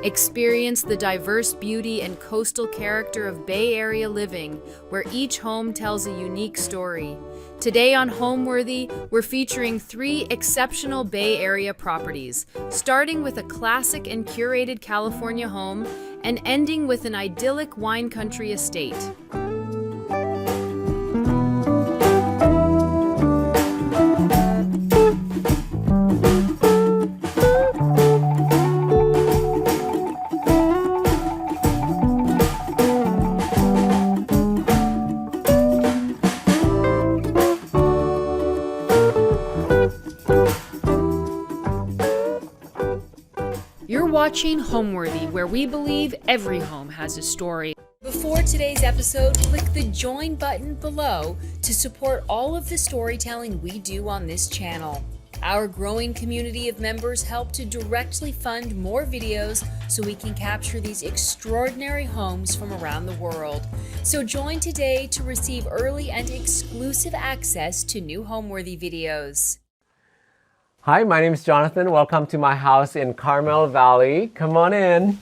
Experience the diverse beauty and coastal character of Bay Area living, where each home tells a unique story. Today on Homeworthy, we're featuring 3 exceptional Bay Area properties, starting with a classic and curated California home and ending with an idyllic wine country estate. You're watching Homeworthy, where we believe every home has a story. Before today's episode, click the join button below to support all of the storytelling we do on this channel. Our growing community of members help to directly fund more videos so we can capture these extraordinary homes from around the world. So join today to receive early and exclusive access to new Homeworthy videos. Hi, my name is Jonathan. Welcome to my house in Carmel Valley. Come on in.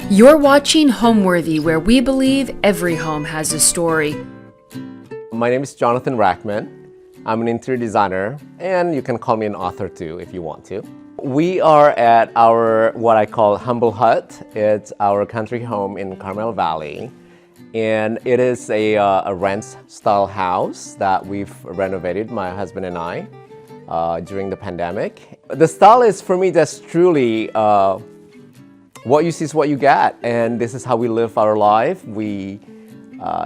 You're watching Homeworthy, where we believe every home has a story. My name is Jonathan Rackman. I'm an interior designer, and you can call me an author too if you want to. We are at our, what I call humble hut. It's our country home in Carmel Valley. And it is a ranch style house that we've renovated, my husband and I, during the pandemic. The style is, for me, that's truly what you see is what you get. And this is how we live our life.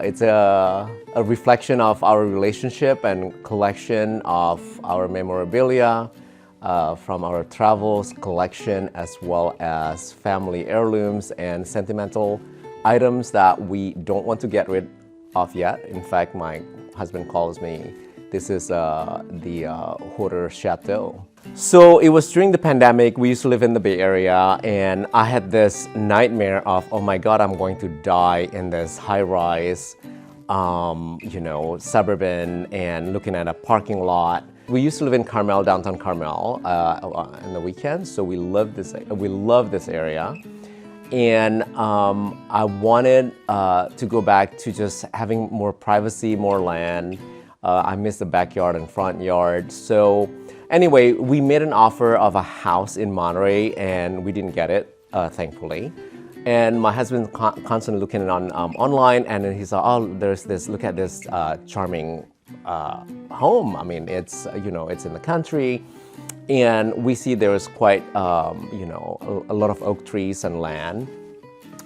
It's a reflection of our relationship and collection of our memorabilia from our travels collection, as well as family heirlooms and sentimental items that we don't want to get rid of yet. In fact, my husband calls me, this is the Hoarder Chateau. So it was during the pandemic. We used to live in the Bay Area, and I had this nightmare of, oh my God, I'm going to die in this high-rise, suburban, and looking at a parking lot. We used to live in Carmel, downtown Carmel, on the weekends, so we love this area. And I wanted to go back to just having more privacy, more land. I miss the backyard and front yard. So anyway, we made an offer of a house in Monterey, and we didn't get it, thankfully. And my husband constantly looking on online, and then he saw, oh, there's this, look at this charming home. I mean, it's in the country, and we see there's quite a lot of oak trees and land.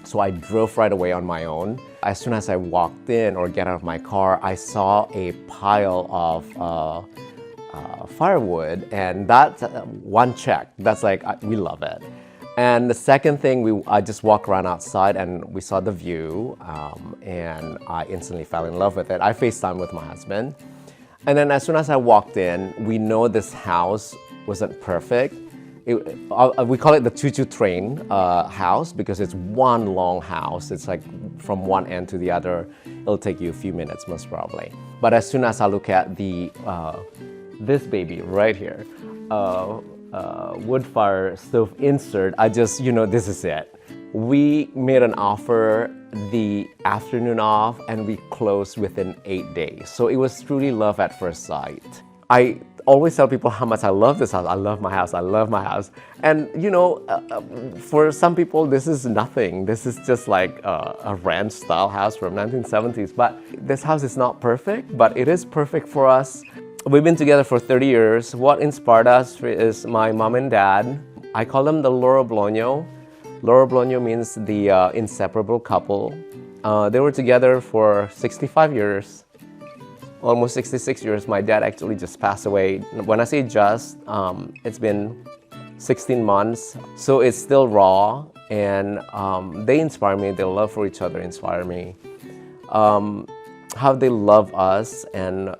So I drove right away on my own. As soon as I walked in or get out of my car, I saw a pile of firewood, and that's one check. That's like, we love it. And the second thing, I just walked around outside and we saw the view, and I instantly fell in love with it. I FaceTimed with my husband. And then as soon as I walked in, we know this house wasn't perfect. We call it the choo-choo train house because it's one long house. It's like from one end to the other. It'll take you a few minutes, most probably. But as soon as I look at this baby right here, wood fire stove insert, I just, this is it. We made an offer the afternoon of, and we closed within 8 days. So it was truly love at first sight. I always tell people how much I love this house. I love my house. I love my house. And for some people, this is nothing. This is just like a ranch style house from 1970s. But this house is not perfect, but it is perfect for us. We've been together for 30 years. What inspired us is my mom and dad. I call them the Loro Blogno. Loro Blogno means the inseparable couple. They were together for 65 years, almost 66 years. My dad actually just passed away. When I say just, it's been 16 months. So it's still raw, and they inspire me. Their love for each other inspire me. How they love us and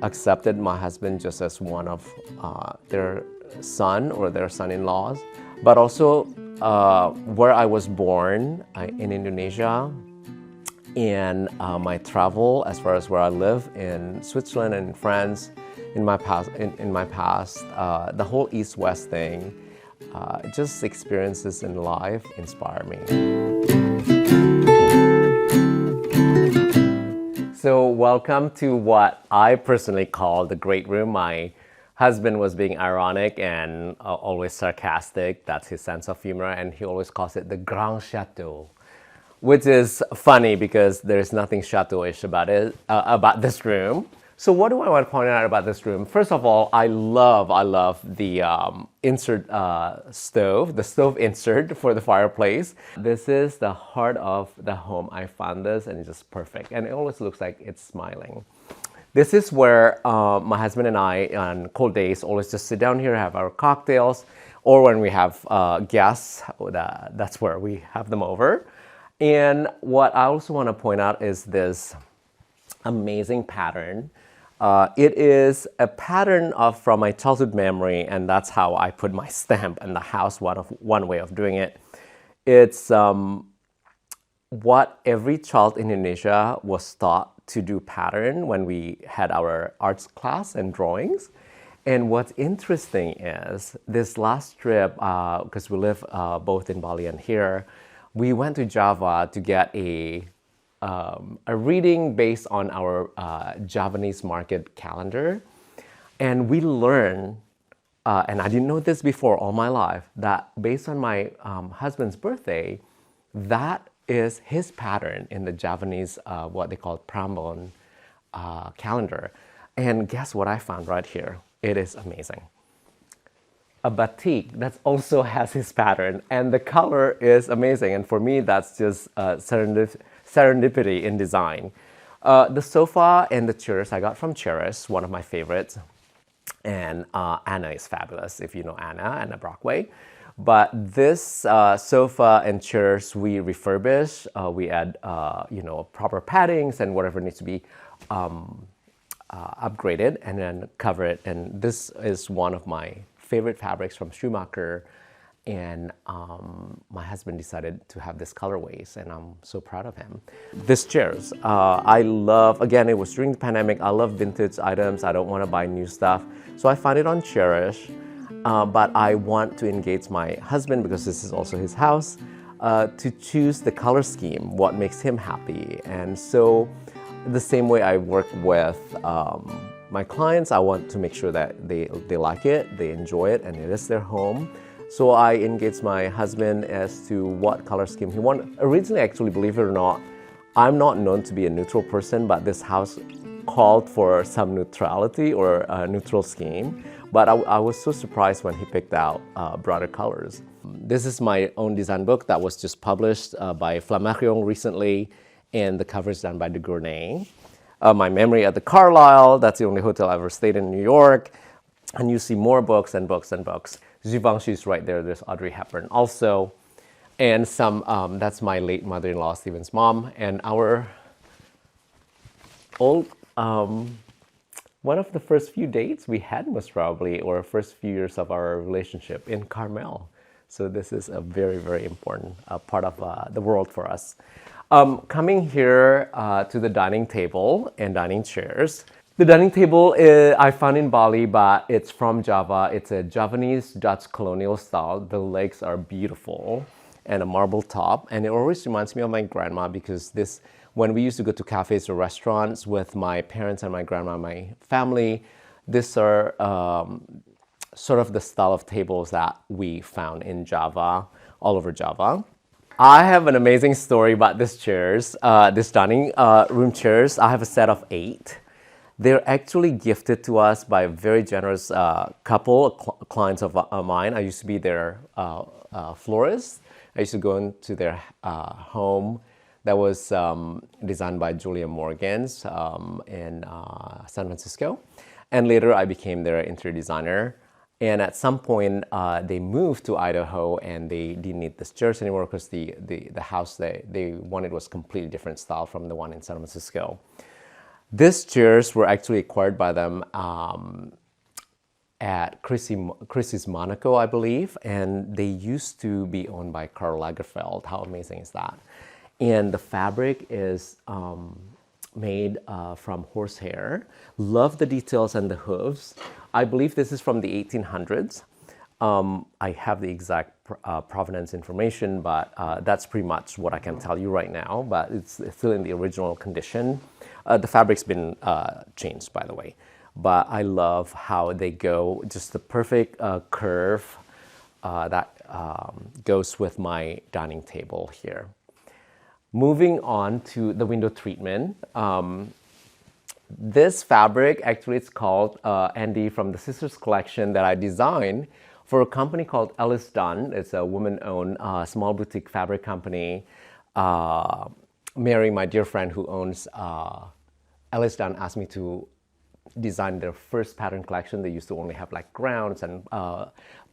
accepted my husband just as one of their son or their son-in-laws. but also where I was born in Indonesia, and my travel as far as where I live in Switzerland and in France in my past, the whole East-West thing, just experiences in life inspire me. So welcome to what I personally call the great room. My husband was being ironic and always sarcastic. That's his sense of humor, and he always calls it the Grand Chateau, which is funny because there's nothing chateau-ish about it, about this room. So what do I want to point out about this room? First of all, I love the insert stove, the stove insert for the fireplace. This is the heart of the home. I found this and it's just perfect. And it always looks like it's smiling. This is where my husband and I, on cold days, always just sit down here, have our cocktails, or when we have guests, that's where we have them over. And what I also want to point out is this amazing pattern. It is a pattern from my childhood memory, and that's how I put my stamp in the house, one way of doing it. It's what every child in Indonesia was taught to do pattern when we had our arts class and drawings. And what's interesting is this last trip, because we live both in Bali and here, we went to Java to get a reading based on our Javanese market calendar. And we learned, and I didn't know this before all my life, that based on my husband's birthday, that is his pattern in the Javanese, what they call Prambon calendar. And guess what I found right here? It is amazing. A batik that also has his pattern, and the color is amazing. And for me, that's just serendipity in design. The sofa and the chairs I got from Carriage, one of my favorites. And Anna is fabulous, if you know Anna Brockway. But this sofa and chairs we refurbish. We add, proper paddings and whatever needs to be upgraded, and then cover it. And this is one of my favorite fabrics from Schumacher. And my husband decided to have this colorways, and I'm so proud of him. This chairs, I love, again, it was during the pandemic, I love vintage items. I don't want to buy new stuff. So I found it on Cherish, but I want to engage my husband, because this is also his house, to choose the color scheme, what makes him happy. And so the same way I work with my clients, I want to make sure that they like it, they enjoy it, and it is their home. So I engaged my husband as to what color scheme he wanted. Originally, actually, believe it or not, I'm not known to be a neutral person, but this house called for some neutrality or a neutral scheme. But I was so surprised when he picked out brighter colors. This is my own design book that was just published by Flammarion recently, and the cover is done by de Gournay. My memory at the Carlisle, that's the only hotel I ever stayed in New York. And you see more books and books and books. Givenchy is right there. There's Audrey Hepburn also. And some, that's my late mother-in-law, Stephen's mom. And our old, one of the first few dates we had was probably, or first few years of our relationship in Carmel. So this is a very, very important part of the world for us. Coming here to the dining table and dining chairs. The dining table I found in Bali, but it's from Java. It's a Javanese Dutch colonial style. The legs are beautiful and a marble top. And it always reminds me of my grandma, because when we used to go to cafes or restaurants with my parents and my grandma, my family, these are sort of the style of tables that we found in Java, all over Java. I have an amazing story about these chairs, this dining room chairs. I have a set of 8. They're actually gifted to us by a very generous couple, clients of mine. I used to be their florist. I used to go into their home that was designed by Julia Morgans in San Francisco. And later I became their interior designer. And at some point, they moved to Idaho, and they didn't need the chairs anymore, because the house they wanted was completely different style from the one in San Francisco. These chairs were actually acquired by them at Christie's Monaco, I believe, and they used to be owned by Karl Lagerfeld. How amazing is that? And the fabric is made from horsehair. Love the details and the hooves. I believe this is from the 1800s. I have the exact provenance information, but that's pretty much what I can tell you right now, but it's still in the original condition. The fabric's been changed, by the way. But I love how they go, just the perfect curve that goes with my dining table here. Moving on to the window treatment. This fabric, actually it's called Andy from the Sisters collection that I designed for a company called Ellis Dunn. It's a woman-owned small boutique fabric company. Mary, my dear friend who owns Ellis Dunn, asked me to design their first pattern collection. They used to only have like grounds and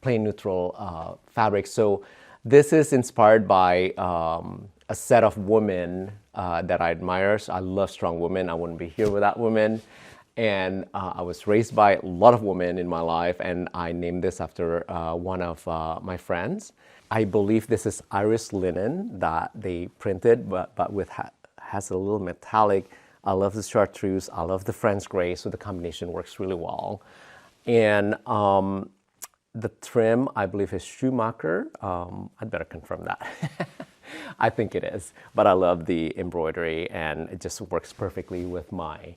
plain neutral fabrics. So this is inspired by a set of women that I admire. So I love strong women. I wouldn't be here without women. And I was raised by a lot of women in my life, and I named this after one of my friends. I believe this is iris linen that they printed, but with has a little metallic. I love the chartreuse. I love the French gray, so the combination works really well. And the trim, I believe, is Schumacher. I'd better confirm that. I think it is, but I love the embroidery, and it just works perfectly with my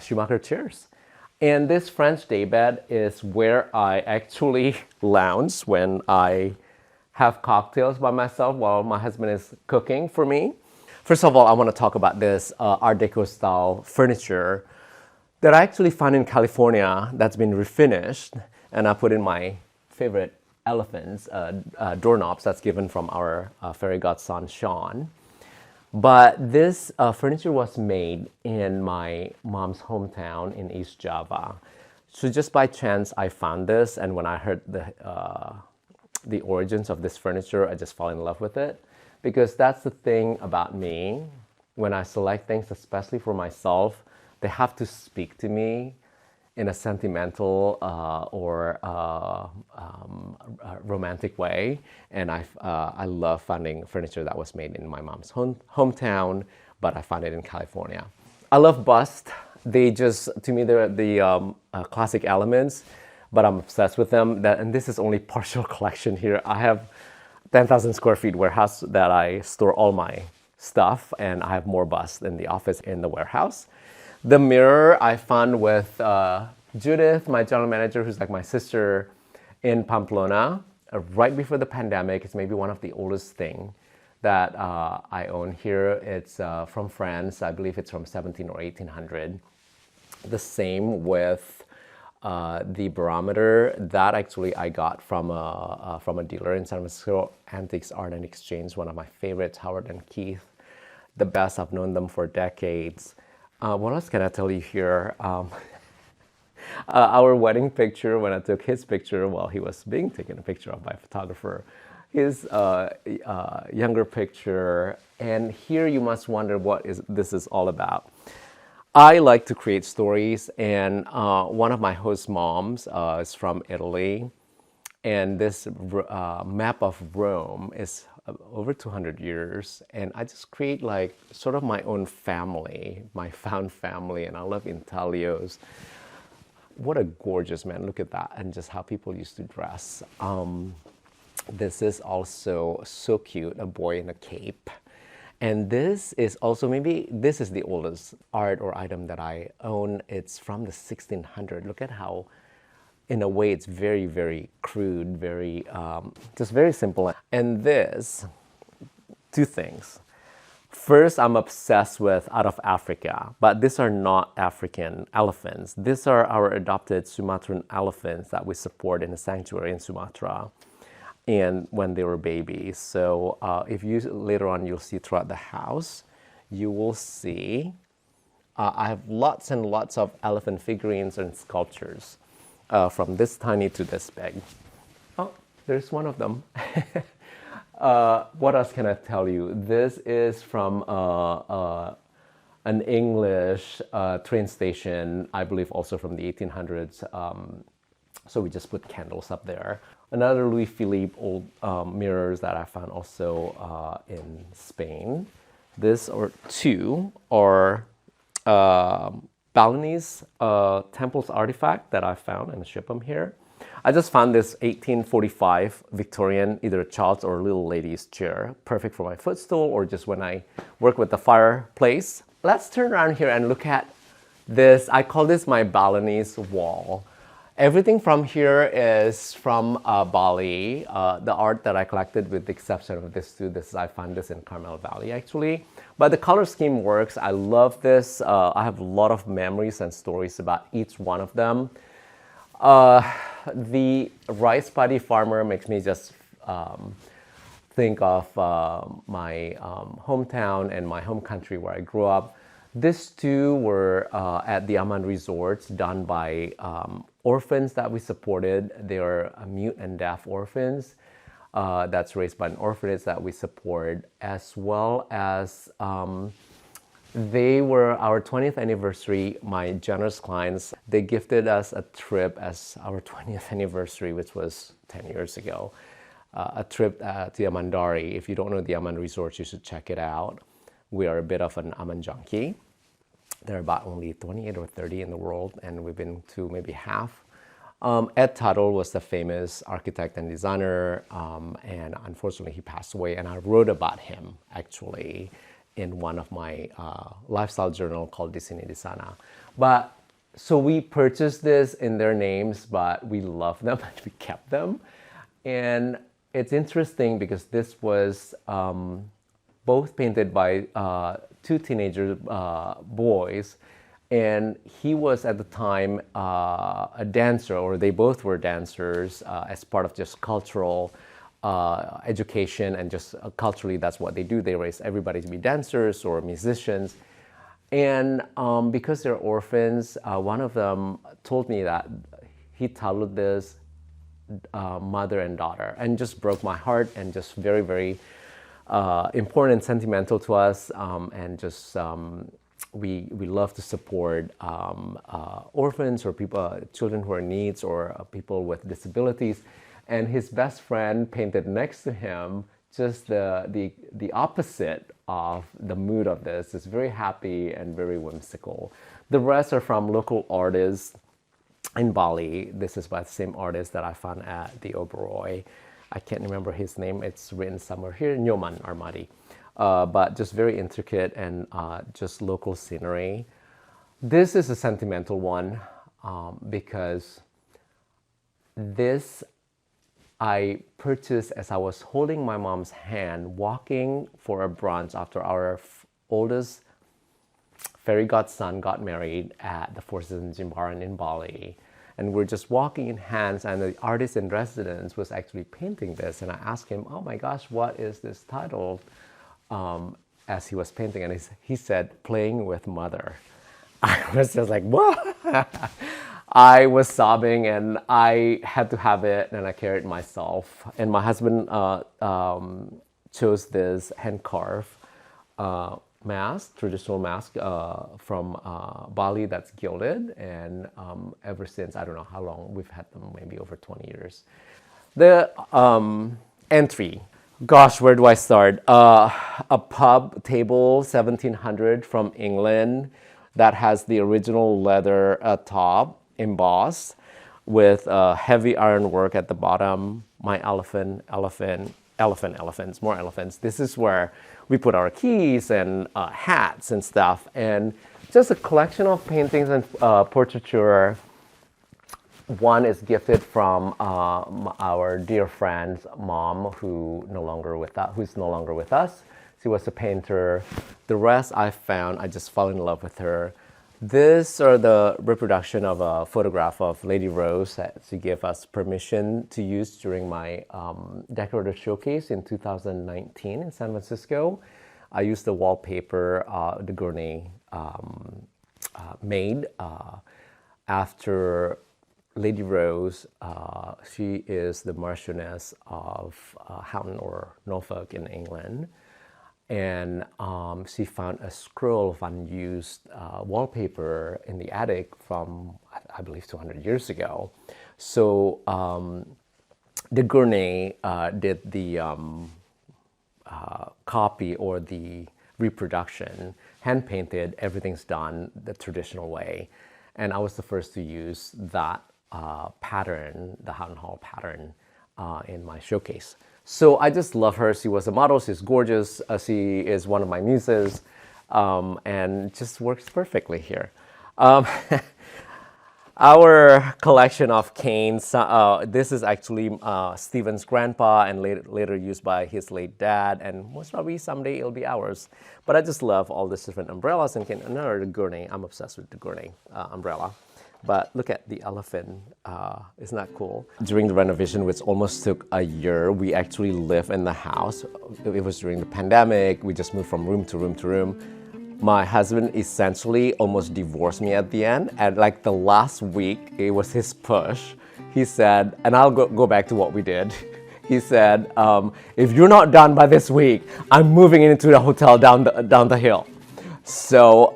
Schumacher chairs. And this French daybed is where I actually lounge when I have cocktails by myself while my husband is cooking for me. First of all, I want to talk about this Art Deco style furniture that I actually found in California that's been refinished, and I put in my favorite elephants, doorknobs that's given from our fairy godson, Sean. But this furniture was made in my mom's hometown in East Java. So just by chance, I found this, and when I heard the origins of this furniture, I just fell in love with it. Because that's the thing about me. When I select things, especially for myself, they have to speak to me in a sentimental or romantic way. And I love finding furniture that was made in my mom's hometown, but I found it in California. I love bust. They just, to me, they're the classic elements, but I'm obsessed with them. And this is only partial collection here. I have 10,000 square feet warehouse that I store all my stuff, and I have more busts in the office in the warehouse. The mirror I found with Judith, my general manager, who's like my sister, in Pamplona, right before the pandemic. It's maybe one of the oldest thing that I own here. It's from France. I believe it's from 17 or 1800. The same with the barometer that actually I got from a dealer in San Francisco, Antiques Art and Exchange, one of my favorites, Howard and Keith, the best. I've known them for decades. What else can I tell you here? Our wedding picture, when I took his picture while he was being taken a picture of by a photographer, his younger picture, and here you must wonder what this is all about. I like to create stories, and one of my host moms is from Italy, and this map of Rome is over 200 years, and I just create like sort of my own family, my found family, and I love intaglios. What a gorgeous man, look at that, and just how people used to dress. This is also so cute, a boy in a cape. And this is also, maybe this is the oldest art or item that I own. It's from the 1600s. Look at how, in a way, it's very, very crude, very, just very simple. And this, two things. First, I'm obsessed with out of Africa, but these are not African elephants. These are our adopted Sumatran elephants that we support in a sanctuary in Sumatra, and when they were babies. So if you later on you'll see throughout the house, you will see I have lots and lots of elephant figurines and sculptures from this tiny to this big. Oh, there's one of them. What else can I tell you? This is from an English train station, I believe also from the 1800s, So we just put candles up there. Another Louis Philippe old mirrors that I found also in Spain. This or two are Balinese temples artifact that I found and ship them here. I just found this 1845 Victorian, either child's or little lady's chair, perfect for my footstool or just when I work with the fireplace. Let's turn around here and look at this. I call this my Balinese wall. Everything from here is from Bali. The art that I collected, with the exception of this two, I found this in Carmel Valley actually. But the color scheme works. I love this. I have a lot of memories and stories about each one of them. The rice paddy farmer makes me just think of my hometown and my home country where I grew up. These two were at the Aman resorts done by orphans that we supported. They are mute and deaf orphans that's raised by an orphanage that we support, as well as they were our 20th anniversary, my generous clients. They gifted us a trip as our 20th anniversary, which was 10 years ago. A trip to Amandari. If you don't know the Aman resorts, you should check it out. We are a bit of an Aman junkie. There are about only 28 or 30 in the world, and we've been to maybe half. Ed Tuttle was the famous architect and designer, and unfortunately he passed away, and I wrote about him actually in one of my lifestyle journal called Di Sini Di Sana. But so we purchased this in their names, but we love them and we kept them. And it's interesting because this was both painted by two teenager boys, and he was at the time a dancer, or they both were dancers as part of just cultural education, and just culturally that's what they do. They raise everybody to be dancers or musicians. And because they're orphans, one of them told me that he titled this Mother and Daughter, and just broke my heart, and just very, very important and sentimental to us, and just we love to support orphans or people, children who are in needs, or people with disabilities. And his best friend painted next to him just the opposite of the mood of this. It's very happy and very whimsical. The rest are from local artists in Bali. This is by the same artist that I found at the Oberoi. I can't remember his name. It's written somewhere here, Nyoman Armadi. But just very intricate and just local scenery. This is a sentimental one because this I purchased as I was holding my mom's hand, walking for a brunch after our oldest fairy godson got married at the Four Seasons Jimbaran in Bali. And we're just walking in hands, and the artist in residence was actually painting this. And I asked him, oh my gosh, what is this title? As he was painting, and he said, Playing with Mother. I was just like, what? I was sobbing, and I had to have it, and I carried it myself. And my husband chose this hand-carved mask, traditional mask from Bali that's gilded, and ever since, I don't know how long, we've had them, maybe over 20 years. The entry. Gosh, where do I start? A pub table, 1700 from England, that has the original leather top embossed with heavy ironwork at the bottom. My elephants, more elephants. This is where we put our keys and hats and stuff, and just a collection of paintings and portraiture. One is gifted from our dear friend's mom, who's no longer with us. She was a painter. The rest I found, I just fell in love with her. These are the reproduction of a photograph of Lady Rose that she gave us permission to use during my decorative showcase in 2019 in San Francisco. I used the wallpaper the Gournay made after Lady Rose. She is the Marchioness of Houghton or Norfolk in England. and she found a scroll of unused wallpaper in the attic from, I believe, 200 years ago. So the Gurney did the copy or the reproduction, hand painted, everything's done the traditional way. And I was the first to use that pattern, the Houghton Hall pattern, in my showcase. So I just love her. She was a model, she's gorgeous, she is one of my muses, and just works perfectly here. Our collection of canes, this is actually Stephen's grandpa and later used by his late dad, and most probably someday it'll be ours. But I just love all these different umbrellas and canes. Another Gurney, I'm obsessed with the Gurney umbrella. But look at the elephant, isn't that cool? During the renovation, which almost took a year, we actually lived in the house. It was during the pandemic, we just moved from room to room to room. My husband essentially almost divorced me at the end. And like the last week, it was his push. He said, and I'll go back to what we did. He said, if you're not done by this week, I'm moving into the hotel down the hill. So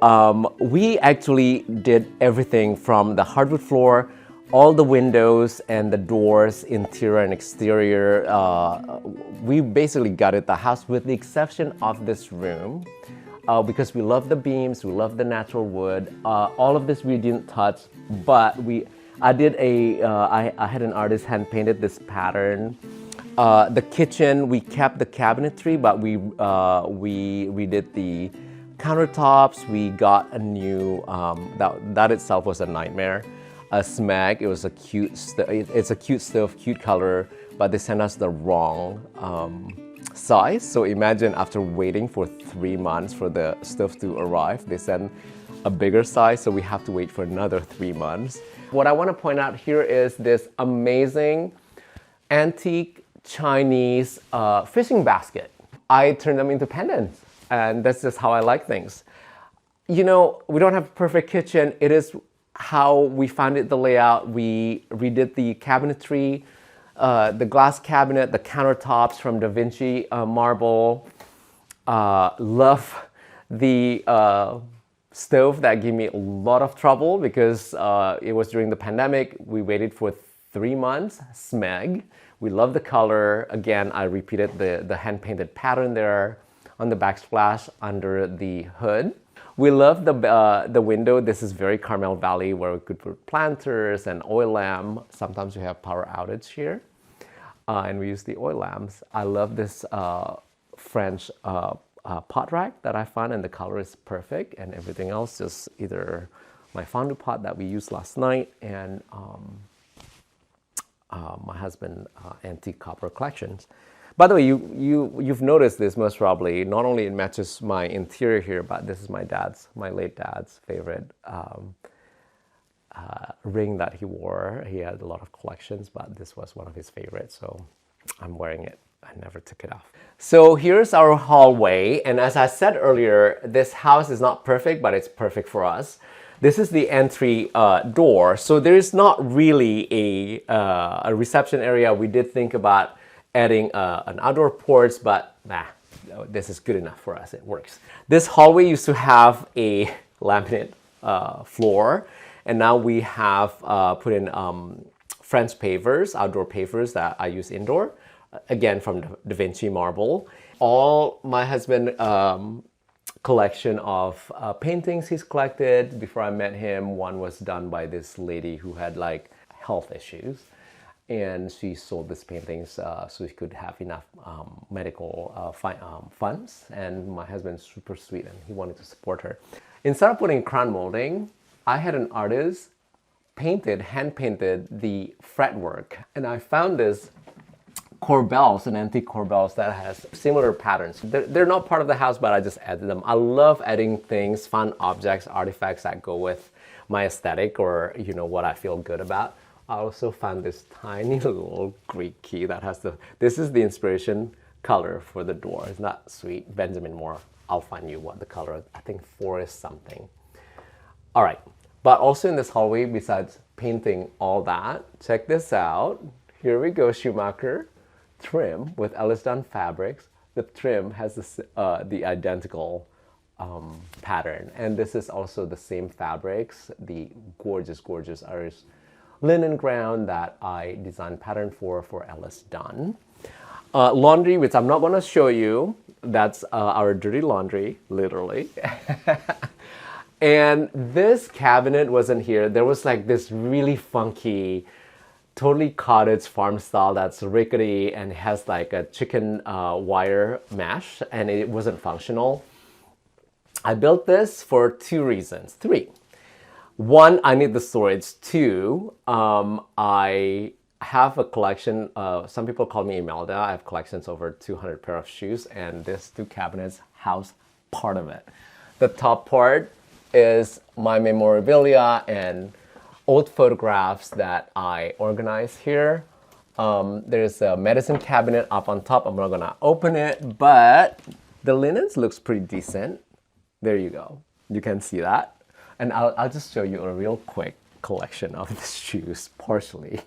we actually did everything from the hardwood floor, all the windows and the doors, interior and exterior. We basically gutted the house with the exception of this room. Because we love the beams, we love the natural wood. All of this we didn't touch, but I had an artist hand painted this pattern. The kitchen, we kept the cabinetry, but we redid the countertops. We got a new, that itself was a nightmare. A smeg, it was it's a cute stove, cute color, but they sent us the wrong size. So imagine after waiting for 3 months for the stuff to arrive, they send a bigger size, so we have to wait for another 3 months. What I want to point out here is this amazing antique Chinese fishing basket. I turned them into pendants, and that's just how I like things. You know, we don't have a perfect kitchen. It is how we found it, the layout. We redid the cabinetry, the glass cabinet, the countertops from Da Vinci marble. Love the stove that gave me a lot of trouble because it was during the pandemic. We waited for 3 months, smeg. We love the color. Again, I repeated the hand-painted pattern there on the backsplash under the hood. We love the window. This is very Carmel Valley where we could put planters and oil lamp. Sometimes we have power outage here. And we use the oil lamps. I love this French pot rack that I found, and the color is perfect, and everything else just either my fondue pot that we used last night and my husband's antique copper collections. By the way, you've noticed this most probably. Not only it matches my interior here, but this is my late dad's favorite ring that he wore. He had a lot of collections, but this was one of his favorites, so I'm wearing it. I never took it off. So here's our hallway, and as I said earlier, this house is not perfect, but it's perfect for us. This is the entry door, so there is not really a reception area. We did think about adding an outdoor porch, but nah, this is good enough for us. It works. This hallway used to have a laminate floor, and now we have put in French pavers, outdoor pavers that I use indoor, again from Da Vinci marble. All my husband collection of paintings he's collected. Before I met him, one was done by this lady who had like health issues, and she sold these paintings so she could have enough medical funds. And my husband's super sweet, and he wanted to support her. Instead of putting crown molding, I had an artist hand painted the fretwork, and I found this corbels, an antique corbels that has similar patterns. They're not part of the house, but I just added them. I love adding things, fun objects, artifacts that go with my aesthetic or what I feel good about. I also found this tiny little Greek key that has this is the inspiration color for the door. Isn't that sweet? Benjamin Moore, I'll find you what the color, I think forest something. All right, but also in this hallway, besides painting all that, check this out. Here we go, Schumacher trim with Ellis Dunn fabrics. the trim has the identical pattern. And this is also the same fabrics, the gorgeous Irish linen ground that I designed pattern for Ellis Dunn. Laundry, which I'm not going to show you, that's our dirty laundry, literally. And this cabinet wasn't here. There was like this really funky, totally cottage farm style that's rickety and has like a chicken wire mesh, and it wasn't functional. I built this for 2 reasons. 3. 1, I need the storage. 2, I have a collection. Some people call me Imelda. I have collections over 200 pair of shoes, and these 2 cabinets house part of it. The top part is my memorabilia and old photographs that I organize here. There's a medicine cabinet up on top. I'm not gonna open it, but the linens looks pretty decent. There you go. You can see that. And I'll just show you a real quick collection of the shoes, partially.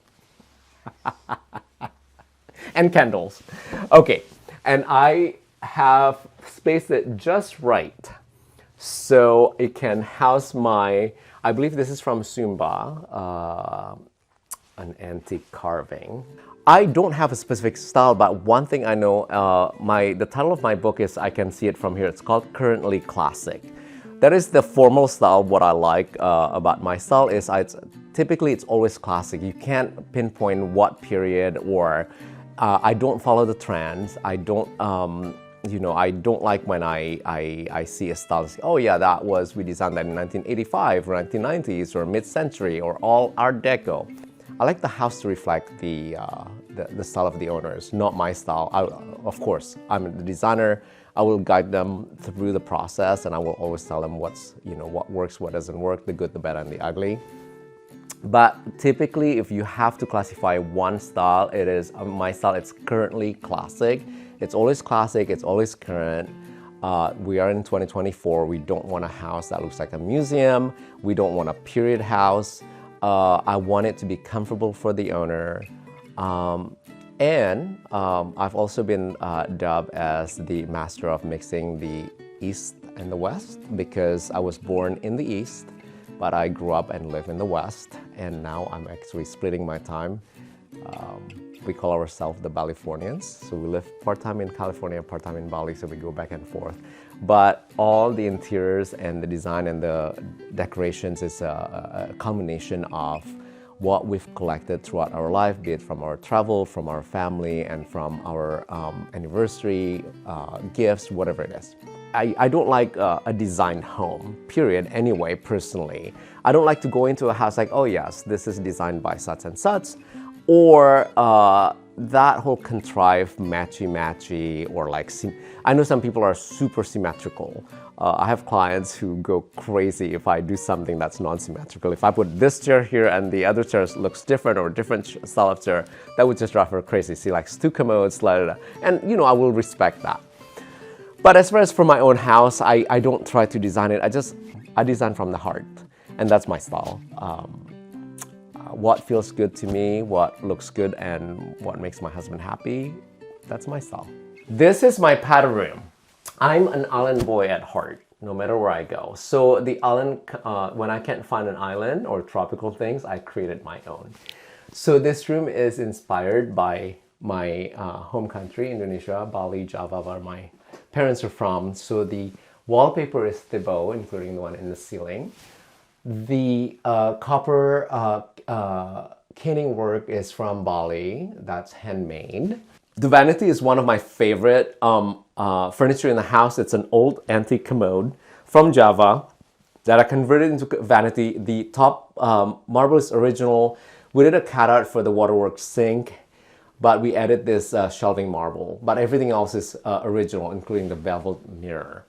And candles. Okay, and I have spaced it just right so it can house my, I believe this is from Sumba, an antique carving. I don't have a specific style, but one thing I know, the title of my book is, I can see it from here, it's called Currently Classic. That is the formal style. What I like about my style is typically it's always classic. You can't pinpoint what period, or I don't follow the trends. I don't, I don't like when I see a style, oh yeah, we designed that in 1985 or 1990s or mid-century or all Art Deco. I like the house to reflect the style of the owners, not my style. Of course, I'm the designer. I will guide them through the process, and I will always tell them what works, what doesn't work, the good, the bad, and the ugly. But typically, if you have to classify one style, it is my style. It's currently classic. It's always classic. It's always current. We are in 2024. We don't want a house that looks like a museum. We don't want a period house. I want it to be comfortable for the owner. And I've also been dubbed as the master of mixing the East and the West, because I was born in the East, but I grew up and live in the West, and now I'm actually splitting my time. We call ourselves the Balifornians, so we live part-time in California, part-time in Bali, so we go back and forth. But all the interiors and the design and the decorations is a culmination of what we've collected throughout our life, be it from our travel, from our family, and from our anniversary gifts, whatever it is. I don't like a designed home, period, anyway, personally. I don't like to go into a house like, oh yes, this is designed by such and such, or that whole contrived matchy-matchy, or like, I know some people are super symmetrical. I have clients who go crazy if I do something that's non-symmetrical. If I put this chair here and the other chair looks different, or a different style of chair, that would just drive her crazy. She likes 2 commodes, and I will respect that. But as far as for my own house, I don't try to design it. I design from the heart, and that's my style. What feels good to me, what looks good, and what makes my husband happy, that's my style. This is my pattern room. I'm an island boy at heart, no matter where I go. So the island, when I can't find an island or tropical things, I created my own. So this room is inspired by my home country, Indonesia, Bali, Java, where my parents are from. So the wallpaper is Thibaut, including the one in the ceiling. The copper caning work is from Bali, that's handmade. The vanity is one of my favorite furniture in the house. It's an old antique commode from Java that I converted into vanity. The top marble is original. We did a cutout for the waterworks sink, but we added this shelving marble. But everything else is original, including the beveled mirror.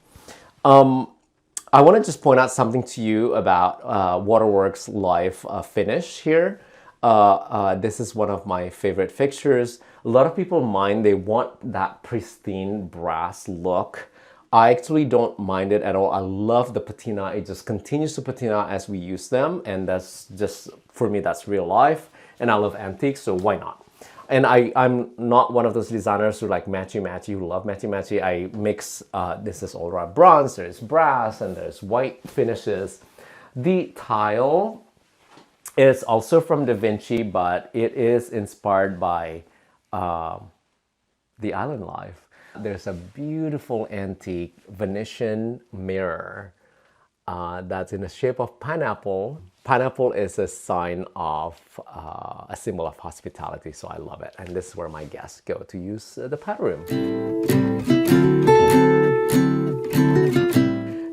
I want to just point out something to you about Waterworks Life finish here. This is one of my favorite fixtures. A lot of people mind, they want that pristine brass look. I actually don't mind it at all. I love the patina. It just continues to patina as we use them, and that's just, for me, that's real life. And I love antiques, so why not? And I'm not one of those designers who like matchy-matchy, who love matchy-matchy. I mix, this is all around bronze, there's brass, and there's white finishes. The tile is also from Da Vinci, but it is inspired by the island life. There's a beautiful antique Venetian mirror that's in the shape of pineapple. Pineapple is a sign of a symbol of hospitality, so I love it. And this is where my guests go to use the pad room.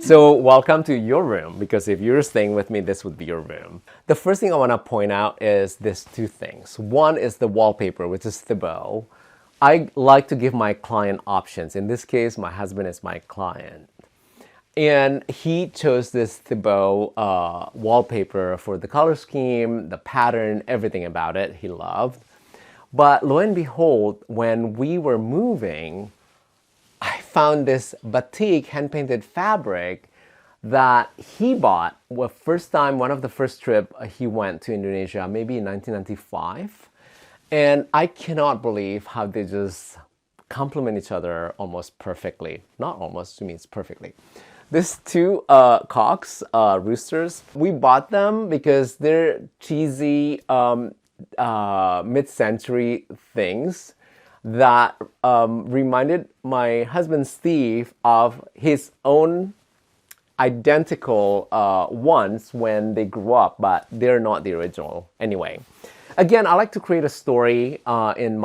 So welcome to your room, because if you're staying with me, this would be your room. The first thing I want to point out is these two things. One is the wallpaper, which is Thibaut. I like to give my client options. In this case, my husband is my client. And he chose this Thibaut wallpaper for the color scheme, the pattern, everything about it he loved. But lo and behold, when we were moving, I found this batik hand-painted fabric that he bought the first time, one of the first trip he went to Indonesia, maybe in 1995. And I cannot believe how they just complement each other almost perfectly. Not almost, to me it's perfectly. These two cocks, roosters, we bought them because they're cheesy mid-century things that reminded my husband Steve of his own identical ones when they grew up, but they're not the original. Anyway, again, I like to create a story in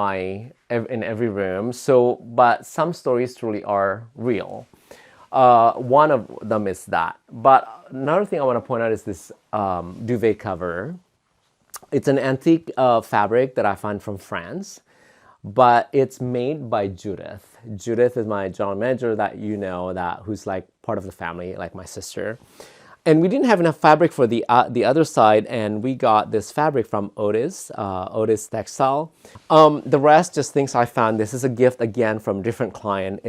every room. So, but some stories truly are real. One of them is that. But another thing I want to point out is this duvet cover. It's an antique fabric that I found from France, but it's made by Judith. Judith is my general manager that you know, who's like part of the family, like my sister. And we didn't have enough fabric for the other side, and we got this fabric from Otis Textile. The rest, just things I found. This is a gift again from a different client.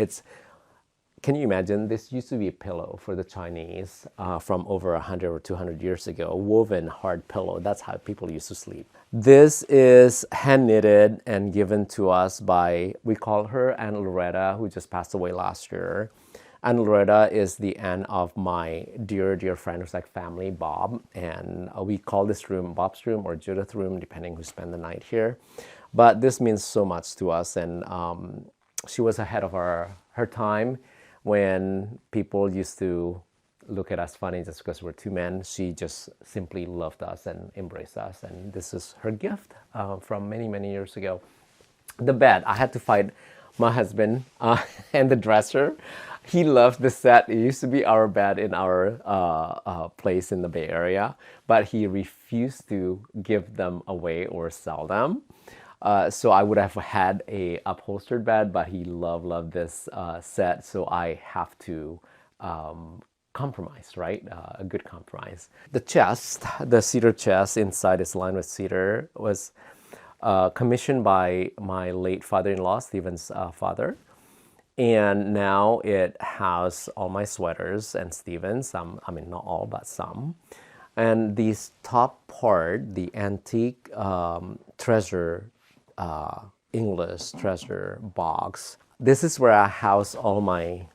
Can you imagine? This used to be a pillow for the Chinese from over 100 or 200 years ago, a woven hard pillow. That's how people used to sleep. This is hand knitted and given to us by, we call her Aunt Loretta, who just passed away last year. Aunt Loretta is the aunt of my dear, dear friend who's like family, Bob. And we call this room Bob's room or Judith's room, depending who spent the night here. But this means so much to us. And she was ahead of her time. When people used to look at us funny just because we're two men, she just simply loved us and embraced us. And this is her gift from many, many years ago. The bed, I had to fight my husband and the dresser. He loved the set. It used to be our bed in our place in the Bay Area, but he refused to give them away or sell them. So I would have had a upholstered bed, but he loved this set, so I have to compromise, right? A good compromise. The chest, the cedar chest inside is lined with cedar, was commissioned by my late father-in-law, Stephen's father. And now it has all my sweaters and Stephen's, some, I mean not all, but some. And this top part, the antique treasure English treasure box. This is where I house all my,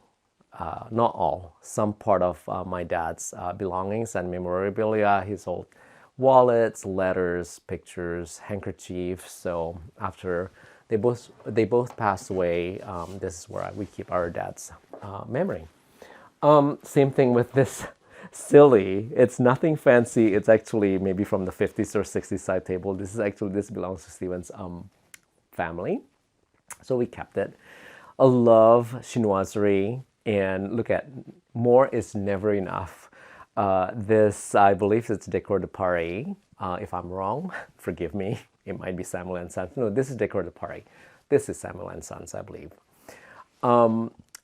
not all, some part of my dad's belongings and memorabilia, his old wallets, letters, pictures, handkerchiefs. So after they both passed away, this is where we keep our dad's memory. Same thing with this silly. It's nothing fancy. It's actually maybe from the 50s or 60s side table. This belongs to Stephen's family. So we kept it. I love chinoiserie, and look at, more is never enough. This, I believe it's Décor de Paris. If I'm wrong, forgive me. It might be Samuel & Sons. No, this is Décor de Paris. This is Samuel & Sons, I believe.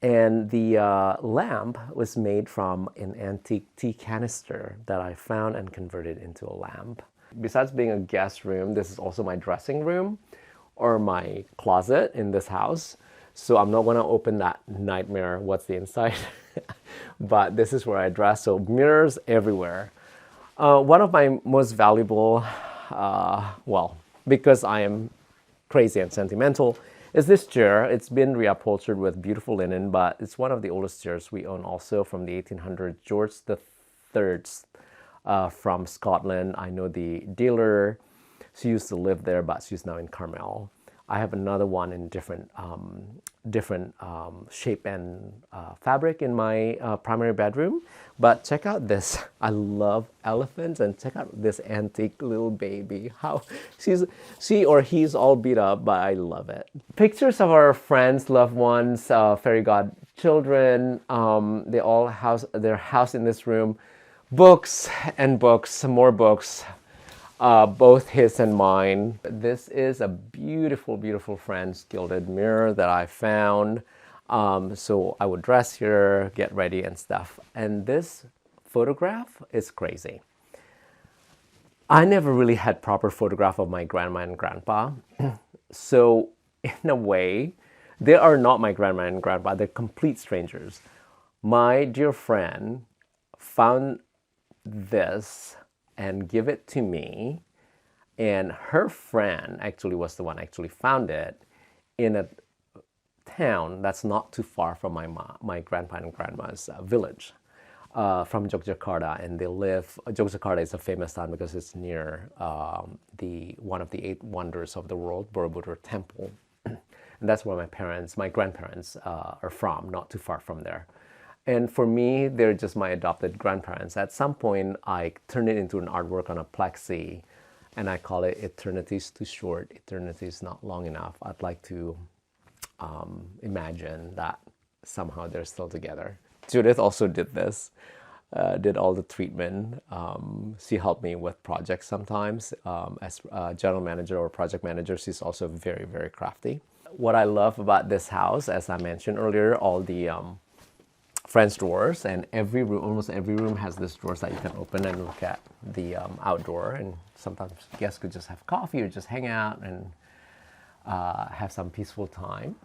And the lamp was made from an antique tea canister that I found and converted into a lamp. Besides being a guest room, this is also my dressing room or my closet in this house. So I'm not going to open that nightmare, what's the inside. But this is where I dress, so mirrors everywhere. One of my most valuable, well, because I am crazy and sentimental is this chair. It's been reupholstered with beautiful linen, but it's one of the oldest chairs we own also from the 1800s. George the Third's from Scotland. I know the dealer. She used to live there, but she's now in Carmel. I have another one in different shape and fabric in my primary bedroom. But check out this. I love elephants, and check out this antique little baby. How she or he's all beat up, but I love it. Pictures of our friends, loved ones, fairy godchildren. They all house in this room. Books and books, some more books. Both his and mine. This is a beautiful, beautiful French gilded mirror that I found. So I would dress here, get ready and stuff. And this photograph is crazy. I never really had proper photograph of my grandma and grandpa. So in a way, they are not my grandma and grandpa. They're complete strangers. My dear friend found this and give it to me, and her friend actually was the one actually found it in a town that's not too far from my grandpa and grandma's village from Yogyakarta, and they live. Yogyakarta is a famous town because it's near one of the 8 wonders of the world, Borobudur Temple, and that's where my grandparents are from, not too far from there. And for me, they're just my adopted grandparents. At some point, I turned it into an artwork on a plexi, and I call it "Eternity is Too Short, Eternity is Not Long Enough." I'd like to imagine that somehow they're still together. Judith also did this, did all the treatment. She helped me with projects sometimes. As a general manager or project manager, she's also very, very crafty. What I love about this house, as I mentioned earlier, all the French doors, and almost every room has this doors that you can open and look at the outdoor, and sometimes guests could just have coffee or just hang out and have some peaceful time.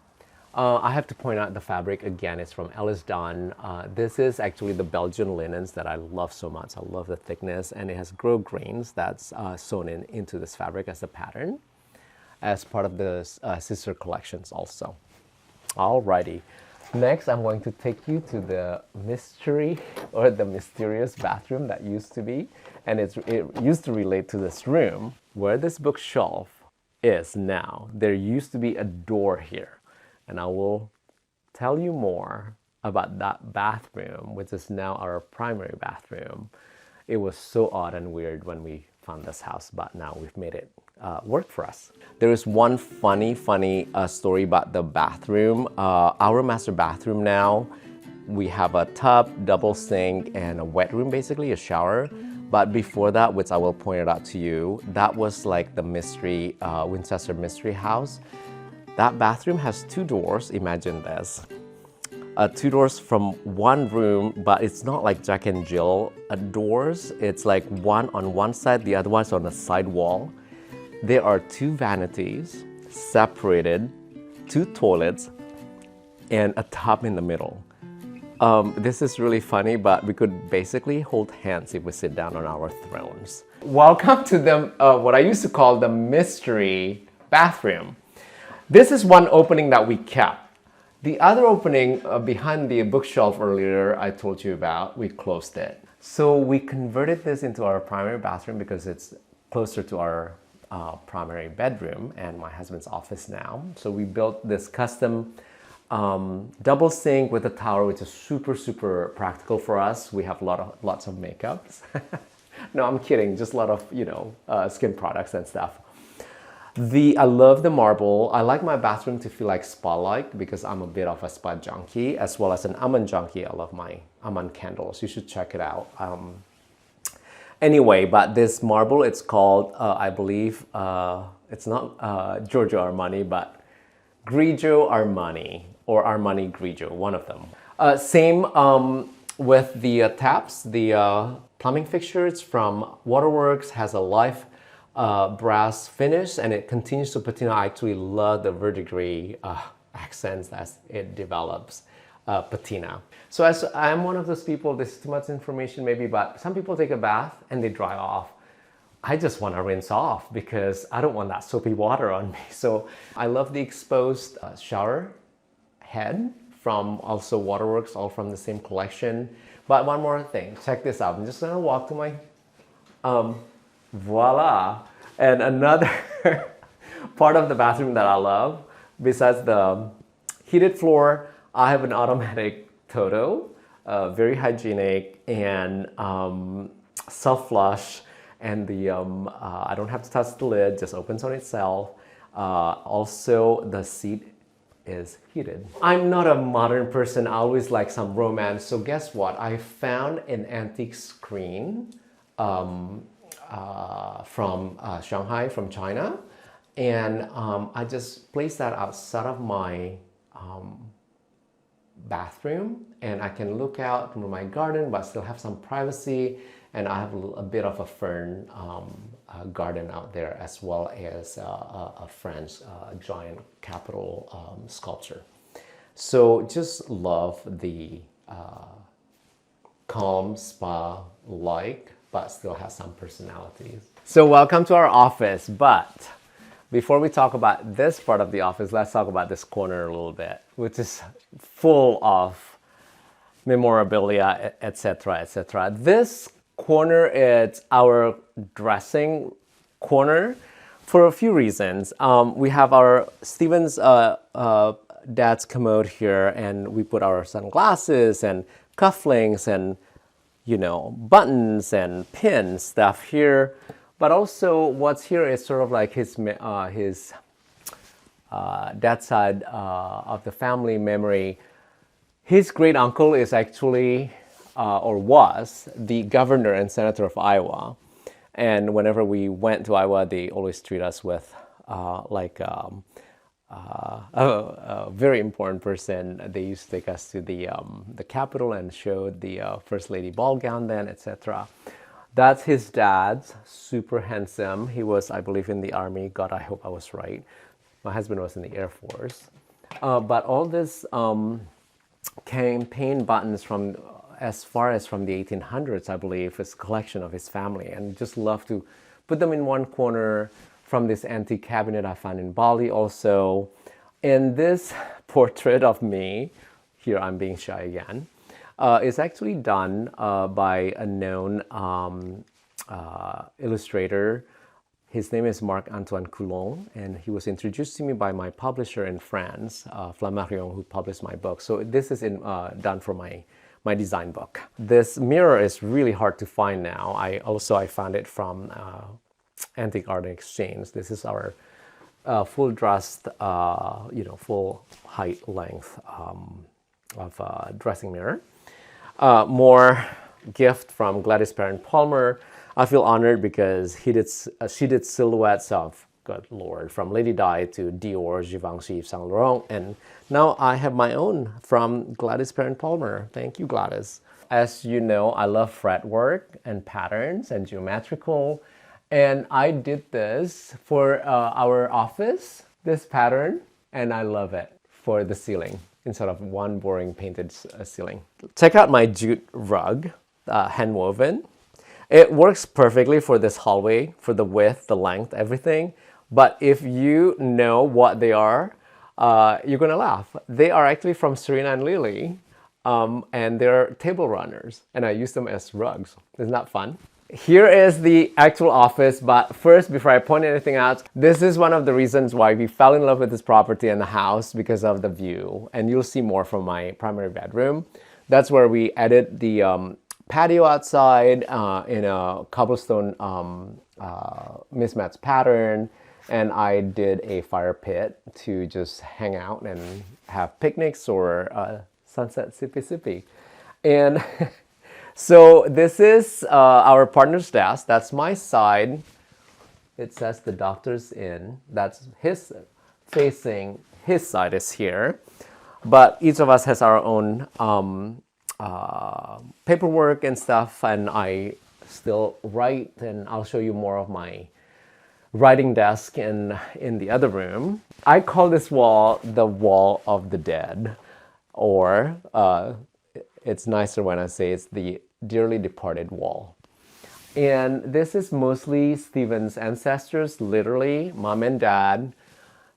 I have to point out the fabric again. It's from Ellis Dunn. This is actually the Belgian linens that I love so much. I love the thickness, and it has grove grains that's sewn into this fabric as a pattern, as part of the sister collections also. Alrighty. Next, I'm going to take you to the mystery or the mysterious bathroom that used to be, and it used to relate to this room where this bookshelf is now. There used to be a door here, and I will tell you more about that bathroom, which is now our primary bathroom. It was so odd and weird when we found this house, but now we've made it work for us. There is one funny story about the bathroom. Our master bathroom now, we have a tub, double sink, and a wet room, basically a shower. But before that, which I will point it out to you, that was like the mystery, Winchester Mystery House. That bathroom has 2 doors, imagine this. 2 doors from one room, but it's not like Jack and Jill doors. It's like one on one side, the other one's on the side wall. There are 2 vanities, separated, 2 toilets, and a tub in the middle. This is really funny, but we could basically hold hands if we sit down on our thrones. Welcome to what I used to call the mystery bathroom. This is one opening that we kept. The other opening behind the bookshelf earlier I told you about, we closed it. So we converted this into our primary bathroom because it's closer to our primary bedroom and my husband's office now. So we built this custom double sink with a tower, which is super practical for us. We have lots of makeups. No, I'm kidding. Just a lot of skin products and stuff. I love the marble. I like my bathroom to feel like spa-like because I'm a bit of a spa junkie, as well as an almond junkie. I love my almond candles. You should check it out. Anyway, but this marble, it's called, I believe, it's not Giorgio Armani, but Grigio Armani, or Armani Grigio, one of them. Same with the taps. The plumbing fixtures from Waterworks has a live brass finish, and it continues to patina. I actually love the verdigris accents as it develops patina. So as I'm one of those people, this is too much information maybe, but some people take a bath and they dry off I just want to rinse off because I don't want that soapy water on me. So I love the exposed shower head from also Waterworks, all from the same collection. But one more thing, check this out. I'm just gonna walk to my, voila. And another part of the bathroom that I love, besides the heated floor, I have an automatic Toto, very hygienic and self-flush. And the I don't have to touch the lid, just opens on itself. Also, the seat is heated. I'm not a modern person, I always like some romance. So guess what? I found an antique screen from Shanghai, from China. And I just placed that outside of my bathroom, and I can look out from my garden but still have some privacy. And I have a bit of a fern garden out there, as well as a French giant capital sculpture. So just love the calm spa-like, but still has some personalities. So welcome to our office, but before we talk about this part of the office, let's talk about this corner a little bit, which is full of memorabilia, etc., etc. This corner is our dressing corner for a few reasons. We have our Steven's dad's commode here, and we put our sunglasses and cufflinks and buttons and pins stuff here. But also what's here is sort of like his dad's side of the family memory. His great uncle is actually or was the governor and senator of Iowa. And whenever we went to Iowa, they always treat us with a very important person. They used to take us to the Capitol and showed the First Lady ball gown then, etc. That's his dad's, super handsome. He was, I believe, in the Army. God, I hope I was right. My husband was in the Air Force. But all this campaign buttons from as far as from the 1800s, I believe, is a collection of his family, and just love to put them in one corner from this antique cabinet I found in Bali also. And this portrait of me, here I'm being shy again, is actually done by a known illustrator. His name is Marc-Antoine Coulon, and he was introduced to me by my publisher in France, Flammarion, who published my book. So this is done for my design book. This mirror is really hard to find now. I found it from Antique Art Exchange. This is our full dressed, full height length of dressing mirror. More gift from Gladys Perrin Palmer. I feel honored because she did silhouettes of, good Lord, from Lady Di to Dior, Givenchy, Yves Saint Laurent, and now I have my own from Gladys Perrin Palmer. Thank you, Gladys. As you know, I love fretwork and patterns and geometrical, and I did this for our office, this pattern, and I love it for the ceiling instead of one boring painted ceiling. Check out my jute rug, hand woven. It works perfectly for this hallway, for the width, the length, everything. But if you know what they are, you're gonna laugh. They are actually from Serena and Lily, and they're table runners, and I use them as rugs. Isn't that fun? Here is the actual office, but first, before I point anything out, this is one of the reasons why we fell in love with this property and the house, because of the view. And you'll see more from my primary bedroom. That's where we added the patio outside in a cobblestone mismatched pattern, and I did a fire pit to just hang out and have picnics or sunset sippy. And so this is our partner's desk. That's my side. It says the doctor's in. That's his facing. His side is here, but each of us has our own paperwork and stuff, and I still write, and I'll show you more of my writing desk in the other room. I call this wall the wall of the dead, or it's nicer when I say it's the dearly departed wall. And this is mostly Steven's ancestors, literally, mom and dad,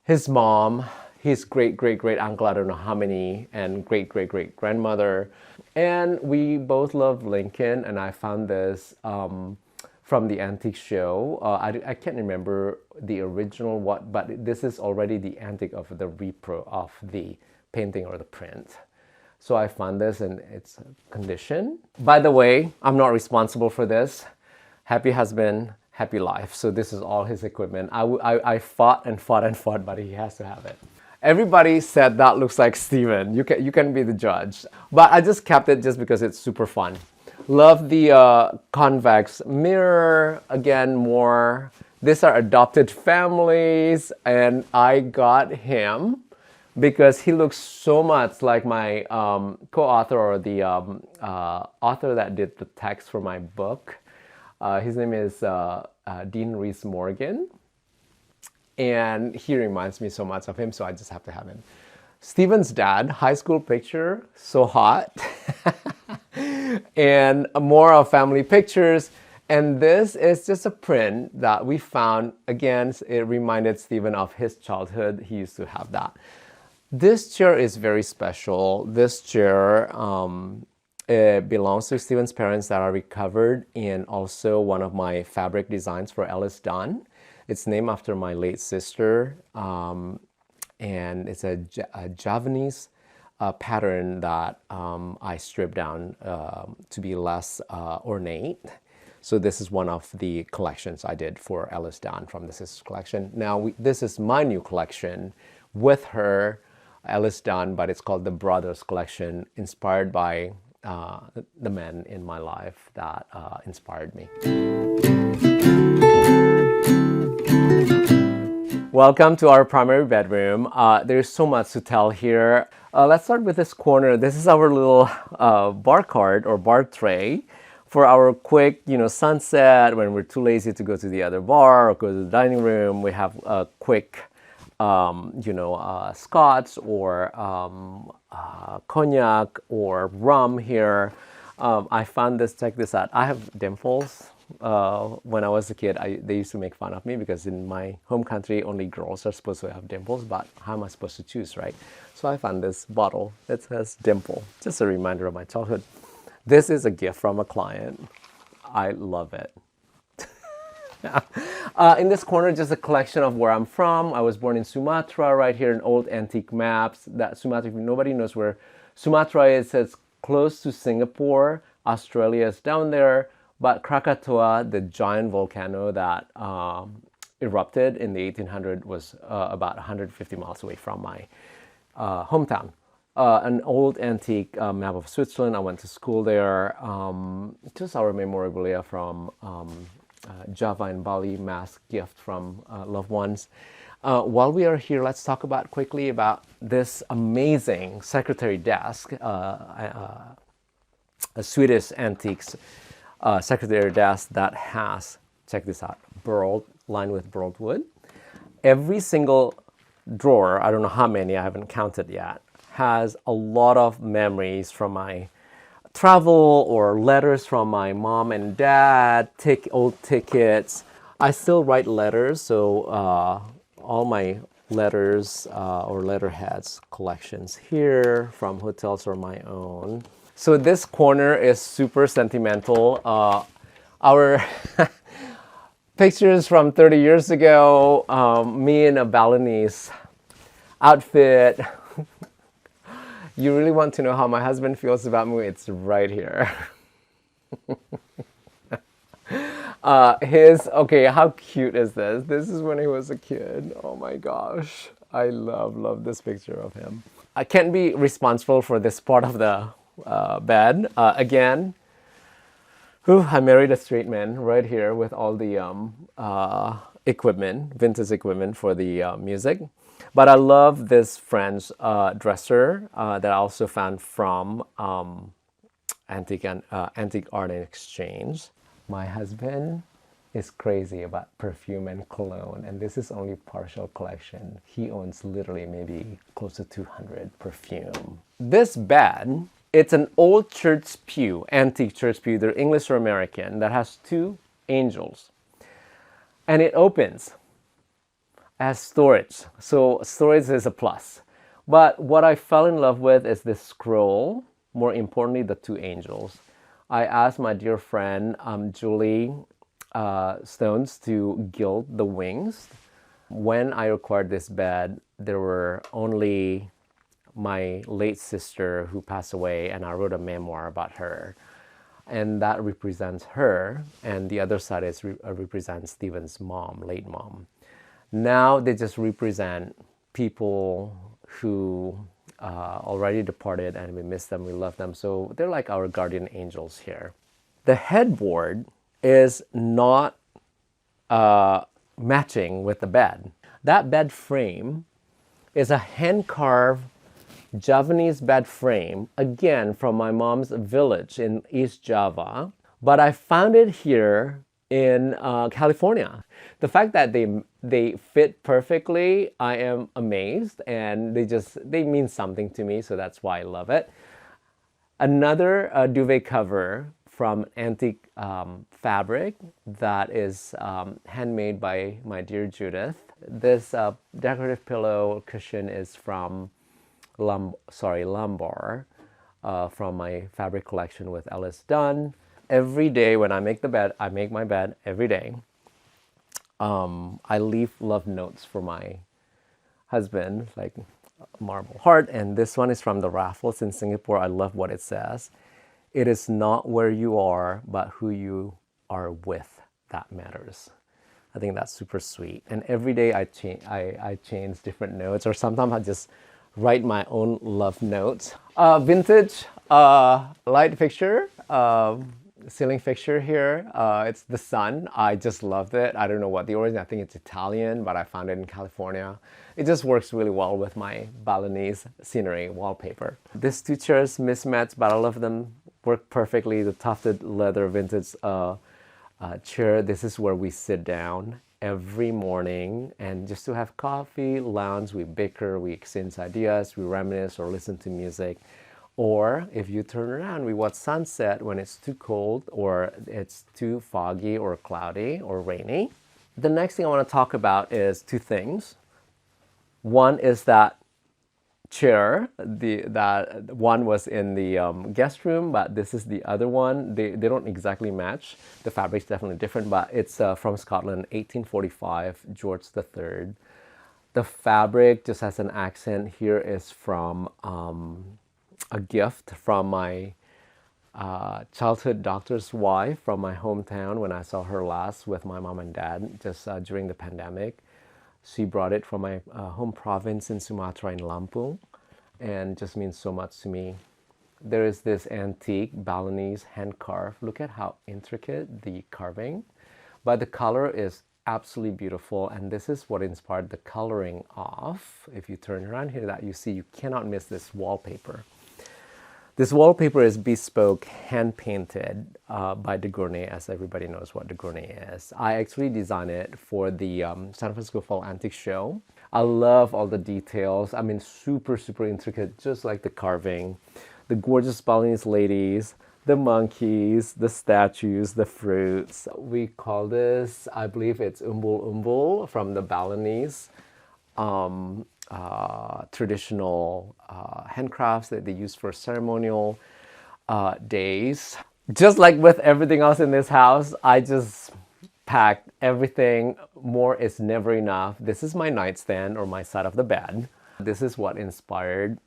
his mom, his great uncle, I don't know how many, and great grandmother. And we both love Lincoln, and I found this from the antique show. I can't remember the original what, but this is already the antique of the repro of the painting or the print. So I found this in its condition. By the way, I'm not responsible for this. Happy husband, happy life. So this is all his equipment. I fought, but he has to have it. Everybody said that looks like Steven. You can be the judge. But I just kept it just because it's super fun. Love the convex mirror. Again, more. These are adopted families, and I got him because he looks so much like my co-author or the author that did the text for my book. His name is Dean Reese Morgan, and he reminds me so much of him, so I just have to have him. Steven's dad, high school picture, so hot. And more of family pictures. And this is just a print that we found. Again, it reminded Steven of his childhood. He used to have that. This chair is very special. This chair it belongs to Steven's parents that are recovered, and also one of my fabric designs for Ellis Dunn. It's named after my late sister, and it's a Javanese pattern that I stripped down to be less ornate. So this is one of the collections I did for Ellis Dunn from the Sisters collection. Now this is my new collection with her, Ellis Dunn, but it's called the Brothers collection, inspired by the men in my life that inspired me. Welcome to our primary bedroom. There's so much to tell here. Let's start with this corner. This is our little bar cart or bar tray for our quick, sunset when we're too lazy to go to the other bar or go to the dining room. We have a quick, scotch or cognac or rum here. I found this. Check this out. I have dimples. When I was a kid, they used to make fun of me because in my home country, only girls are supposed to have dimples, but how am I supposed to choose, right? So I found this bottle that says dimple, just a reminder of my childhood. This is a gift from a client. I love it. In this corner, just a collection of where I'm from. I was born in Sumatra, right here in old antique maps. That Sumatra, if nobody knows where Sumatra is, it's close to Singapore. Australia is down there. But Krakatoa, the giant volcano that erupted in the 1800s, was about 150 miles away from my hometown. An old antique map of Switzerland. I went to school there. Just our memorabilia from Java and Bali, mass gift from loved ones. While we are here, let's talk quickly about this amazing secretary desk, a Swedish antiques secretary desk that has, check this out, lined with burled wood. Every single drawer, I don't know how many, I haven't counted yet, has a lot of memories from my travel or letters from my mom and dad, old tickets. I still write letters, so all my letters or letterheads collections here from hotels or my own. So this corner is super sentimental. Our pictures from 30 years ago, me in a Balinese outfit. You really want to know how my husband feels about me? It's right here. Okay, how cute is this? This is when he was a kid. Oh my gosh. I love this picture of him. I can't be responsible for this part of the bed. Again, I married a straight man right here with all the equipment, vintage equipment for the music. But I love this French dresser that I also found from Antique Art and Exchange. My husband is crazy about perfume and cologne, and this is only partial collection. He owns literally maybe close to 200 perfume. This bed, it's an old church pew, antique church pew, they're English or American, that has two angels. And it opens as storage. So storage is a plus. But what I fell in love with is this scroll, more importantly, the two angels. I asked my dear friend, Julie Stones, to gild the wings. When I acquired this bed, there were only my late sister who passed away, and I wrote a memoir about her. And that represents her, and the other side is represents Stephen's mom, late mom. Now they just represent people who already departed, and we miss them, we love them. So they're like our guardian angels here. The headboard is not matching with the bed. That bed frame is a hand-carved Javanese bed frame, again from my mom's village in East Java, but I found it here in California. The fact that they fit perfectly, I am amazed, and they mean something to me, so that's why I love it. Another duvet cover from antique fabric that is handmade by my dear Judith. This decorative pillow cushion is from lumbar from my fabric collection with Ellis Dunn. Every day when I make the bed, I make my bed every day. I leave love notes for my husband, like marble heart, and this one is from the Raffles in Singapore. I love what it says. It is not where you are, but who you are with that matters. I think that's super sweet. And every day I change different notes, or sometimes I just write my own love notes. Vintage light fixture, ceiling fixture here. It's the sun. I just loved it. I don't know what the origin. I think it's Italian, but I found it in California. It just works really well with my Balinese scenery wallpaper. These two chairs mismatched, but I love them. Work perfectly. The tufted leather vintage chair. This is where we sit down every morning and just to have coffee, lounge, we bicker, we exchange ideas, we reminisce or listen to music. Or if you turn around, we watch sunset when it's too cold or it's too foggy or cloudy or rainy. The next thing I want to talk about is two things. One is that chair, that one was in the guest room, but this is the other one. They don't exactly match. The fabric's definitely different, but it's from Scotland, 1845, George III. The fabric just has an accent. Here is from a gift from my childhood doctor's wife from my hometown when I saw her last with my mom and dad just during the pandemic. She brought it from my home province in Sumatra in Lampung, and just means so much to me. There is this antique Balinese hand carved. Look at how intricate the carving, but the color is absolutely beautiful, and this is what inspired the coloring of. If you turn around here, that you see, you cannot miss this wallpaper. This wallpaper is bespoke, hand-painted by de Gournay, as everybody knows what de Gournay is. I actually designed it for the San Francisco Fall Antique Show. I love all the details. I mean, super, super intricate, just like the carving. The gorgeous Balinese ladies, the monkeys, the statues, the fruits. We call this, I believe it's umbul umbul from the Balinese. Traditional handcrafts that they use for ceremonial days. Just like with everything else in this house, I just packed everything. More is never enough. This is my nightstand or my side of the bed. This is what inspired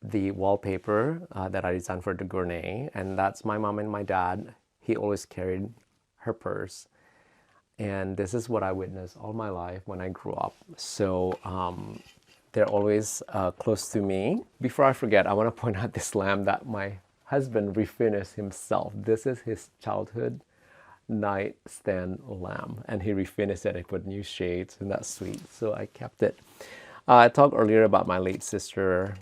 the wallpaper that I designed for de Gournay, and that's my mom and my dad. He always carried her purse. And this is what I witnessed all my life when I grew up. So they're always close to me. Before I forget, I want to point out this lamp that my husband refinished himself. This is his childhood nightstand lamp, and he refinished it. I put new shades, and that's sweet. So I kept it. I talked earlier about my late sister.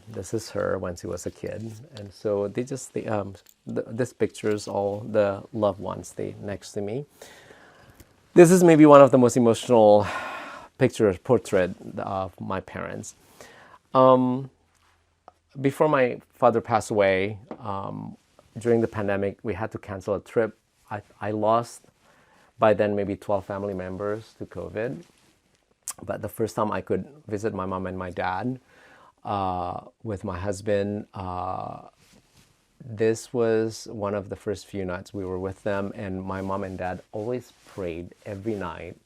This is her when she was a kid, and so this pictures all the loved ones stay next to me. This is maybe one of the most emotional portrait of my parents. Before my father passed away, during the pandemic, we had to cancel a trip I lost by then maybe 12 family members to COVID. But the first time I could visit my mom and my dad with my husband, this was one of the first few nights we were with them, and my mom and dad always prayed every night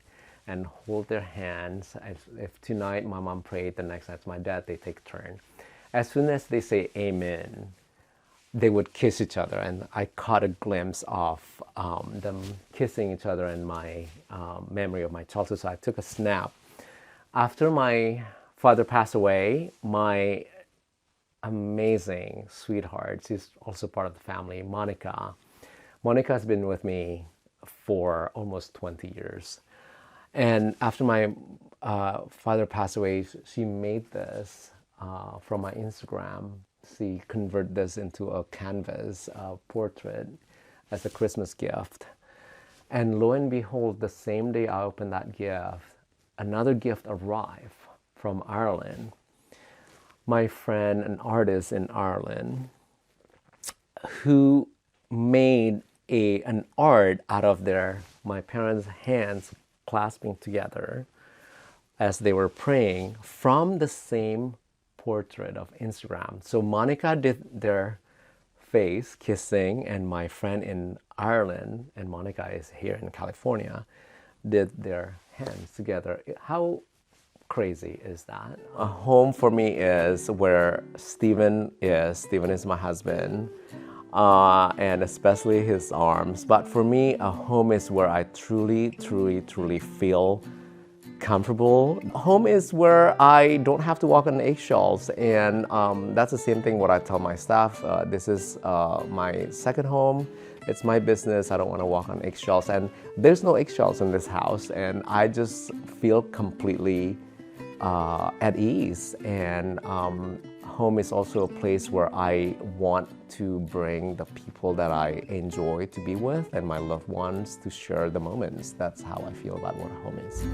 and hold their hands. If tonight my mom prayed, the next night my dad, they take turn. As soon as they say amen, they would kiss each other, and I caught a glimpse of them kissing each other in my memory of my childhood, so I took a snap. After my father passed away, my amazing sweetheart, she's also part of the family, Monica has been with me for almost 20 years. And after my father passed away, she made this from my Instagram. She converted this into a canvas portrait as a Christmas gift. And lo and behold, the same day I opened that gift, another gift arrived from Ireland. My friend, an artist in Ireland, who made an art out of my parents' hands clasping together as they were praying from the same portrait of Instagram. So Monica did their face kissing, and my friend in Ireland, and Monica is here in California, did their hands together. How crazy is that? A home for me is where Steven is. Steven is my husband, and especially his arms. But for me, a home is where I truly feel comfortable. Home is where I don't have to walk on eggshells, and that's the same thing what I tell my staff. This is my second home. It's my business. I don't want to walk on eggshells, and there's no eggshells in this house, and I just feel completely at ease. And home is also a place where I want to bring the people that I enjoy to be with and my loved ones to share the moments. That's how I feel about what a home is.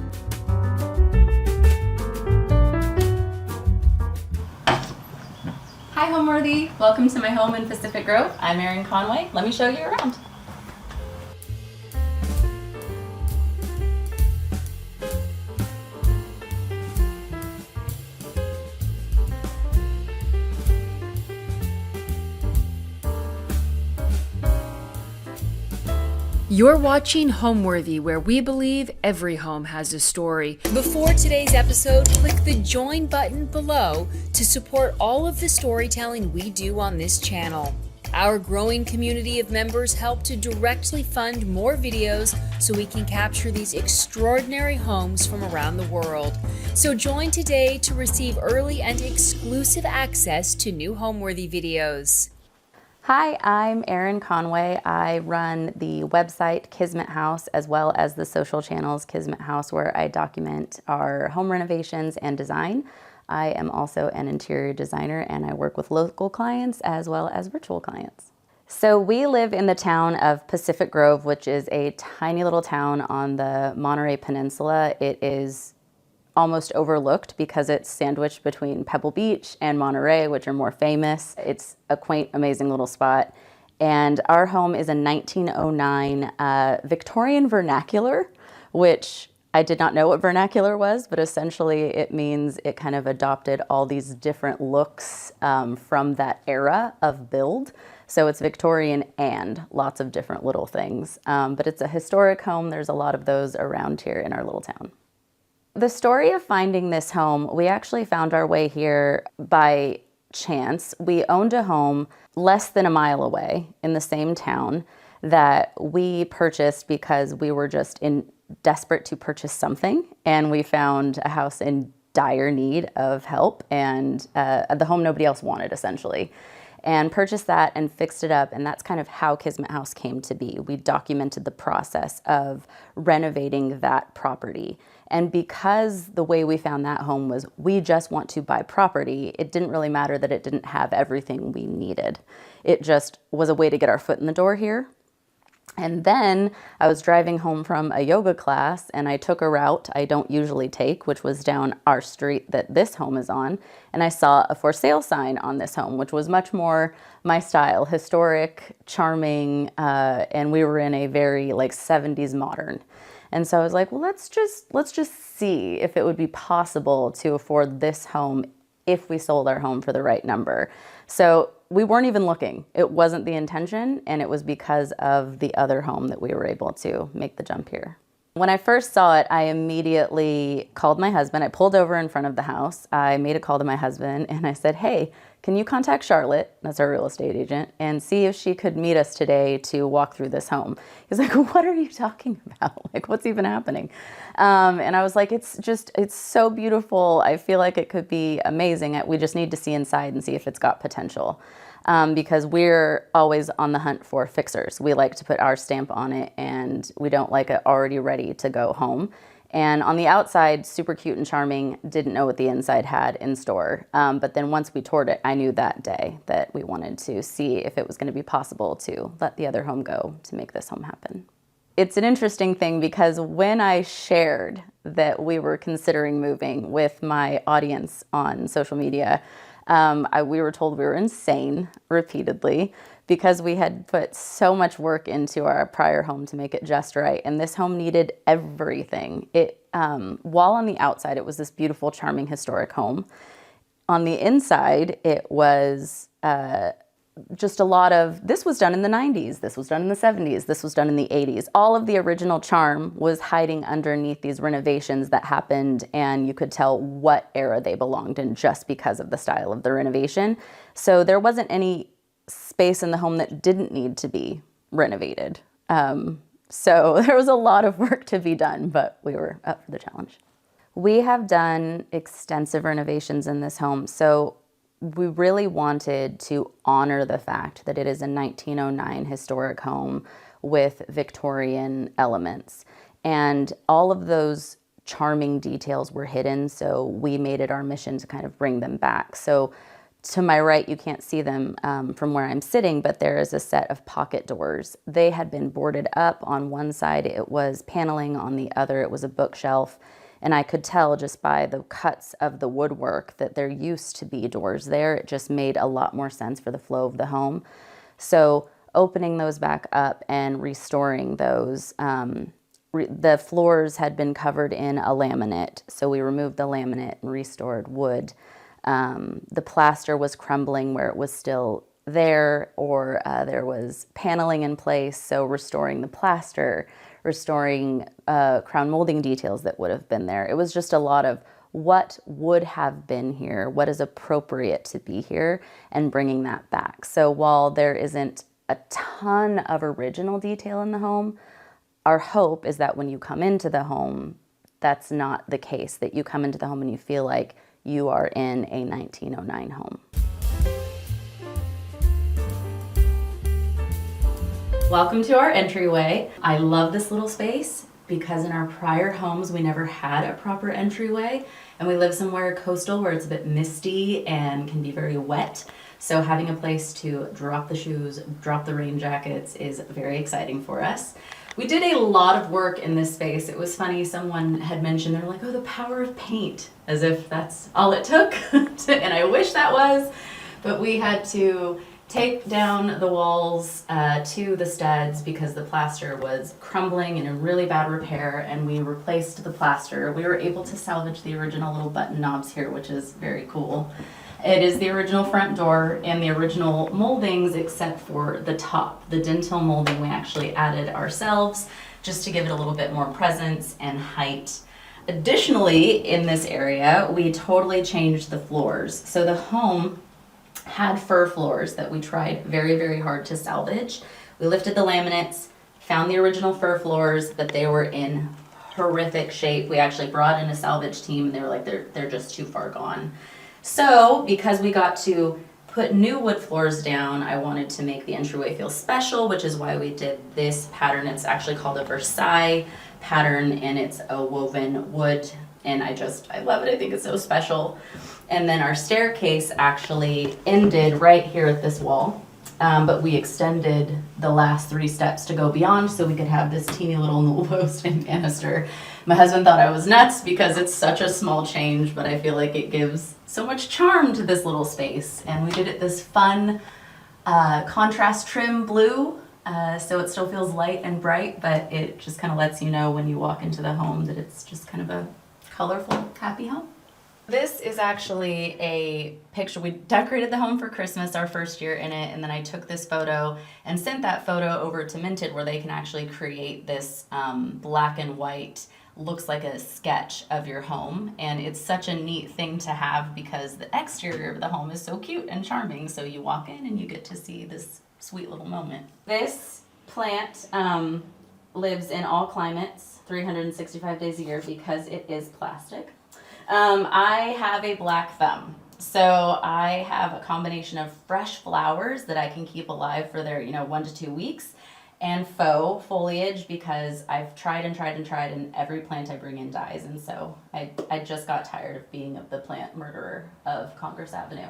Hi Homeworthy, welcome to my home in Pacific Grove. I'm Erin Conway. Let me show you around. You're watching Homeworthy, where we believe every home has a story. Before today's episode, click the join button below to support all of the storytelling we do on this channel. Our growing community of members help to directly fund more videos so we can capture these extraordinary homes from around the world. So join today to receive early and exclusive access to new Homeworthy videos. Hi, I'm Erin Conway. I run the website Kismet House as well as the social channels Kismet House, where I document our home renovations and design. I am also an interior designer, and I work with local clients as well as virtual clients. So we live in the town of Pacific Grove, which is a tiny little town on the Monterey Peninsula. It is almost overlooked because it's sandwiched between Pebble Beach and Monterey, which are more famous. It's a quaint, amazing little spot. And our home is a 1909 Victorian vernacular, which I did not know what vernacular was, but essentially it means it kind of adopted all these different looks from that era of build. So it's Victorian and lots of different little things. But it's a historic home. There's a lot of those around here in our little town. The story of finding this home, we actually found our way here by chance. We owned a home less than a mile away in the same town that we purchased because we were just desperate to purchase something, and we found a house in dire need of help, and the home nobody else wanted, essentially. And purchased that and fixed it up, and that's kind of how Kismet House came to be. We documented the process of renovating that property. And because the way we found that home was we just want to buy property, it didn't really matter that it didn't have everything we needed. It just was a way to get our foot in the door here. And then I was driving home from a yoga class and I took a route I don't usually take, which was down our street that this home is on. And I saw a for sale sign on this home, which was much more my style, historic, charming, and we were in a very like 70s modern. And so I was like, well, let's just see if it would be possible to afford this home if we sold our home for the right number. So we weren't even looking. It wasn't the intention, and it was because of the other home that we were able to make the jump here. When I first saw it, I immediately called my husband. I pulled over in front of the house. I made a call to my husband and I said, hey, can you contact Charlotte, that's our real estate agent, and see if she could meet us today to walk through this home? He's like, what are you talking about? Like, what's even happening? And I was like, it's so beautiful. I feel like it could be amazing. We just need to see inside and see if it's got potential. Because we're always on the hunt for fixers. We like to put our stamp on it, and we don't like it already ready to go home. And on the outside, super cute and charming, didn't know what the inside had in store. But then once we toured it, I knew that day that we wanted to see if it was going to be possible to let the other home go to make this home happen. It's an interesting thing because when I shared that we were considering moving with my audience on social media, we were told we were insane repeatedly because we had put so much work into our prior home to make it just right. And this home needed everything. While on the outside, it was this beautiful, charming, historic home. On the inside, it was just a lot of, this was done in the 90s, this was done in the 70s, this was done in the 80s. All of the original charm was hiding underneath these renovations that happened, and you could tell what era they belonged in just because of the style of the renovation. So there wasn't any space in the home that didn't need to be renovated. So there was a lot of work to be done, but we were up for the challenge. We have done extensive renovations in this home. So we really wanted to honor the fact that it is a 1909 historic home with Victorian elements. And all of those charming details were hidden, so we made it our mission to kind of bring them back. So to my right, you can't see them from where I'm sitting, but there is a set of pocket doors. They had been boarded up. On one side, it was paneling. On the other, it was a bookshelf. And I could tell just by the cuts of the woodwork that there used to be doors there. It just made a lot more sense for the flow of the home. So opening those back up and restoring those, the floors had been covered in a laminate. So we removed the laminate and restored wood. The plaster was crumbling where it was still there, or there was paneling in place. So restoring the plaster, restoring crown molding details that would have been there. It was just a lot of what would have been here, what is appropriate to be here, and bringing that back. So while there isn't a ton of original detail in the home, our hope is that when you come into the home, that's not the case, that you come into the home and you feel like you are in a 1909 home. Welcome to our entryway. I love this little space because in our prior homes, we never had a proper entryway, and we live somewhere coastal where it's a bit misty and can be very wet. So having a place to drop the shoes, drop the rain jackets is very exciting for us. We did a lot of work in this space. It was funny, someone had mentioned, they're like, oh, the power of paint, as if that's all it took. And I wish that was, but we had to take down the walls to the studs because the plaster was crumbling and in really bad repair, and we replaced the plaster. We were able to salvage the original little button knobs here, which is very cool. It is the original front door and the original moldings except for the top. The dentil molding we actually added ourselves just to give it a little bit more presence and height. Additionally, in this area, we totally changed the floors. So the home had fir floors that we tried very, very hard to salvage. We lifted the laminates, found the original fir floors, but they were in horrific shape. We actually brought in a salvage team, and they were like, they're just too far gone. So because we got to put new wood floors down, I wanted to make the entryway feel special, which is why we did this pattern. It's actually called a Versailles pattern, and it's a woven wood, and I love it. I think it's so special. And then our staircase actually ended right here at this wall. but we extended the last 3 steps to go beyond so we could have this teeny little newel post and banister. My husband thought I was nuts because it's such a small change, but I feel like it gives so much charm to this little space. And we did it this fun contrast trim blue, so it still feels light and bright, but it just kind of lets you know when you walk into the home that it's just kind of a colorful, happy home. This is actually a picture. We decorated the home for Christmas our first year in it, and then I took this photo and sent that photo over to Minted where they can actually create this black and white, looks like a sketch of your home. And it's such a neat thing to have because the exterior of the home is so cute and charming. So you walk in and you get to see this sweet little moment. This plant lives in all climates, 365 days a year because it is plastic. I have a black thumb, so I have a combination of fresh flowers that I can keep alive for their 1 to 2 weeks, and faux foliage because I've tried and every plant I bring in dies, and so I just got tired of being the plant murderer of Congress Avenue.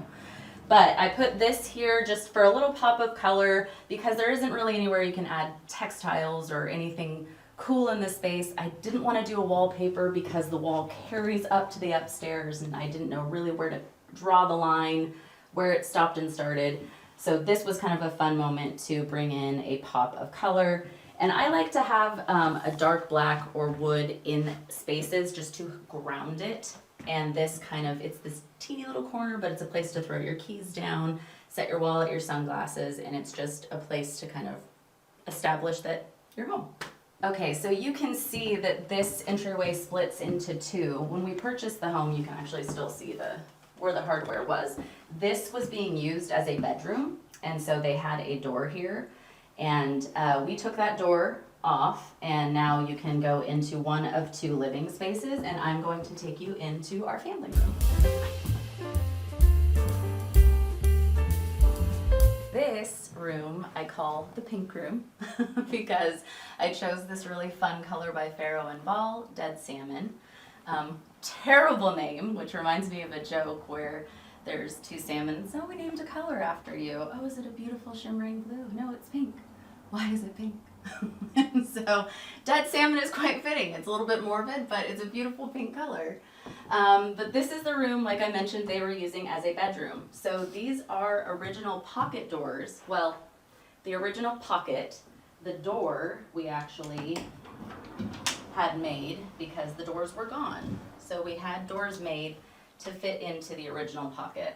But I put this here just for a little pop of color because there isn't really anywhere you can add textiles or anything cool in this space. I didn't want to do a wallpaper because the wall carries up to the upstairs and I didn't know really where to draw the line, where it stopped and started. So this was kind of a fun moment to bring in a pop of color. And I like to have a dark black or wood in spaces just to ground it. And this it's this teeny little corner, but it's a place to throw your keys down, set your wallet, your sunglasses, and it's just a place to kind of establish that you're home. Okay, so you can see that this entryway splits into 2. When we purchased the home, you can actually still see where the hardware was. This was being used as a bedroom, and so they had a door here. And we took that door off, and now you can go into one of 2 living spaces, and I'm going to take you into our family room. This room I call the pink room because I chose this really fun color by Farrow and Ball, Dead Salmon. Terrible name, which reminds me of a joke where there's 2 salmon. So we named a color after you. Oh, is it a beautiful shimmering blue? No, it's pink. Why is it pink? And so Dead Salmon is quite fitting. It's a little bit morbid, but it's a beautiful pink color. But this is the room, like I mentioned, they were using as a bedroom. So these are original pocket doors. Well, the original pocket, the door we actually had made because the doors were gone. So we had doors made to fit into the original pocket.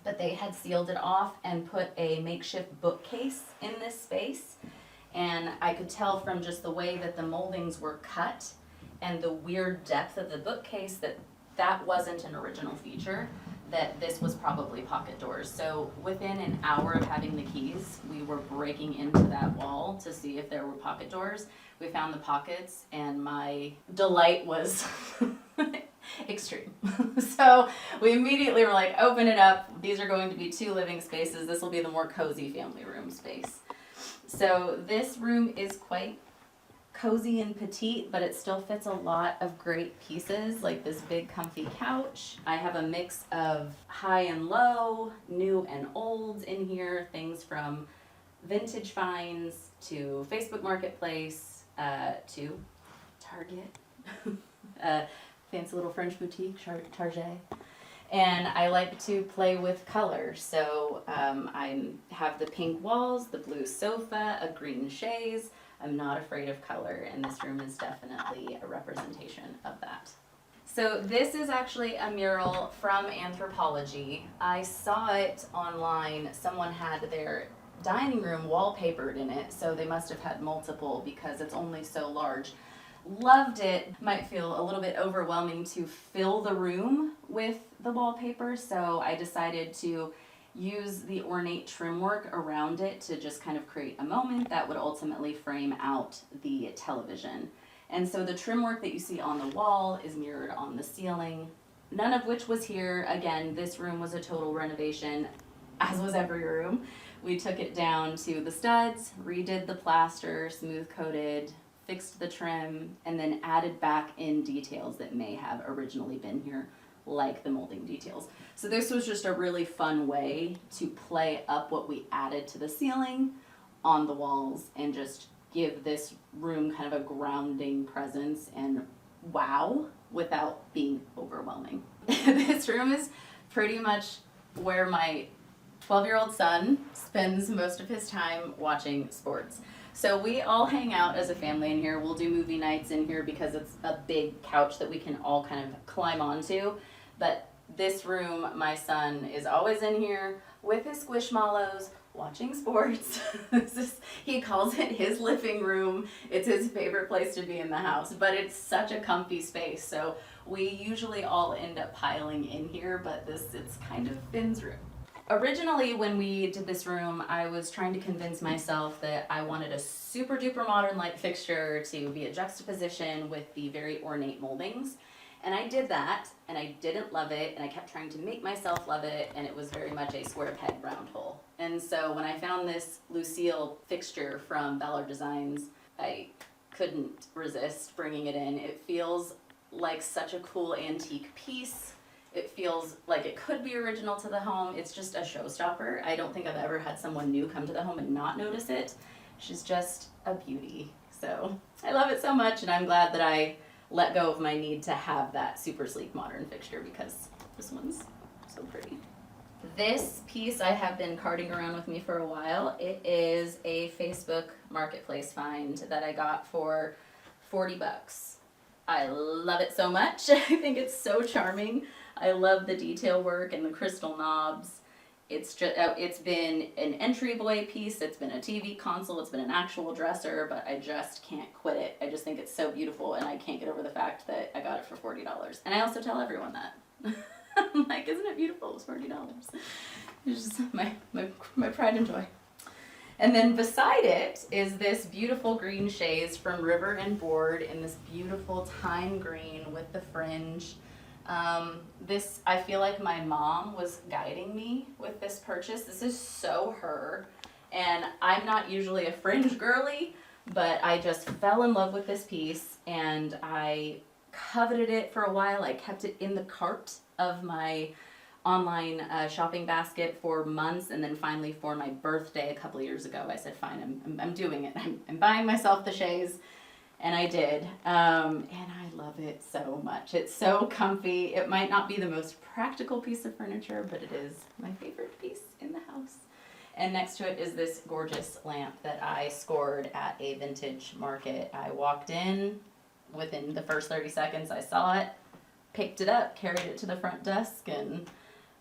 But they had sealed it off and put a makeshift bookcase in this space. And I could tell from just the way that the moldings were cut and the weird depth of the bookcase that wasn't an original feature, that this was probably pocket doors. So within an hour of having the keys, we were breaking into that wall to see if there were pocket doors. We found the pockets and my delight was extreme. So we immediately were like, open it up. These are going to be 2 living spaces. This will be the more cozy family room space. So this room is quite cozy and petite, but it still fits a lot of great pieces, like this big comfy couch. I have a mix of high and low, new and old in here, things from vintage finds to Facebook Marketplace to Target, fancy little French boutique, Target. And I like to play with color, so I have the pink walls, the blue sofa, a green chaise. I'm not afraid of color, and this room is definitely a representation of that. So this is actually a mural from Anthropology. I saw it online. Someone had their dining room wallpapered in it, so they must have had multiple because it's only so large. Loved it. Might feel a little bit overwhelming to fill the room with the wallpaper, so I decided to use the ornate trim work around it to just kind of create a moment that would ultimately frame out the television. And so the trim work that you see on the wall is mirrored on the ceiling, none of which was here. Again, this room was a total renovation, as was every room. We took it down to the studs, redid the plaster, smooth coated, fixed the trim, and then added back in details that may have originally been here, like the molding details. So this was just a really fun way to play up what we added to the ceiling on the walls and just give this room kind of a grounding presence and wow without being overwhelming. This room is pretty much where my 12-year-old son spends most of his time watching sports. So we all hang out as a family in here. We'll do movie nights in here because it's a big couch that we can all kind of climb onto. But this room, my son is always in here with his squishmallows, watching sports. He calls it his living room. It's his favorite place to be in the house, but it's such a comfy space. So we usually all end up piling in here, but it's kind of Finn's room. Originally, when we did this room, I was trying to convince myself that I wanted a super duper modern light fixture to be a juxtaposition with the very ornate moldings. And I did that, and I didn't love it, and I kept trying to make myself love it, and it was very much a square peg round hole. And so when I found this Lucille fixture from Butler Designs, I couldn't resist bringing it in. It feels like such a cool antique piece. It feels like it could be original to the home. It's just a showstopper. I don't think I've ever had someone new come to the home and not notice it. She's just a beauty. So I love it so much, and I'm glad that I let go of my need to have that super sleek modern fixture because this one's so pretty. This piece I have been carting around with me for a while. It is a Facebook Marketplace find that I got for $40. I love it so much. I think it's so charming. I love the detail work and the crystal knobs. It's been an entryway piece, it's been a TV console, it's been an actual dresser, but I just can't quit it. I just think it's so beautiful, and I can't get over the fact that I got it for $40. And I also tell everyone that. I'm like, isn't it beautiful? It's $40. It's just my pride and joy. And then beside it is this beautiful green chaise from River and Board in this beautiful thyme green with the fringe. This, I feel like my mom was guiding me with this purchase. This is so her, and I'm not usually a fringe girly, but I just fell in love with this piece, and I coveted it for a while. I kept it in the cart of my online shopping basket for months, and then finally for my birthday a couple of years ago, I said, fine, I'm doing it. I'm buying myself the chaise. And I did, and I love it so much. It's so comfy. It might not be the most practical piece of furniture, but it is my favorite piece in the house. And next to it is this gorgeous lamp that I scored at a vintage market. I walked in, within the first 30 seconds I saw it, picked it up, carried it to the front desk, and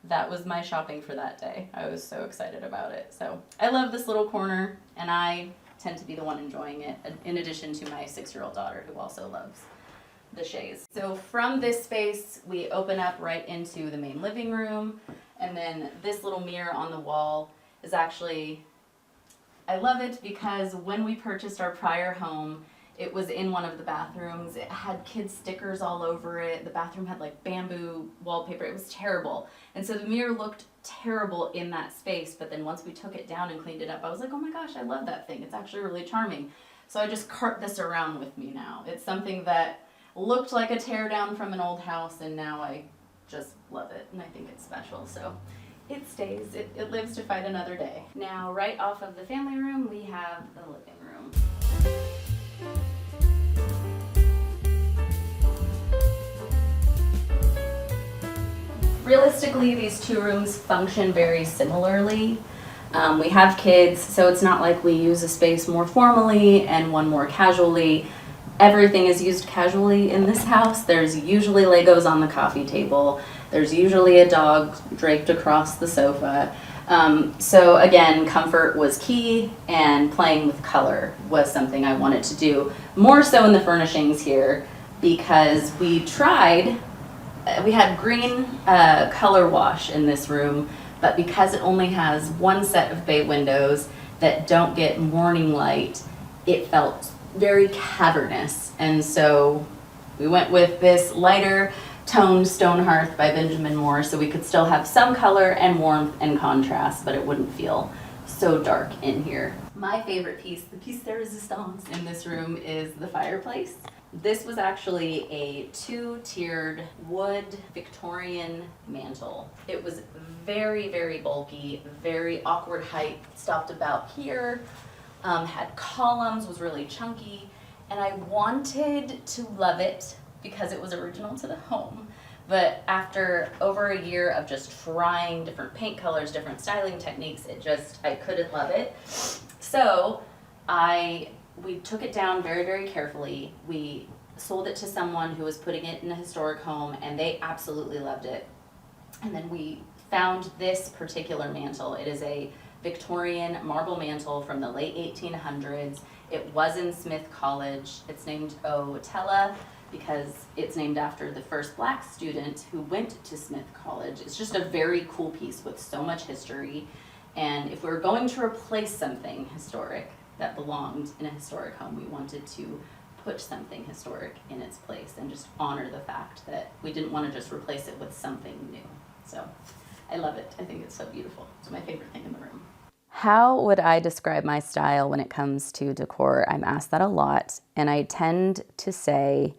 that was my shopping for that day. I was so excited about it. So I love this little corner, and I tend to be the one enjoying it, in addition to my 6-year-old daughter who also loves the chaise. So from this space, we open up right into the main living room, and then this little mirror on the wall is actually, I love it because when we purchased our prior home, it was in one of the bathrooms. It had kids' stickers all over it. The bathroom had like bamboo wallpaper. It was terrible. And so the mirror looked terrible in that space, but then once we took it down and cleaned it up, I was like, oh my gosh, I love that thing. It's actually really charming. So I just cart this around with me now. It's something that looked like a tear down from an old house, and now I just love it, and I think it's special. So it stays. It lives to fight another day. Now, right off of the family room, we have the living room. Realistically, these two rooms function very similarly. We have kids, so it's not like we use a space more formally and one more casually. Everything is used casually in this house. There's usually Legos on the coffee table. There's usually a dog draped across the sofa. So again, comfort was key, and playing with color was something I wanted to do, more so in the furnishings here, because we had green color wash in this room, but because it only has one set of bay windows that don't get morning light, it felt very cavernous. And so we went with this lighter toned stone hearth by Benjamin Moore, so we could still have some color and warmth and contrast, but it wouldn't feel so dark in here. My favorite piece, the piece de resistance in this room, is the fireplace. This was actually a 2-tiered wood Victorian mantle. It was very, very bulky, very awkward height, stopped about here, had columns, was really chunky, and I wanted to love it because it was original to the home. But after over a year of just trying different paint colors, different styling techniques, I couldn't love it. So we took it down very, very carefully. We sold it to someone who was putting it in a historic home, and they absolutely loved it. And then we found this particular mantle. It is a Victorian marble mantle from the late 1800s. It was in Smith College. It's named Otella because it's named after the first black student who went to Smith College. It's just a very cool piece with so much history. And if we were going to replace something historic that belonged in a historic home, we wanted to put something historic in its place and just honor the fact that we didn't want to just replace it with something new. So I love it. I think it's so beautiful. It's my favorite thing in the room. How would I describe my style when it comes to decor? I'm asked that a lot, and I tend to say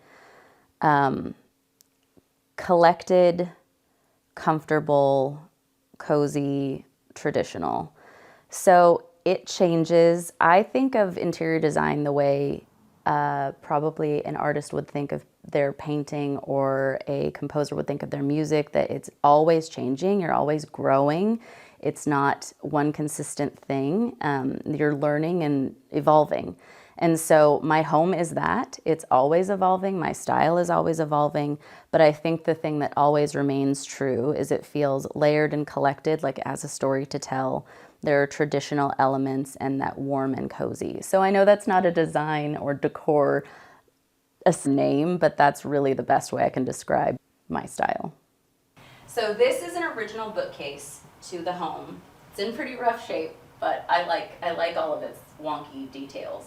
collected, comfortable, cozy, traditional. So it changes. I think of interior design the way probably an artist would think of their painting, or a composer would think of their music, that it's always changing, you're always growing. It's not one consistent thing. You're learning and evolving. And so my home is that. It's always evolving. My style is always evolving. But I think the thing that always remains true is it feels layered and collected, like it has a story to tell. There are traditional elements and that warm and cozy. So I know that's not a design or decor name, but that's really the best way I can describe my style. So this is an original bookcase to the home. It's in pretty rough shape, but I like all of its wonky details.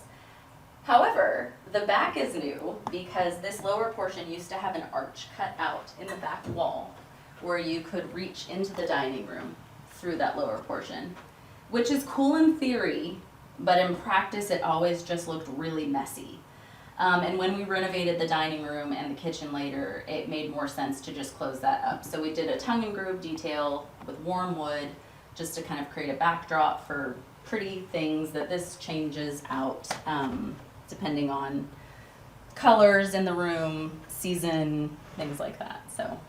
However, the back is new because this lower portion used to have an arch cut out in the back wall where you could reach into the dining room through that lower portion, which is cool in theory, but in practice it always just looked really messy. And when we renovated the dining room and the kitchen later, it made more sense to just close that up. So we did a tongue and groove detail with warm wood just to kind of create a backdrop for pretty things that this changes out depending on colors in the room, season, things like that. So,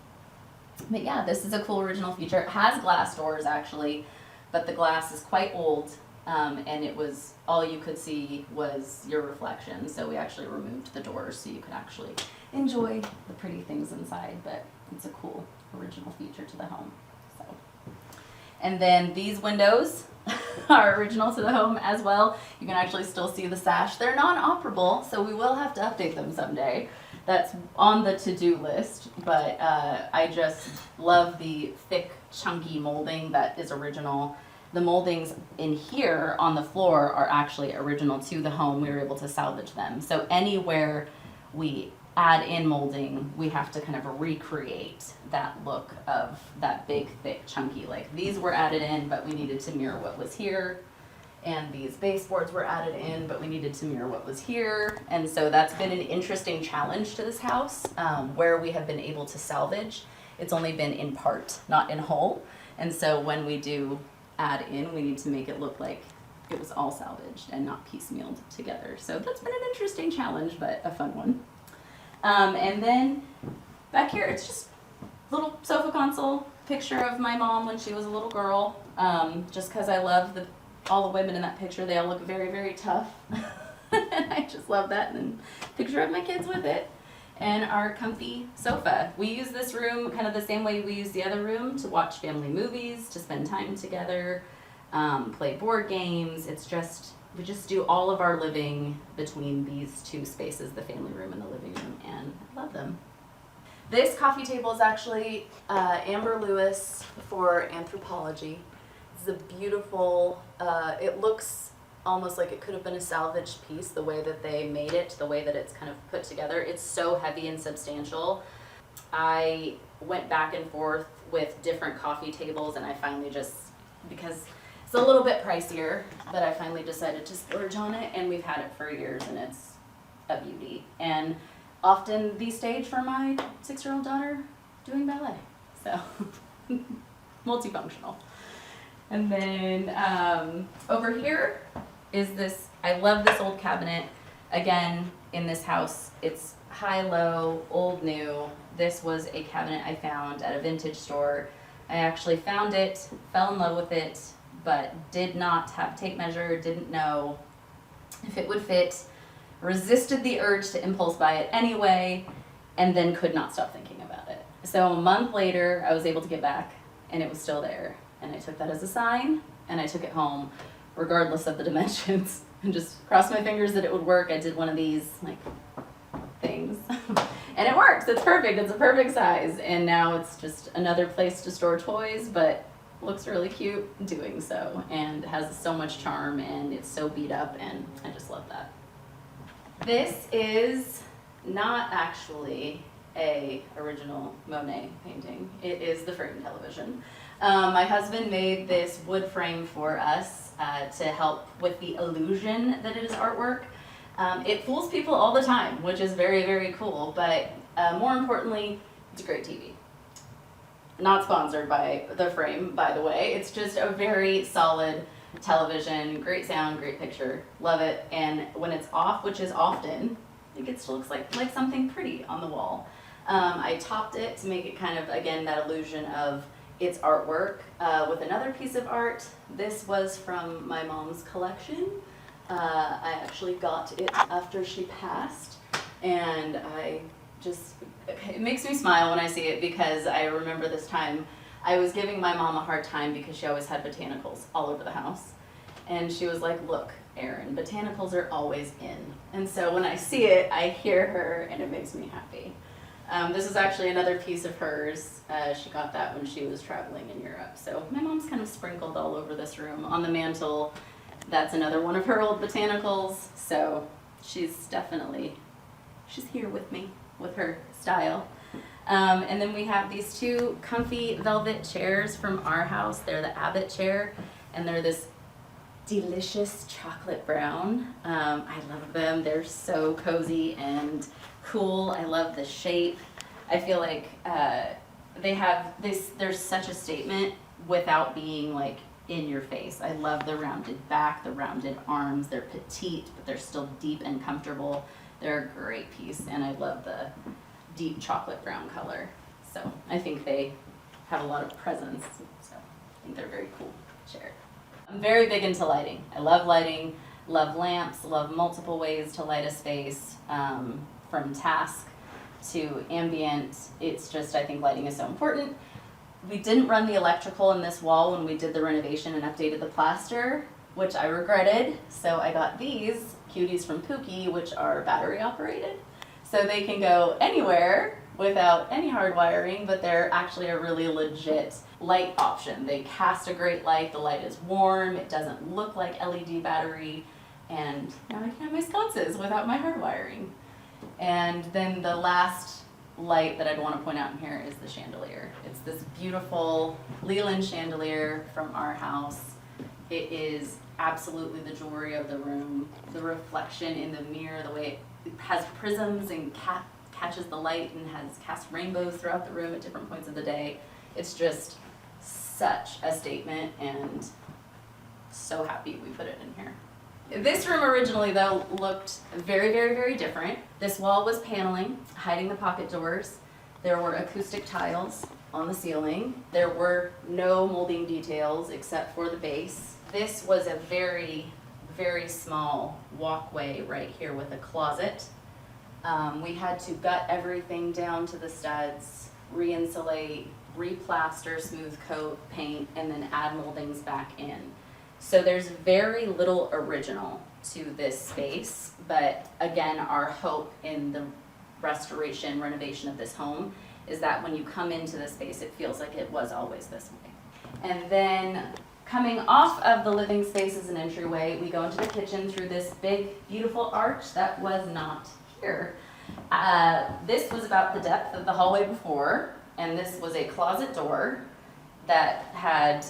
but yeah, this is a cool original feature. It has glass doors actually, but the glass is quite old. And it was, all you could see was your reflection. So we actually removed the doors so you could actually enjoy the pretty things inside, but it's a cool original feature to the home. So, and then these windows are original to the home as well. You can actually still see the sash. They're non-operable, so we will have to update them someday. That's on the to-do list, but I just love the thick, chunky molding that is original. The moldings in here on the floor are actually original to the home. We were able to salvage them. So anywhere we add in molding, we have to kind of recreate that look of that big, thick, chunky. Like these were added in, but we needed to mirror what was here. And these baseboards were added in, but we needed to mirror what was here. And so that's been an interesting challenge to this house, where we have been able to salvage. It's only been in part, not in whole. And so when we do add in, we need to make it look like it was all salvaged and not piecemealed together. So that's been an interesting challenge, but a fun one. And then back here, it's just a little sofa console, picture of my mom when she was a little girl. Just because I love all the women in that picture, they all look very, very tough. And I just love that. And then picture of my kids with it. And our comfy sofa. We use this room kind of the same way we use the other room, to watch family movies, to spend time together, play board games. We just do all of our living between these two spaces, the family room and the living room, and I love them. This coffee table is actually Amber Lewis for Anthropology. It's a beautiful, it looks almost like it could have been a salvaged piece, the way that they made it, the way that it's kind of put together. It's so heavy and substantial. I went back and forth with different coffee tables, and I finally just, because It's a little bit pricier, but I finally decided to splurge on it, and we've had it for years, and it's a beauty. And often the stage for my 6-year-old daughter doing ballet. So multifunctional. And then over here is this, I love this old cabinet. Again, in this house, it's high, low, old, new. This was a cabinet I found at a vintage store. I actually found it, fell in love with it, but did not have tape measure, didn't know if it would fit, resisted the urge to impulse buy it anyway, and then could not stop thinking about it. So a month later, I was able to get back, and it was still there. And I took that as a sign, and I took it home, regardless of the dimensions, and just crossed my fingers that it would work. I did one of these, like, things, and it works. It's perfect. It's a perfect size. And now it's just another place to store toys, but looks really cute doing so, and has so much charm, and it's so beat up, and I just love that. This is not actually a original Monet painting. It is the frame television. My husband made this wood frame for us to help with the illusion that it is artwork. It fools people all the time, which is very, very cool, but more importantly, it's a great TV. Not sponsored by the frame, by the way. It's just a very solid television, great sound, great picture, love it. And when it's off, which is often, it gets to look like something pretty on the wall. I topped it to make it kind of, again, that illusion of its artwork with another piece of art. This was from my mom's collection. I actually got it after she passed, and it makes me smile when I see it, because I remember this time I was giving my mom a hard time because she always had botanicals all over the house. And she was like, look, Erin, botanicals are always in. And so when I see it, I hear her, and it makes me happy. This is actually another piece of hers. She got that when she was traveling in Europe. So my mom's kind of sprinkled all over this room. On the mantle, that's another one of her old botanicals. So she's here with me with her style. And then we have these two comfy velvet chairs from our house. They're the Abbott chair, and they're this delicious chocolate brown. I love them. They're so cozy and cool. I love the shape. I feel like they have this, there's such a statement without being like in your face. I love the rounded back, the rounded arms. They're petite, but they're still deep and comfortable. They're a great piece, and I love the deep chocolate brown color. So I think they have a lot of presence. So I think they're a very cool chair. I'm very big into lighting. I love lighting, love lamps, love multiple ways to light a space, from task to ambient. It's just, I think lighting is so important. We didn't run the electrical in this wall when we did the renovation and updated the plaster, which I regretted. So I got these cuties from Pookie, which are battery operated. So they can go anywhere without any hard wiring, but they're actually a really legit light option. They cast a great light, the light is warm, it doesn't look like LED battery, and now I can have my sconces without my hard wiring. And then the last light that I'd want to point out in here is the chandelier. It's this beautiful Leland chandelier from our house. It is absolutely the jewelry of the room. The reflection in the mirror, the way it has prisms and catches the light and has cast rainbows throughout the room at different points of the day. It's just such a statement, and so happy we put it in here. This room originally, though, looked very, very, very different. This wall was paneling, hiding the pocket doors. There were acoustic tiles on the ceiling. There were no molding details except for the base. This was a very, very small walkway right here with a closet. We had to gut everything down to the studs, re-insulate, replaster, smooth coat, paint, and then add moldings back in. So there's very little original to this space, but again, our hope in the restoration, renovation of this home is that when you come into the space, it feels like it was always this way. And then coming off of the living space as an entryway, we go into the kitchen through this big, beautiful arch that was not here. This was about the depth of the hallway before, and this was a closet door that had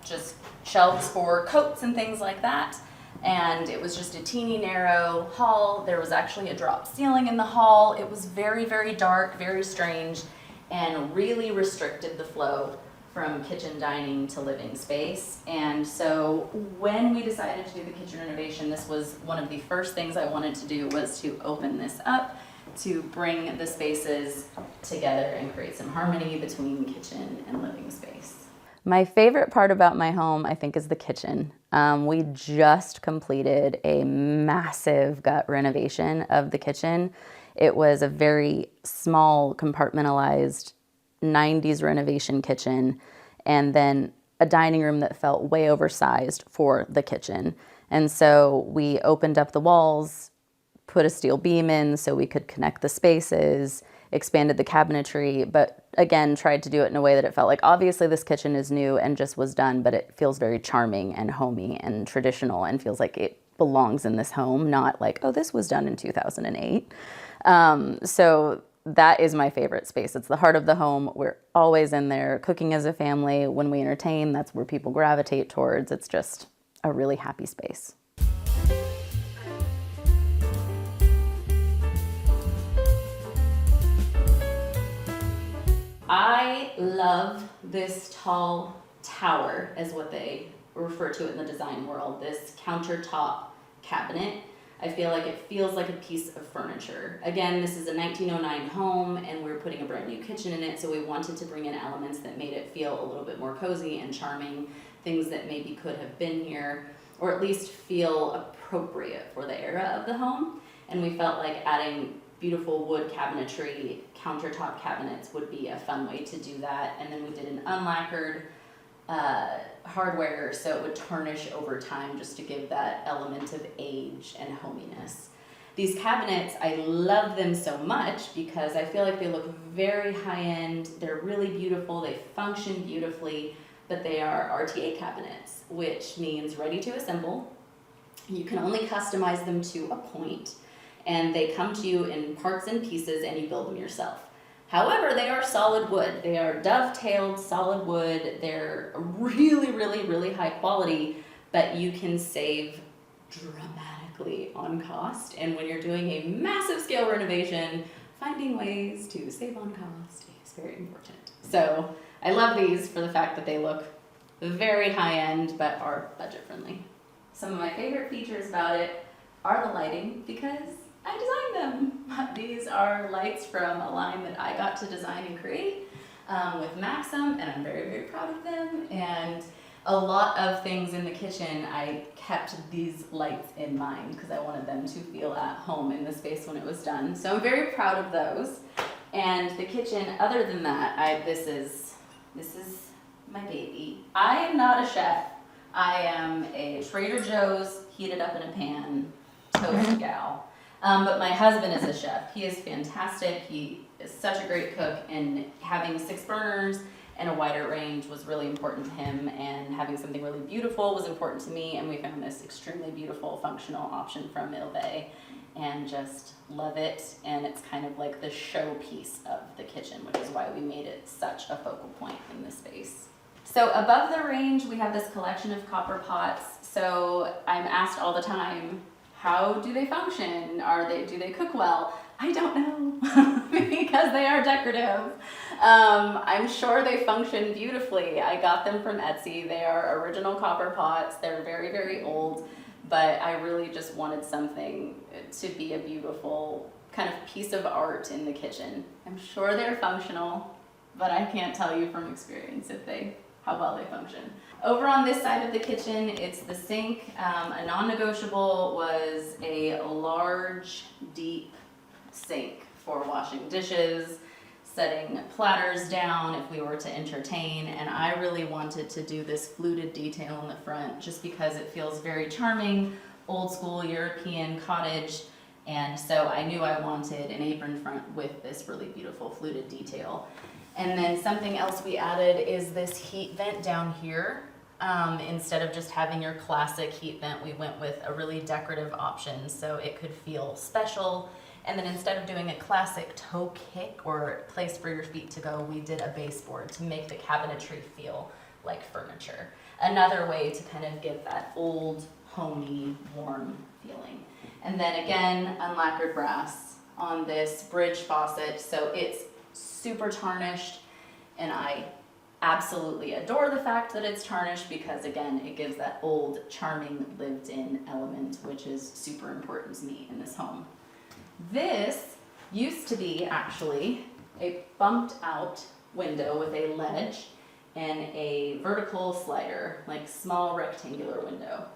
just shelves for coats and things like that. And it was just a teeny narrow hall. There was actually a drop ceiling in the hall. It was very, very dark, very strange, and really restricted the flow from kitchen dining to living space. And so when we decided to do the kitchen renovation, this was one of the first things I wanted to do, was to open this up, to bring the spaces together and create some harmony between kitchen and living space. My favorite part about my home, I think, is the kitchen. We just completed a massive gut renovation of the kitchen. It was a very small, compartmentalized 90s renovation kitchen, and then a dining room that felt way oversized for the kitchen. And so we opened up the walls, put a steel beam in so we could connect the spaces, expanded the cabinetry, but again, tried to do it in a way that it felt like, obviously this kitchen is new and just was done, but it feels very charming and homey and traditional and feels like it belongs in this home, not like, oh, this was done in 2008. So that is my favorite space. It's the heart of the home. We're always in there cooking as a family. When we entertain, that's where people gravitate towards. It's just a really happy space. I love this tall tower, is what they refer to it in the design world, this countertop cabinet. I feel like it feels like a piece of furniture. Again, this is a 1909 home and we're putting a brand new kitchen in it, so we wanted to bring in elements that made it feel a little bit more cozy and charming, things that maybe could have been here, or at least feel appropriate for the era of the home. And we felt like adding beautiful wood cabinetry, countertop cabinets would be a fun way to do that. And then we did an unlacquered hardware, so it would tarnish over time just to give that element of age and hominess. These cabinets, I love them so much because I feel like they look very high-end, they're really beautiful, they function beautifully, but they are RTA cabinets, which means ready to assemble. You can only customize them to a point, and they come to you in parts and pieces and you build them yourself. However, they are solid wood. They are dovetailed solid wood. They're really, really, really high quality, but you can save dramatically on cost. And when you're doing a massive scale renovation, finding ways to save on cost is very important. So I love these for the fact that they look very high end, but are budget friendly. Some of my favorite features about it are the lighting, because I designed them. These are lights from a line that I got to design and create with Maxim, and I'm very, very proud of them. And a lot of things in the kitchen, I kept these lights in mind because I wanted them to feel at home in the space when it was done. So I'm very proud of those. And the kitchen, other than that, this is my baby. I am not a chef. I am a Trader Joe's heated up in a pan toast gal. But my husband is a chef. He is fantastic. He is such a great cook, and having 6 burners and a wider range was really important to him, and having something really beautiful was important to me, and we found this extremely beautiful functional option from Entryway and just love it. And it's kind of like the showpiece of the kitchen, which is why we made it such a focal point in this space. So above the range, we have this collection of copper pots. So I'm asked all the time, how do they function? Do they cook well? I don't know because they are decorative. I'm sure they function beautifully. I got them from Etsy. They are original copper pots. They're very, very old, but I really just wanted something to be a beautiful kind of piece of art in the kitchen. I'm sure they're functional, but I can't tell you from experience how well they function. Over on this side of the kitchen, it's the sink. A non-negotiable was a large, deep sink for washing dishes, setting platters down if we were to entertain, and I really wanted to do this fluted detail in the front just because it feels very charming, old school European cottage, and so I knew I wanted an apron front with this really beautiful fluted detail. And then something else we added is this heat vent down here. Instead of just having your classic heat vent, we went with a really decorative option so it could feel special And then instead of doing a classic toe kick or place for your feet to go, we did a baseboard to make the cabinetry feel like furniture. Another way to kind of give that old, homey, warm feeling. And then again, unlacquered brass on this bridge faucet. So it's super tarnished, and I absolutely adore the fact that it's tarnished because, again, it gives that old, charming, lived-in element, which is super important to me in this home. This used to be actually a bumped out window with a ledge and a vertical slider, like small rectangular window.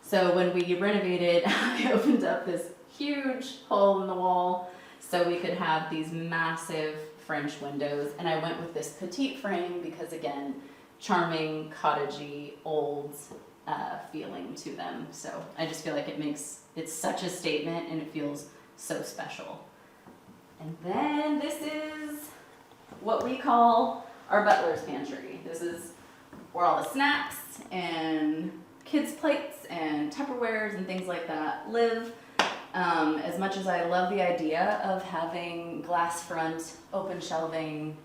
So when we renovated, I opened up this huge hole in the wall so we could have these massive French windows, and I went with this petite frame because, again, charming, cottagey, old feeling to them. So I just feel like it's such a statement, and it feels so special. And then this is what we call our Butler's pantry. This is where all the snacks and kids' plates and Tupperwares and things like that live. As much as I love the idea of having glass front, open shelving,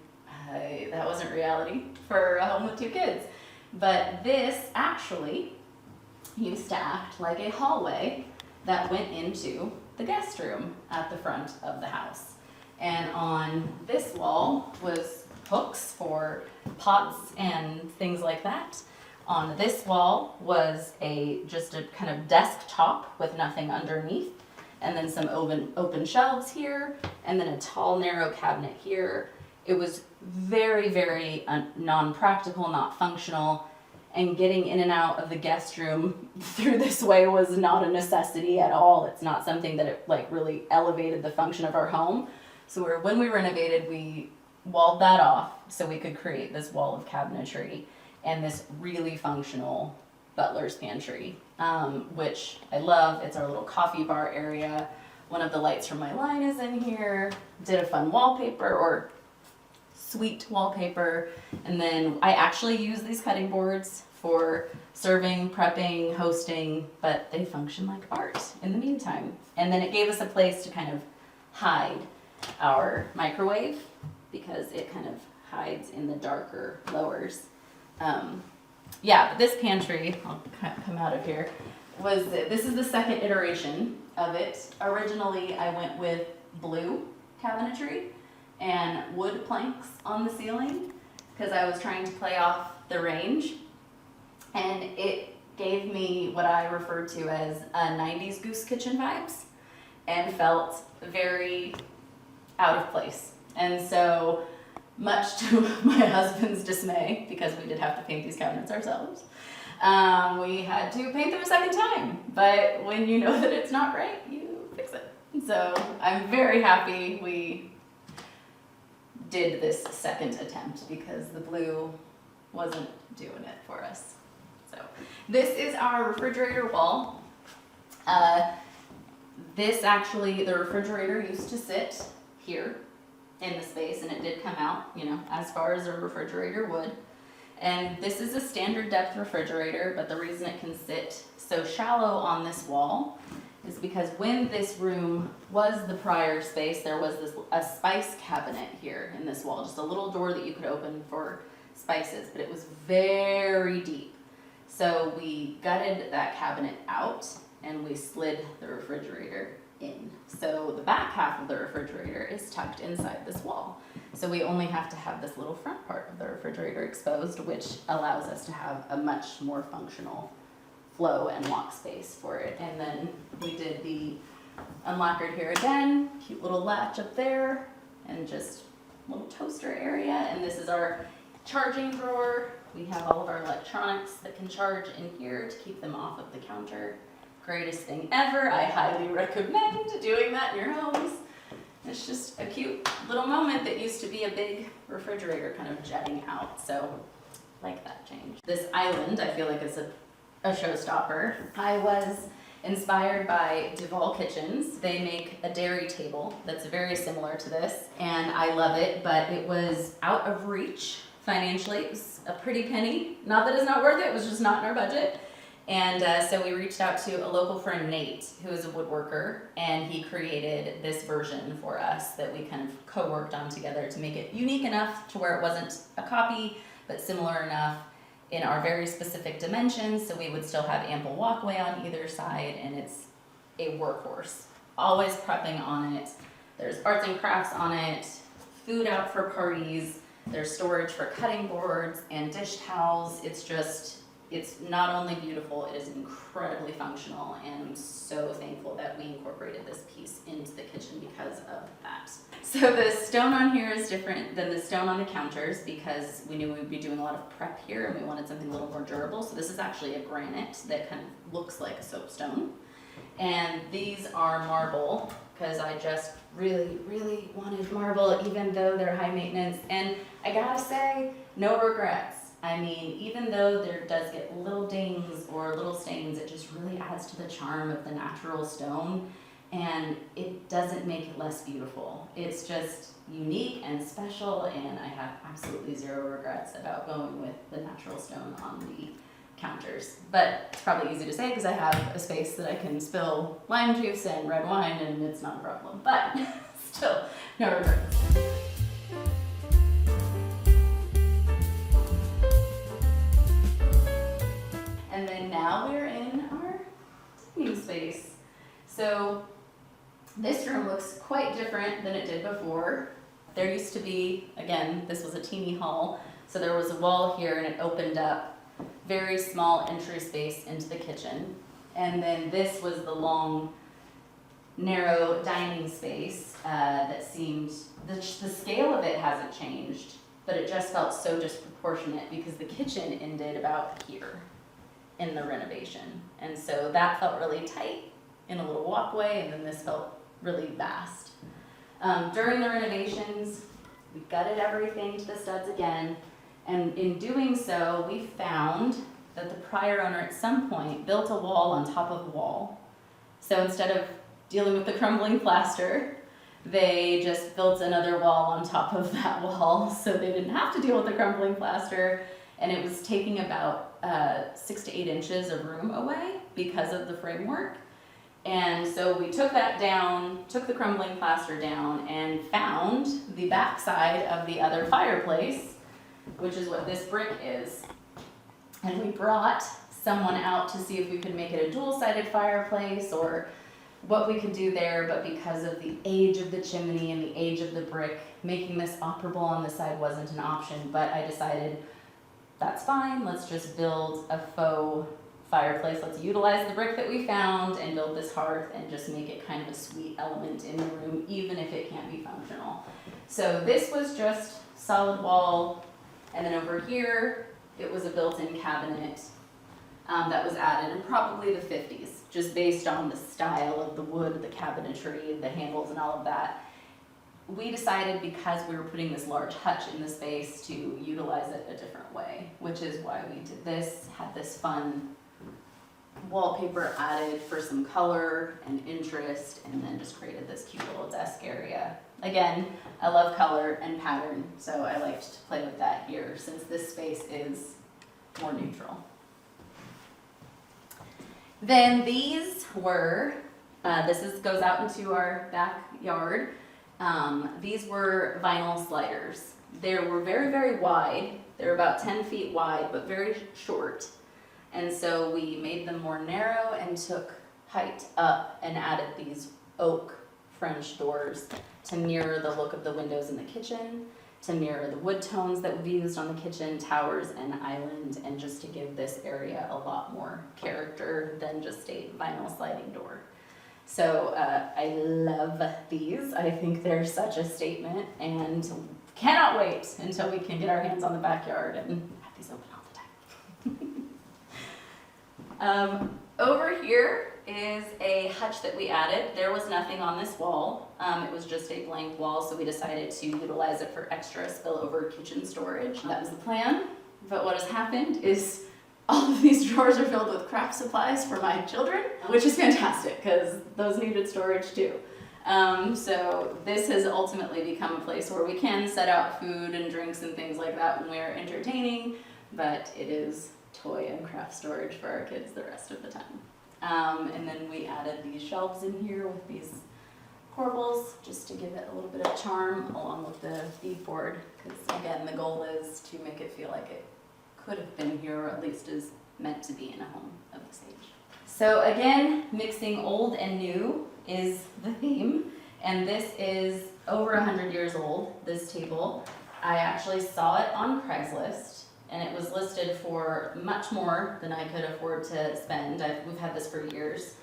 that wasn't reality for a home with 2 kids. But this actually used to act like a hallway that went into the guest room at the front of the house. And on this wall was hooks for pots and things like that. On this wall was just a kind of desktop with nothing underneath, and then some open shelves here, and then a tall, narrow cabinet here. It was very, very non-practical, not functional, and getting in and out of the guest room through this way was not a necessity at all. It's not something that really elevated the function of our home. So when we renovated, we walled that off so we could create this wall of cabinetry and this really functional Butler's pantry, which I love. It's our little coffee bar area. One of the lights from my line is in here. Did a fun wallpaper, or sweet wallpaper. And then I actually use these cutting boards for serving, prepping, hosting, but they function like art in the meantime. And then it gave us a place to kind of hide our microwave because it kind of hides in the darker lowers. But this pantry, I'll come out of here, this is the second iteration of it. Originally, I went with blue cabinetry and wood planks on the ceiling because I was trying to play off the range, and it gave me what I refer to as 90s goose kitchen vibes and felt very out of place. And so, much to my husband's dismay, because we did have to paint these cabinets ourselves, we had to paint them a second time. But when you know that it's not right, you fix it. So I'm very happy we did this second attempt because the blue wasn't doing it for us. So this is our refrigerator wall. The refrigerator used to sit here in the space, and it did come out, as far as a refrigerator would. And this is a standard depth refrigerator, but the reason it can sit so shallow on this wall is because when this room was the prior space, there was a spice cabinet here in this wall, just a little door that you could open for spices, but it was very deep. So we gutted that cabinet out and we slid the refrigerator in. So the back half of the refrigerator is tucked inside this wall. So we only have to have this little front part of the refrigerator exposed, which allows us to have a much more functional flow and walk space for it. And then we did the unlacquered here again, cute little latch up there, and just a little toaster area. And this is our charging drawer. We have all of our electronics that can charge in here to keep them off of the counter. Greatest thing ever. I highly recommend doing that in your homes. It's just a cute little moment that used to be a big refrigerator kind of jetting out. So, like that change. This island, I feel like, is a showstopper. I was inspired by Duval Kitchens. They make a dairy table that's very similar to this, and I love it, but it was out of reach financially. It was a pretty penny. Not that it's not worth it, it was just not in our budget. And so we reached out to a local friend, Nate, who is a woodworker, and he created this version for us that we kind of co-worked on together to make it unique enough to where it wasn't a copy, but similar enough in our very specific dimensions, so we would still have ample walkway on either side, and it's a workhorse. Always prepping on it. There's arts and crafts on it, food out for parties, there's storage for cutting boards and dish towels. It's not only beautiful, it is incredibly functional, and I'm so thankful that we incorporated this piece into the kitchen because of that. So the stone on here is different than the stone on the counters because we knew we'd be doing a lot of prep here and we wanted something a little more durable. So this is actually a granite that kind of looks like a soapstone. And these are marble because I just really, really wanted marble even though they're high maintenance. And I gotta say, no regrets. I mean, even though there does get little dings or little stains, it just really adds to the charm of the natural stone, and it doesn't make it less beautiful. It's just unique and special, and I have absolutely zero regrets about going with the natural stone on the counters. But it's probably easy to say because I have a space that I can spill lime juice and red wine, and it's not a problem. But still, no regrets. And then now we're in our dining space. So this room looks quite different than it did before. There used to be, again, this was a teeny hall, so there was a wall here and it opened up, very small entry space into the kitchen. And then this was the long, narrow dining space that seemed, the scale of it hasn't changed, but it just felt so disproportionate because the kitchen ended about here in the renovation. And so that felt really tight in a little walkway, and then this felt really vast. During the renovations, we gutted everything to the studs again, and in doing so, we found that the prior owner at some point built a wall on top of a wall. So instead of dealing with the crumbling plaster, they just built another wall on top of that wall, so they didn't have to deal with the crumbling plaster, and it was taking about 6 to 8 inches of room away because of the framework. And so we took that down, took the crumbling plaster down, and found the backside of the other fireplace, which is what this brick is. And we brought someone out to see if we could make it a dual-sided fireplace or what we could do there, but because of the age of the chimney and the age of the brick, making this operable on the side wasn't an option. But I decided, that's fine, let's just build a faux fireplace. Let's utilize the brick that we found and build this hearth and just make it kind of a sweet element in the room, even if it can't be functional. So this was just solid wall, and then over here, it was a built-in cabinet that was added in probably the 50s, just based on the style of the wood, the cabinetry, the handles, and all of that. We decided, because we were putting this large hutch in the space, to utilize it a different way, which is why we did this, had this fun wallpaper added for some color and interest, and then just created this cute little desk area. Again, I love color and pattern, so I liked to play with that here since this space is more neutral. Then these were, goes out into our backyard. These were vinyl sliders. They were very, very wide. They were about 10 feet wide, but very short. And so we made them more narrow and took height up and added these oak French doors to mirror the look of the windows in the kitchen, to mirror the wood tones that we've used on the kitchen, towers and island, and just to give this area a lot more character than just a vinyl sliding door. So I love these. I think they're such a statement, and cannot wait until we can get our hands on the backyard and have these open all the time. Over here is a hutch that we added. There was nothing on this wall. It was just a blank wall, so we decided to utilize it for extra spillover kitchen storage. That was the plan, but what has happened is all of these drawers are filled with craft supplies for my children, which is fantastic because those needed storage too. So this has ultimately become a place where we can set out food and drinks and things like that when we're entertaining, but it is toy and craft storage for our kids the rest of the time. And then we added these shelves in here with these corbels just to give it a little bit of charm along with the beadboard, because again, the goal is to make it feel like it could have been here, or at least is meant to be in a home of this age. So again, mixing old and new is the theme, and this is over 100 years old, this table. I actually saw it on Craigslist, and it was listed for much more than I could afford to spend. We've had this for years.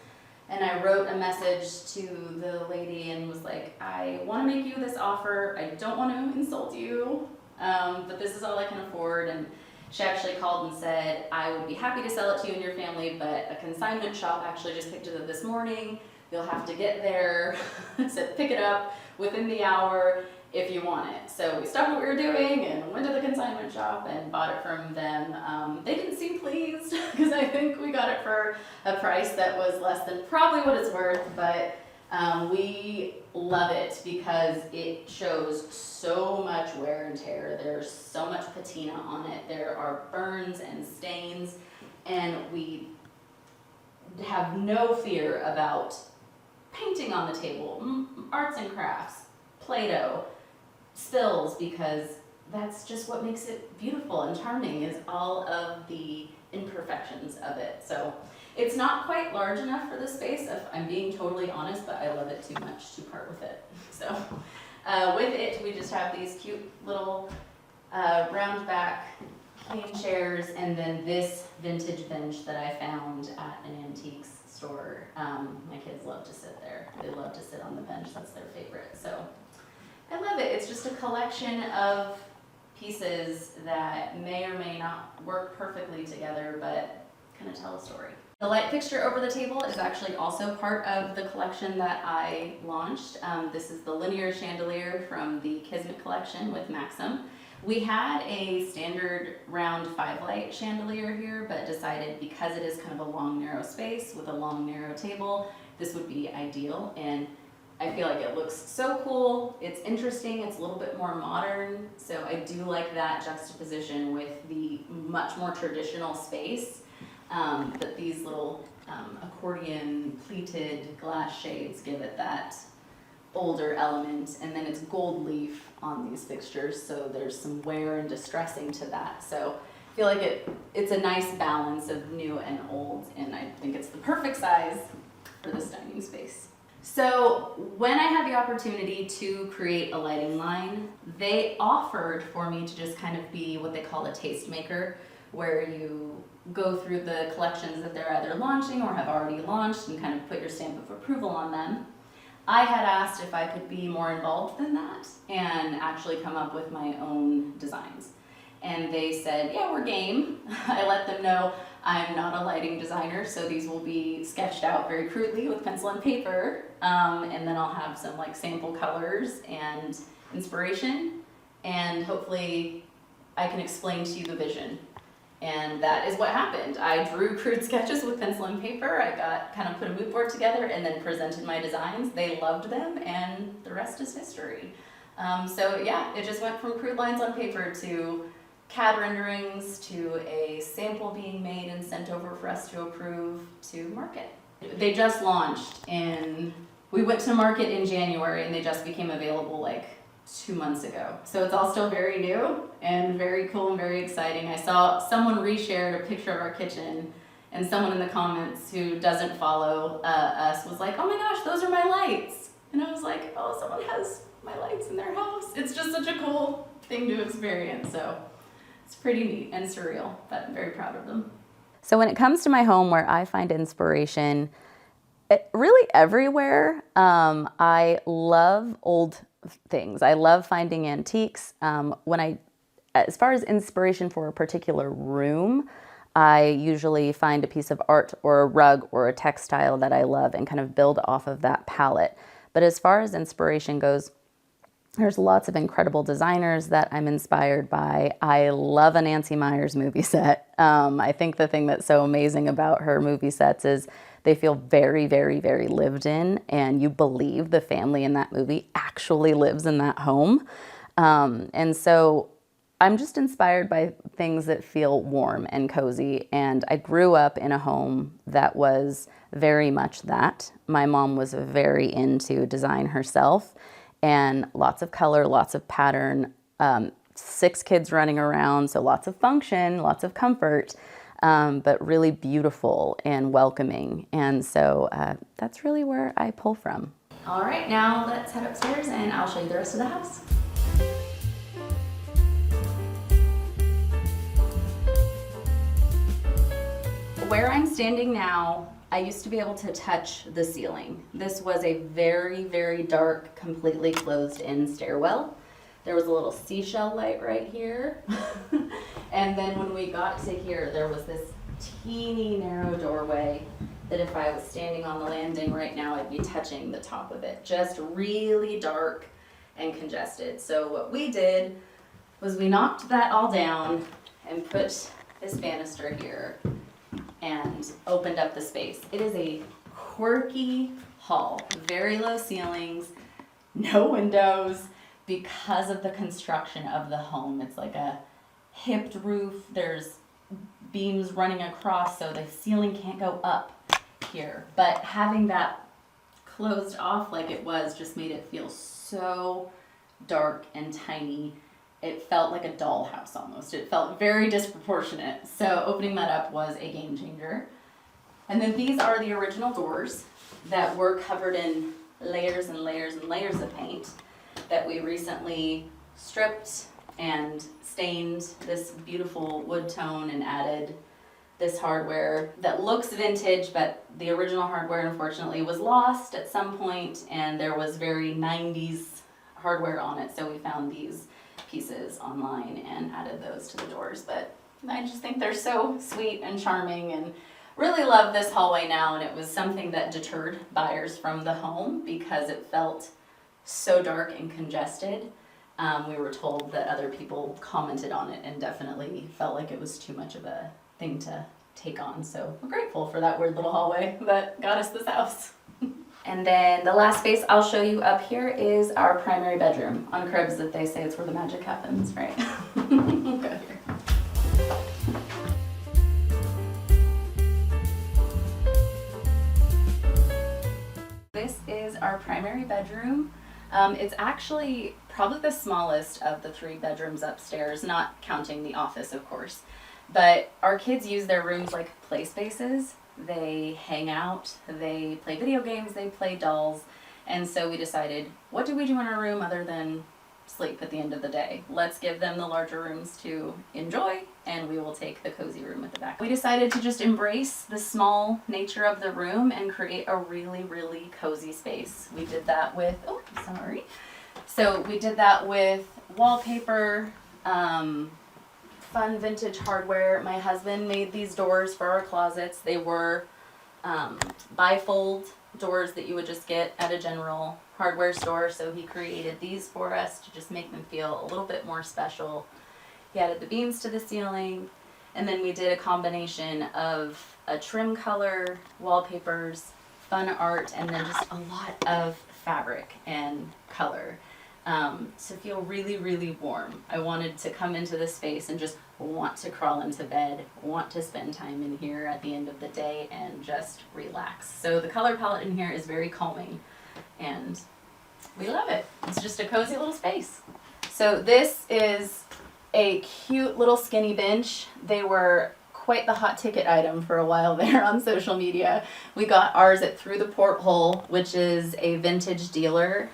And I wrote a message to the lady and was like, I want to make you this offer. I don't want to insult you, but this is all I can afford. And she actually called and said, I would be happy to sell it to you and your family, but a consignment shop actually just picked it up this morning. You'll have to get there, said pick it up within the hour if you want it. So we stopped what we were doing and went to the consignment shop and bought it from them. They didn't seem pleased because I think we got it for a price that was less than probably what it's worth, but we love it because it shows so much wear and tear. There's so much patina on it. There are burns and stains, and we have no fear about painting on the table, arts and crafts, Play-Doh, spills, because that's just what makes it beautiful and charming, is all of the imperfections of it. So it's not quite large enough for this space, if I'm being totally honest, but I love it too much to part with it. So with it, we just have these cute little round back cane chairs, and then this vintage bench that I found at an antiques store. My kids love to sit there. They love to sit on the bench. That's their favorite. So I love it. It's just a collection of pieces that may or may not work perfectly together, but kind of tell a story. The light fixture over the table is actually also part of the collection that I launched. This is the linear chandelier from the Kismet collection with Maxim. We had a standard round 5-light chandelier here, but decided because it is kind of a long, narrow space with a long, narrow table, this would be ideal. And I feel like it looks so cool. It's interesting. It's a little bit more modern. So I do like that juxtaposition with the much more traditional space. But these little accordion pleated glass shades give it that older element. And then it's gold leaf on these fixtures. So there's some wear and distressing to that. So I feel like it's a nice balance of new and old. And I think it's the perfect size for this dining space. So when I had the opportunity to create a lighting line, they offered for me to just kind of be what they call a tastemaker, where you go through the collections that they're either launching or have already launched and kind of put your stamp of approval on them. I had asked if I could be more involved than that and actually come up with my own designs. And they said, yeah, we're game. I let them know I'm not a lighting designer, so these will be sketched out very crudely with pencil and paper. And then I'll have some like sample colors and inspiration. And hopefully I can explain to you the vision. And that is what happened. I drew crude sketches with pencil and paper. I put a mood board together and then presented my designs. They loved them, and the rest is history. So yeah, it just went from crude lines on paper to CAD renderings to a sample being made and sent over for us to approve to market. They just launched we went to market in January, and they just became available like 2 months ago. So it's all still very new and very cool and very exciting. I saw someone reshared a picture of our kitchen, and someone in the comments who doesn't follow us was like, oh my gosh, those are my lights. And I was like, oh, someone has my lights in their house. It's just such a cool thing to experience. So it's pretty neat and surreal, but I'm very proud of them. So when it comes to my home, where I find inspiration, really everywhere. I love old things. I love finding antiques. As far as inspiration for a particular room, I usually find a piece of art or a rug or a textile that I love and kind of build off of that palette. But as far as inspiration goes, there's lots of incredible designers that I'm inspired by. I love a Nancy Meyers movie set. I think the thing that's so amazing about her movie sets is they feel very, very, very lived in, and you believe the family in that movie actually lives in that home. And so I'm just inspired by things that feel warm and cozy, and I grew up in a home that was very much that. My mom was very into design herself, and lots of color, lots of pattern, 6 kids running around, so lots of function, lots of comfort, but really beautiful and welcoming. And so that's really where I pull from. All right, now let's head upstairs and I'll show you the rest of the house. Where I'm standing now, I used to be able to touch the ceiling. This was a very, very dark, completely closed-in stairwell. There was a little seashell light right here. And then when we got to here, there was this teeny narrow doorway that if I was standing on the landing right now, I'd be touching the top of it. Just really dark and congested. So what we did was we knocked that all down and put this banister here and opened up the space. It is a quirky hall, very low ceilings, no windows because of the construction of the home. It's like a hipped roof. There's beams running across so the ceiling can't go up here. But having that closed off like it was just made it feel so dark and tiny. It felt like a dollhouse almost. It felt very disproportionate. So opening that up was a game changer. And then these are the original doors that were covered in layers and layers and layers of paint that we recently stripped and stained this beautiful wood tone and added this hardware that looks vintage, but the original hardware unfortunately was lost at some point and there was very 90s hardware on it. So we found these pieces online and added those to the doors. But I just think they're so sweet and charming and really love this hallway now. And it was something that deterred buyers from the home because it felt so dark and congested. We were told that other people commented on it and definitely felt like it was too much of a thing to take on. So we're grateful for that weird little hallway that got us this house. And then the last space I'll show you up here is our primary bedroom. On Cribs that they say it's where the magic happens, right? We'll go here. This is our primary bedroom. It's actually probably the smallest of the 3 bedrooms upstairs, not counting the office, of course. But our kids use their rooms like play spaces. They hang out, they play video games, they play dolls. And so we decided, what do we do in our room other than sleep at the end of the day? Let's give them the larger rooms to enjoy, and we will take the cozy room at the back. We decided to just embrace the small nature of the room and create a really, really cozy space. We did that with, So we did that with wallpaper, fun vintage hardware. My husband made these doors for our closets. They were bifold doors that you would just get at a general hardware store. So he created these for us to just make them feel a little bit more special. He added the beams to the ceiling, and then we did a combination of a trim color, wallpapers, fun art, and then just a lot of fabric and color. To feel really, really warm. I wanted to come into this space and just want to crawl into bed, want to spend time in here at the end of the day and just relax. So the color palette in here is very calming and we love it. It's just a cozy little space. So this is a cute little skinny bench. They were quite the hot ticket item for a while there on social media. We got ours at Through the Porthole, which is a vintage dealer.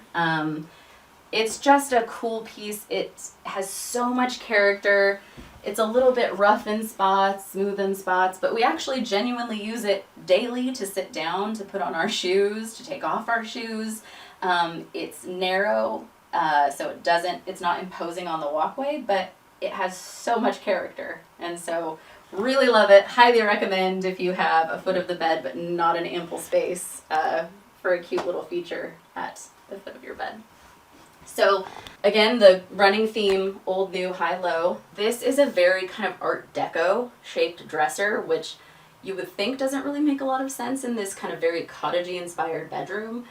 It's just a cool piece. It has so much character. It's a little bit rough in spots, smooth in spots, but we actually genuinely use it daily to sit down, to put on our shoes, to take off our shoes. It's narrow, so it's not imposing on the walkway, but it has so much character. And so really love it. Highly recommend if you have a foot of the bed, but not an ample space for a cute little feature at the foot of your bed. So again, the running theme, old, new, high, low. This is a very kind of Art Deco shaped dresser, which you would think doesn't really make a lot of sense in this kind of very cottagey inspired bedroom,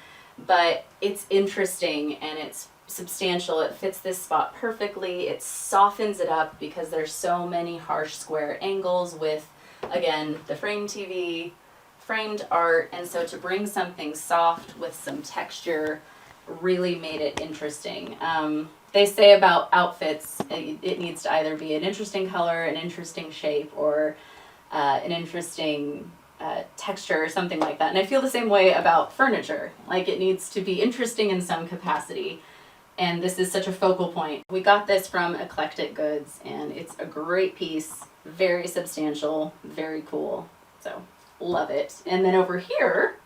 but it's interesting and it's substantial. It fits this spot perfectly. It softens it up because there's so many harsh square angles with, again, the frame TV, framed art, and so to bring something soft with some texture really made it interesting. They say about outfits, it needs to either be an interesting color, an interesting shape, or an interesting texture or something like that. And I feel the same way about furniture. Like, it needs to be interesting in some capacity. And this is such a focal point. We got this from Eclectic Goods, and it's a great piece, very substantial, very cool. So, love it. And then over here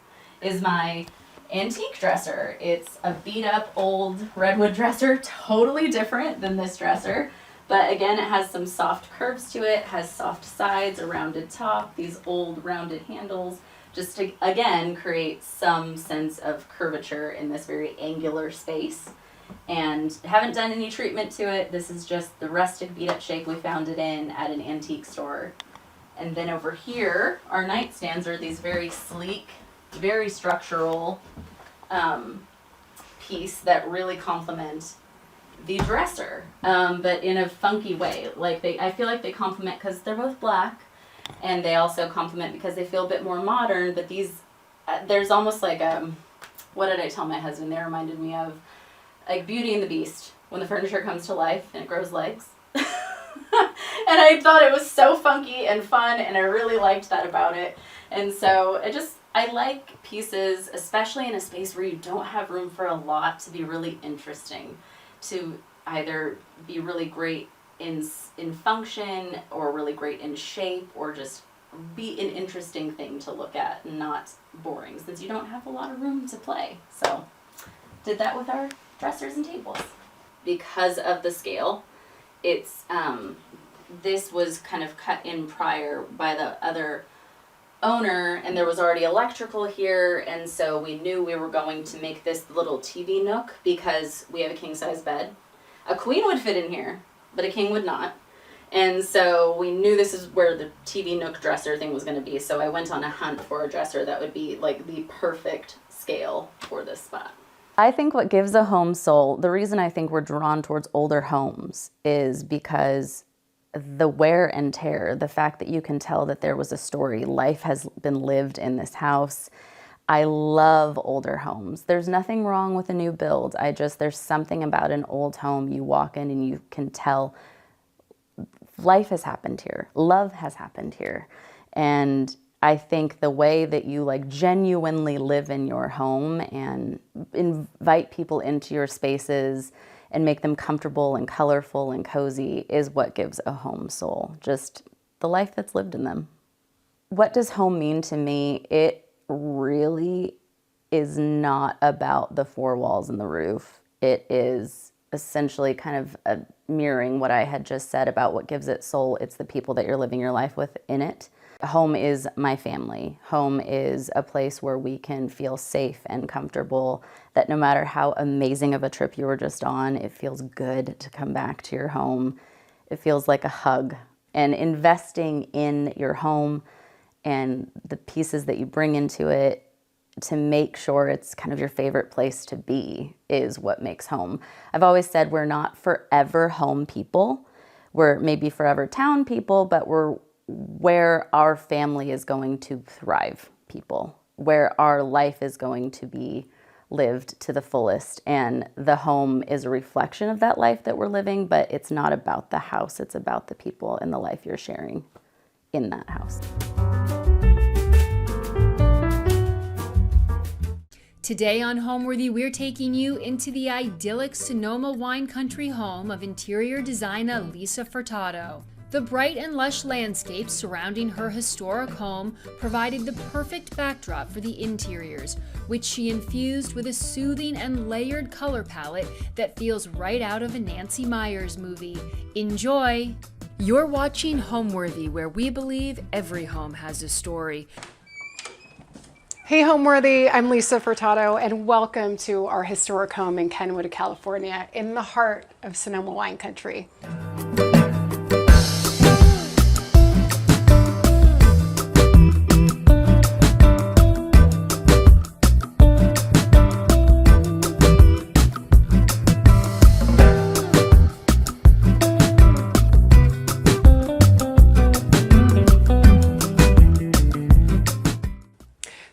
is my antique dresser. It's a beat up old redwood dresser, totally different than this dresser. But again, it has some soft curves to it, has soft sides, a rounded top, these old rounded handles, just to, again, create some sense of curvature in this very angular space. And haven't done any treatment to it. This is just the rustic beat up shape we found it in at an antique store. And then over here, our nightstands are these very sleek, very structural piece that really complement the dresser, but in a funky way. Like, I feel like they complement because they're both black, and they also complement because they feel a bit more modern. But these, there's almost like what did I tell my husband? They reminded me of like Beauty and the Beast when the furniture comes to life and it grows legs. And I thought it was so funky and fun, and I really liked that about it. And so I like pieces, especially in a space where you don't have room for a lot, to be really interesting, to either be really great in function or really great in shape, or just be an interesting thing to look at, not boring, since you don't have a lot of room to play. So did that with our dressers and tables. Because of the scale, it's this was kind of cut in prior by the other owner, and there was already electrical here, and so we knew we were going to make this little TV nook because we have a king size bed. A queen would fit in here, but a king would not. And so we knew this is where the TV nook dresser thing was going to be, so I went on a hunt for a dresser that would be like the perfect scale for this spot. I think what gives a home soul, the reason I think we're drawn towards older homes is because the wear and tear, the fact that you can tell that there was a story, life has been lived in this house. I love older homes. There's nothing wrong with a new build. There's something about an old home. You walk in and you can tell life has happened here. Love has happened here. And I think the way that you like genuinely live in your home and invite people into your spaces and make them comfortable and colorful and cozy is what gives a home soul, just the life that's lived in them. What does home mean to me? It really is not about the four walls and the roof. It is essentially kind of mirroring what I had just said about what gives it soul. It's the people that you're living your life with in it. Home is my family. Home is a place where we can feel safe and comfortable, that no matter how amazing of a trip you were just on, it feels good to come back to your home. It feels like a hug. And investing in your home and the pieces that you bring into it to make sure it's kind of your favorite place to be is what makes home. I've always said we're not forever home people. We're maybe forever town people, but we're where our family is going to thrive people, where our life is going to be lived to the fullest. And the home is a reflection of that life that we're living, but it's not about the house. It's about the people and the life you're sharing in that house. Today on Homeworthy, we're taking you into the idyllic Sonoma wine country home of interior designer Lisa Furtado. The bright and lush landscapes surrounding her historic home provided the perfect backdrop for the interiors, which she infused with a soothing and layered color palette that feels right out of a Nancy Meyers movie. Enjoy! You're watching Homeworthy, where we believe every home has a story. Hey Homeworthy, I'm Lisa Furtado, and welcome to our historic home in Kenwood, California, in the heart of Sonoma wine country.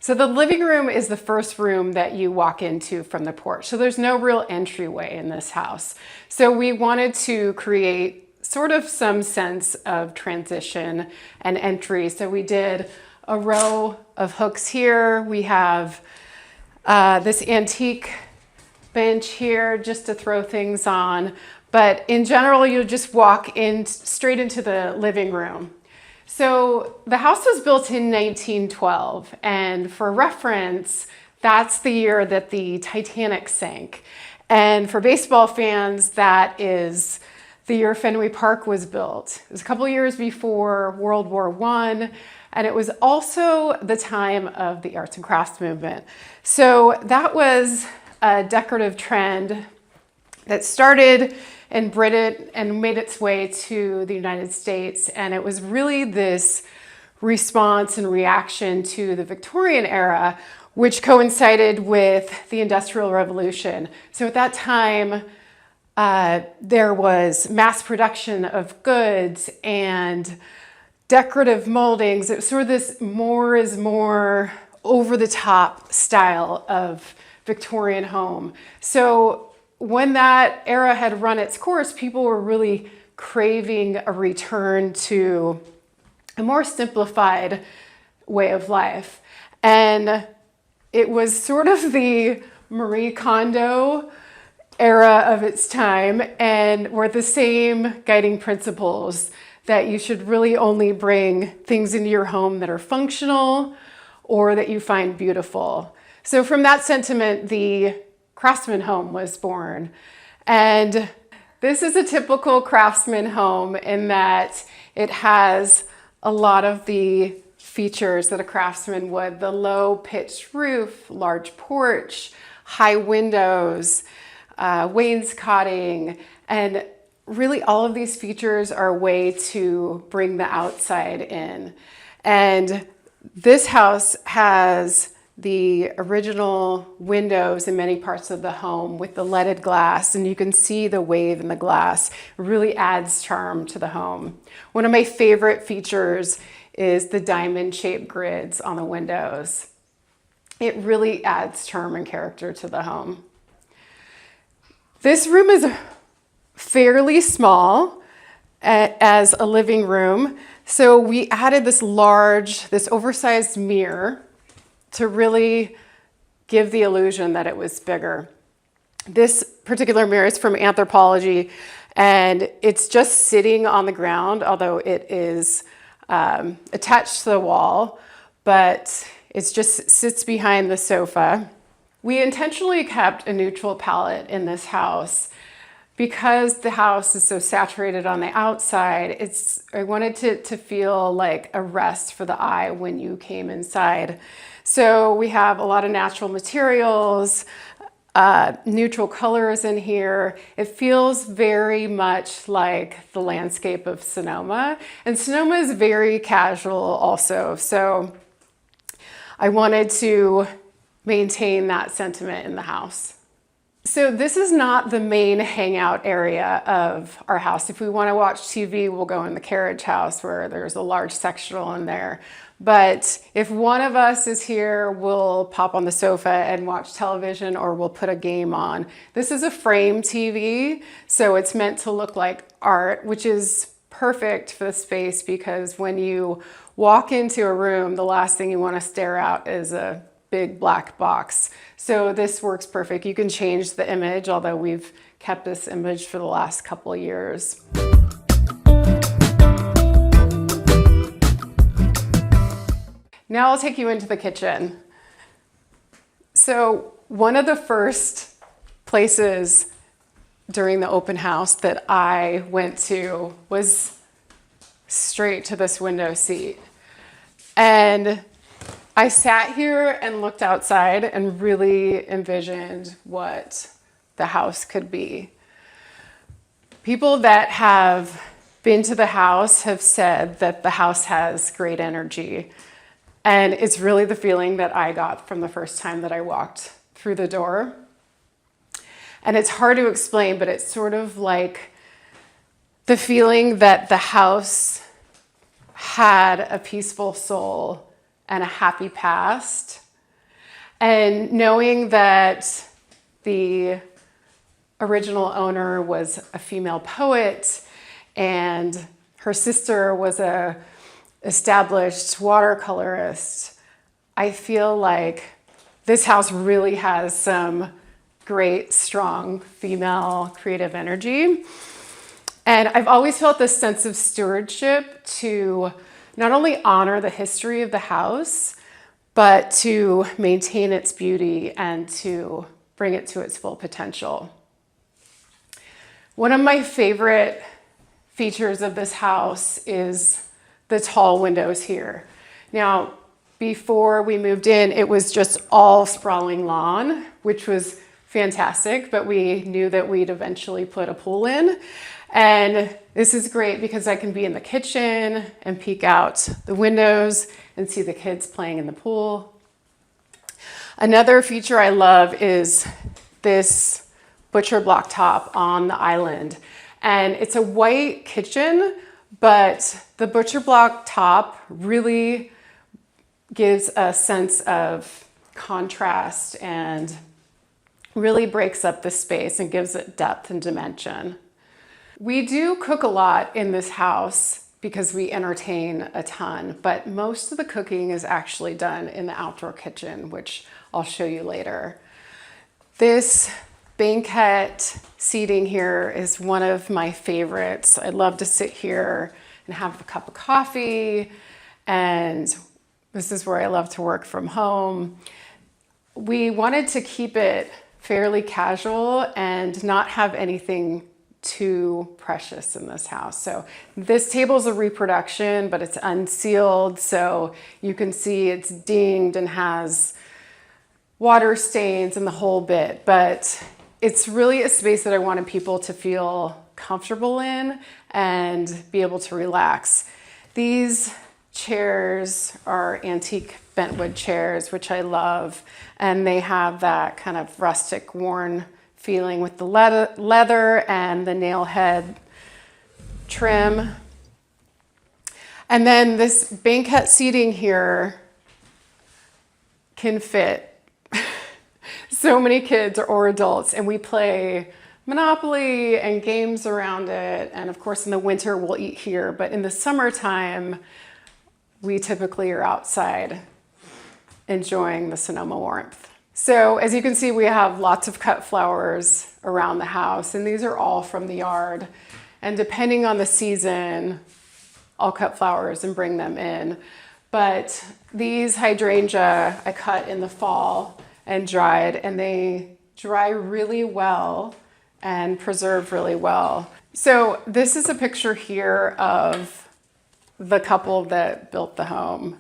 So the living room is the first room that you walk into from the porch. So there's no real entryway in this house. So we wanted to create sort of some sense of transition and entry. So we did a row of hooks here. We have this antique bench here just to throw things on. But in general, you'll just walk in straight into the living room. So the house was built in 1912, and for reference, that's the year that the Titanic sank. And for baseball fans, that is the year Fenway Park was built. It was a couple years before World War I, and it was also the time of the arts and crafts movement. So that was a decorative trend that started in Britain and made its way to the United States. And it was really this response and reaction to the Victorian era, which coincided with the Industrial Revolution. So at that time, there was mass production of goods and decorative moldings. It was sort of this more is more over the top style of Victorian home. So when that era had run its course, people were really craving a return to a more simplified way of life. And it was sort of the Marie Kondo era of its time, and were the same guiding principles that you should really only bring things into your home that are functional or that you find beautiful. So from that sentiment, the Craftsman home was born. And this is a typical Craftsman home in that it has a lot of the features that a Craftsman would: the low pitched roof, large porch, high windows, wainscoting, and really all of these features are a way to bring the outside in. And this house has the original windows in many parts of the home with the leaded glass, and you can see the wave in the glass. It really adds charm to the home. One of my favorite features is the diamond-shaped grids on the windows. It really adds charm and character to the home. This room is fairly small as a living room, so we added this oversized mirror to really give the illusion that it was bigger. This particular mirror is from Anthropology, and it's just sitting on the ground, although it is attached to the wall, but it just sits behind the sofa. We intentionally kept a neutral palette in this house because the house is so saturated on the outside. I wanted to feel like a rest for the eye when you came inside. So we have a lot of natural materials, neutral colors in here. It feels very much like the landscape of Sonoma. And Sonoma is very casual also. So I wanted to maintain that sentiment in the house. So this is not the main hangout area of our house. If we want to watch TV, we'll go in the Carriage house where there's a large sectional in there. But if one of us is here, we'll pop on the sofa and watch television, or we'll put a game on. This is a frame TV, so it's meant to look like art, which is perfect for the space because when you walk into a room, the last thing you want to stare at is a big black box. So this works perfect. You can change the image, although we've kept this image for the last couple of years. Now I'll take you into the kitchen. So one of the first places during the open house that I went to was straight to this window seat. And I sat here and looked outside and really envisioned what the house could be. People that have been to the house have said that the house has great energy. And it's really the feeling that I got from the first time that I walked through the door. And it's hard to explain, but it's sort of like the feeling that the house had a peaceful soul and a happy past, And knowing that the original owner was a female poet and her sister was a established watercolorist, I feel like this house really has some great, strong female creative energy. And I've always felt this sense of stewardship to not only honor the history of the house, but to maintain its beauty and to bring it to its full potential. One of my favorite features of this house is the tall windows here. Now, before we moved in, it was just all sprawling lawn, which was fantastic, but we knew that we'd eventually put a pool in. And this is great because I can be in the kitchen and peek out the windows and see the kids playing in the pool. Another feature I love is this butcher block top on the island. And it's a white kitchen, but the butcher block top really gives a sense of contrast and really breaks up the space and gives it depth and dimension. We do cook a lot in this house because we entertain a ton, but most of the cooking is actually done in the outdoor kitchen, which I'll show you later. This banquette seating here is one of my favorites. I love to sit here and have a cup of coffee, and this is where I love to work from home. We wanted to keep it fairly casual and not have anything too precious in this house. So this table's a reproduction, but it's unsealed, so you can see it's dinged and has water stains and the whole bit, but it's really a space that I wanted people to feel comfortable in and be able to relax. These chairs are antique bentwood chairs, which I love, and they have that kind of rustic, worn feeling with the leather and the nail head trim. And then this banquette seating here can fit so many kids or adults, and we play Monopoly and games around it. And of course, in the winter, we'll eat here, but in the summertime, we typically are outside enjoying the Sonoma warmth. So as you can see, we have lots of cut flowers around the house, and these are all from the yard. And depending on the season, I'll cut flowers and bring them in. But these hydrangea I cut in the fall and dried, and they dry really well and preserve really well. So this is a picture here of the couple that built the home.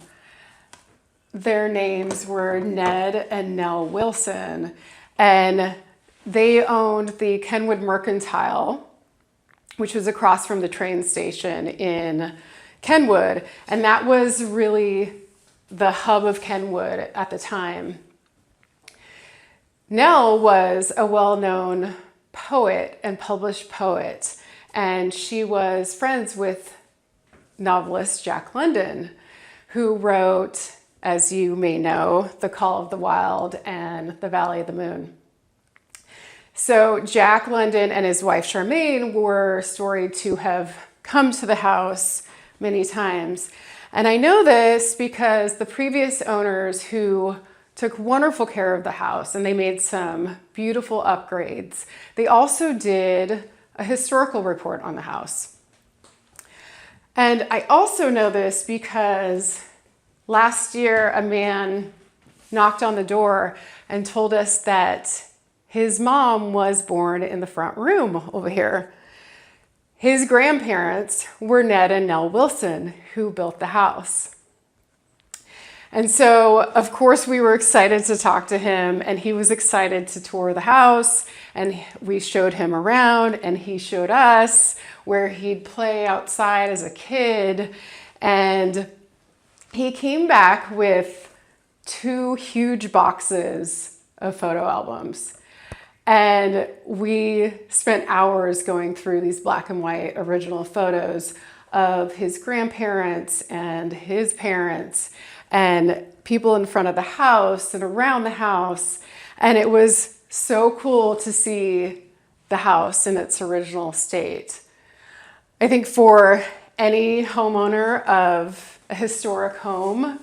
Their names were Ned and Nell Wilson, and they owned the Kenwood Mercantile, which was across from the train station in Kenwood, and that was really the hub of Kenwood at the time. Nell was a well-known poet and published poet, and she was friends with novelist Jack London, who wrote, as you may know, The Call of the Wild and The Valley of the Moon. So Jack London and his wife Charmaine were storied to have come to the house many times. And I know this because the previous owners, who took wonderful care of the house and they made some beautiful upgrades, they also did a historical report on the house. And I also know this because last year, a man knocked on the door and told us that his mom was born in the front room over here. His grandparents were Ned and Nell Wilson, who built the house. And so, of course, we were excited to talk to him, and he was excited to tour the house, and we showed him around, and he showed us where he'd play outside as a kid. And he came back with 2 huge boxes of photo albums. And we spent hours going through these black and white original photos of his grandparents and his parents. and people in front of the house and around the house. And it was so cool to see the house in its original state. I think for any homeowner of a historic home,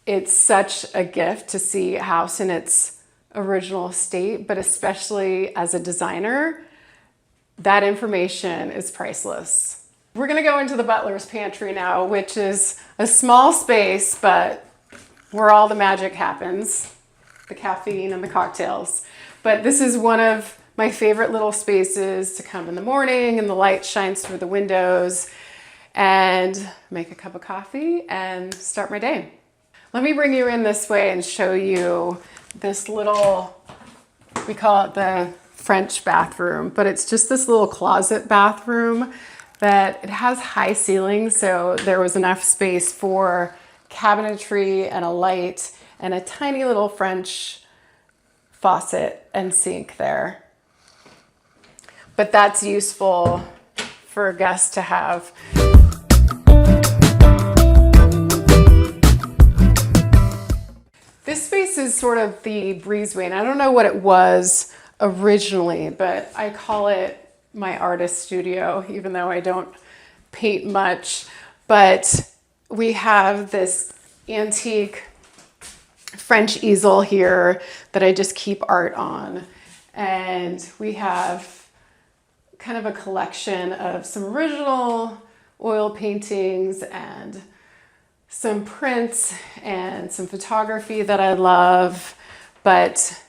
it's such a gift to see a house in its original state, but especially as a designer, that information is priceless. We're gonna go into the Butler's pantry now, which is a small space, but where all the magic happens, the caffeine and the cocktails. But this is one of my favorite little spaces to come in the morning and the light shines through the windows and make a cup of coffee and start my day. Let me bring you in this way and show you this little, we call it the French bathroom, but it's just this little closet bathroom that it has high ceilings, so there was enough space for cabinetry and a light and a tiny little French faucet and sink there. But that's useful for a guest to have. This space is sort of the breezeway, and I don't know what it was originally, but I call it my artist studio, even though I don't paint much. But we have this antique French easel here that I just keep art on. And we have kind of a collection of some original oil paintings and some prints and some photography that I love. But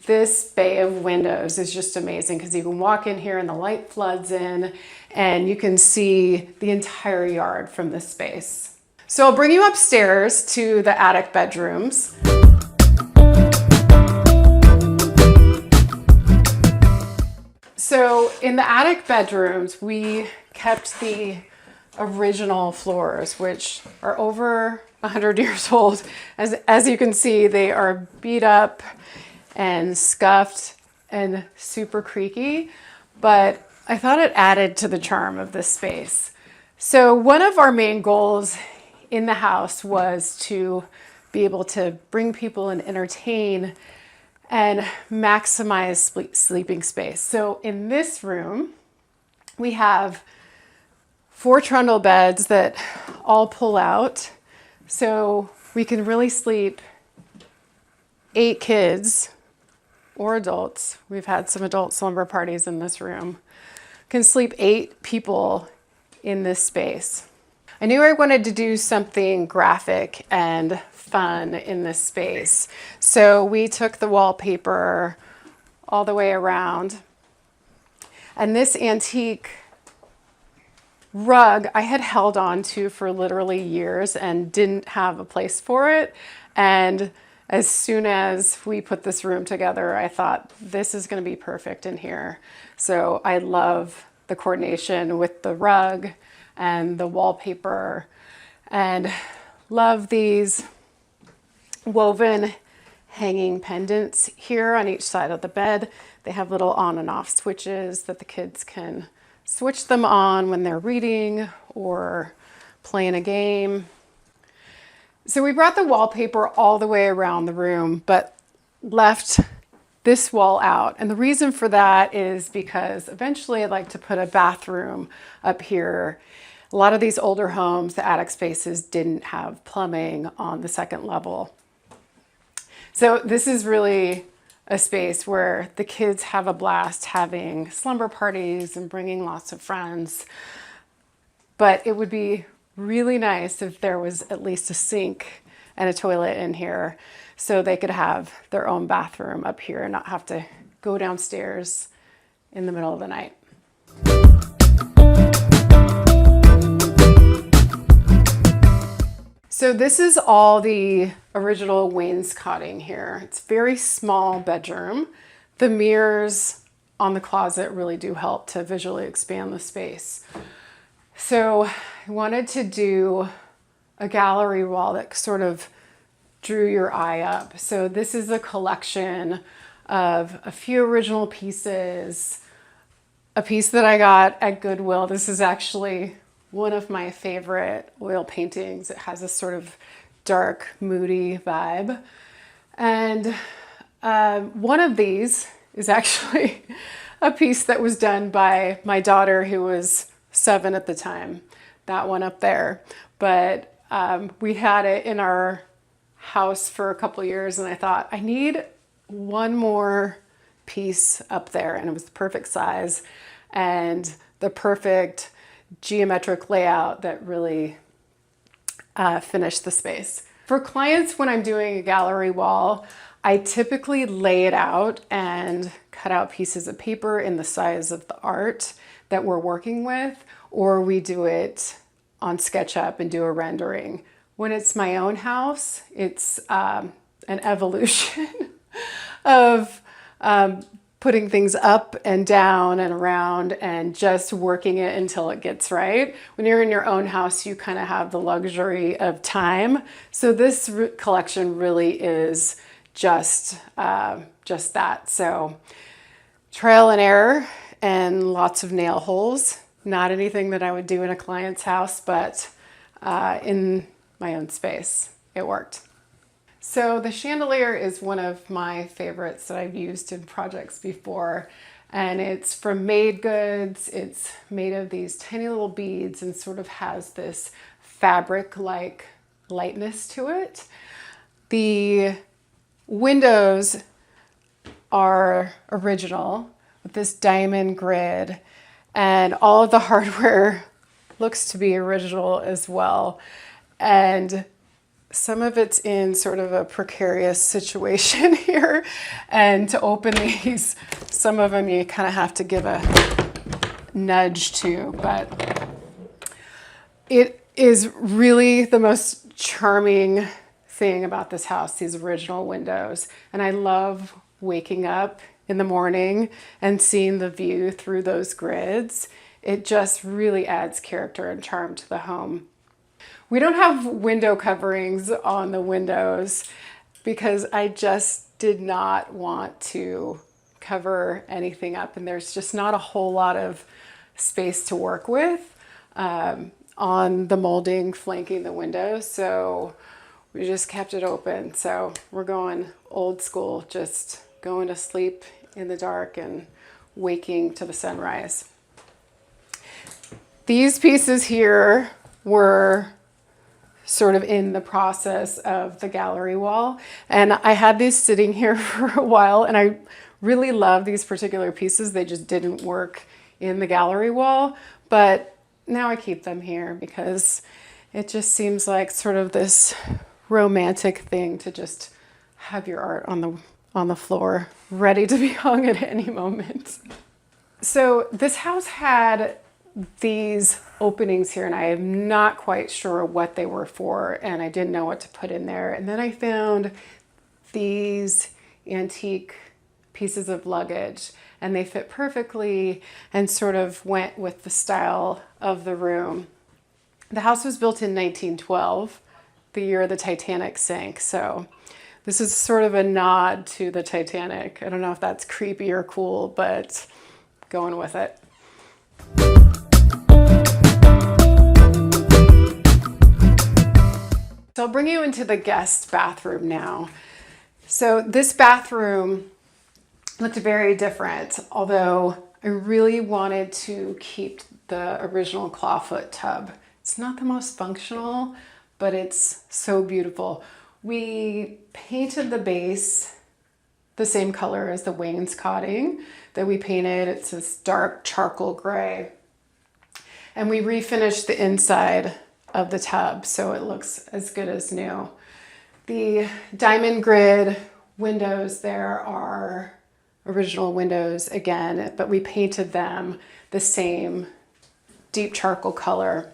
this bay of windows is just amazing because you can walk in here and the light floods in and you can see the entire yard from this space. So I'll bring you upstairs to the attic bedrooms. So in the attic bedrooms, we kept the original floors, which are over 100 years old. As you can see, they are beat up and scuffed and super creaky, but I thought it added to the charm of this space. So one of our main goals in the house was to be able to bring people and entertain and maximize sleeping space. So in this room, we have 4 trundle beds that all pull out. So we can really sleep 8 kids or adults. We've had some adult slumber parties in this room. Can sleep 8 people in this space. I knew I wanted to do something graphic and fun in this space. So we took the wallpaper all the way around. And this antique rug I had held on to for literally years and didn't have a place for it. And as soon as we put this room together, I thought this is going to be perfect in here. So I love the coordination with the rug and the wallpaper, and love these woven hanging pendants here on each side of the bed. They have little on and off switches that the kids can switch them on when they're reading or playing a game. So we brought the wallpaper all the way around the room, but left this wall out. And the reason for that is because eventually I'd like to put a bathroom up here. A lot of these older homes, the attic spaces didn't have plumbing on the second level. So this is really a space where the kids have a blast having slumber parties and bringing lots of friends. But it would be really nice if there was at least a sink and a toilet in here so they could have their own bathroom up here and not have to go downstairs in the middle of the night. So this is all the original wainscoting here. It's a very small bedroom. The mirrors on the closet really do help to visually expand the space. So I wanted to do a gallery wall that sort of drew your eye up. So this is a collection of a few original pieces. A piece that I got at Goodwill. This is actually one of my favorite oil paintings. It has a sort of dark, moody vibe. And one of these is actually a piece that was done by my daughter, who was 7 at the time. That one up there. But we had it in our house for a couple years, and I thought, I need one more piece up there, and it was the perfect size and the perfect geometric layout that really finished the space. For clients, when I'm doing a gallery wall, I typically lay it out and cut out pieces of paper in the size of the art that we're working with, or we do it on SketchUp and do a rendering. When it's my own house, it's an evolution of putting things up and down and around and just working it until it gets right. When you're in your own house, you kind of have the luxury of time. So this collection really is just that. So trial and error and lots of nail holes. Not anything that I would do in a client's house, but in my own space, it worked. So the chandelier is one of my favorites that I've used in projects before, and it's from Made Goods. It's made of these tiny little beads and sort of has this fabric-like lightness to it. The windows are original with this diamond grid, and all of the hardware looks to be original as well. And some of it's in sort of a precarious situation here. And to open these, some of them you kind of have to give a nudge to, but it is really the most charming thing about this house, these original windows. And I love waking up in the morning and seeing the view through those grids. It just really adds character and charm to the home. We don't have window coverings on the windows because I just did not want to cover anything up, and there's just not a whole lot of space to work with on the molding flanking the windows, so we just kept it open. So we're going old school, just going to sleep in the dark and waking to the sunrise. These pieces here were sort of in the process of the gallery wall, and I had these sitting here for a while, and I really love these particular pieces. They just didn't work in the gallery wall, but now I keep them here because it just seems like sort of this romantic thing to just have your art on the floor ready to be hung at any moment. So this house had these openings here, and I am not quite sure what they were for, and I didn't know what to put in there. And then I found these antique pieces of luggage, and they fit perfectly and sort of went with the style of the room. The house was built in 1912, the year the Titanic sank, so this is sort of a nod to the Titanic. I don't know if that's creepy or cool, but going with it. So I'll bring you into the guest bathroom now. So this bathroom looked very different, although I really wanted to keep the original clawfoot tub. It's not the most functional, but it's so beautiful. We painted the base the same color as the wainscoting that we painted. It's this dark charcoal gray. And we refinished the inside of the tub so it looks as good as new. The diamond grid windows there are original windows again, but we painted them the same deep charcoal color.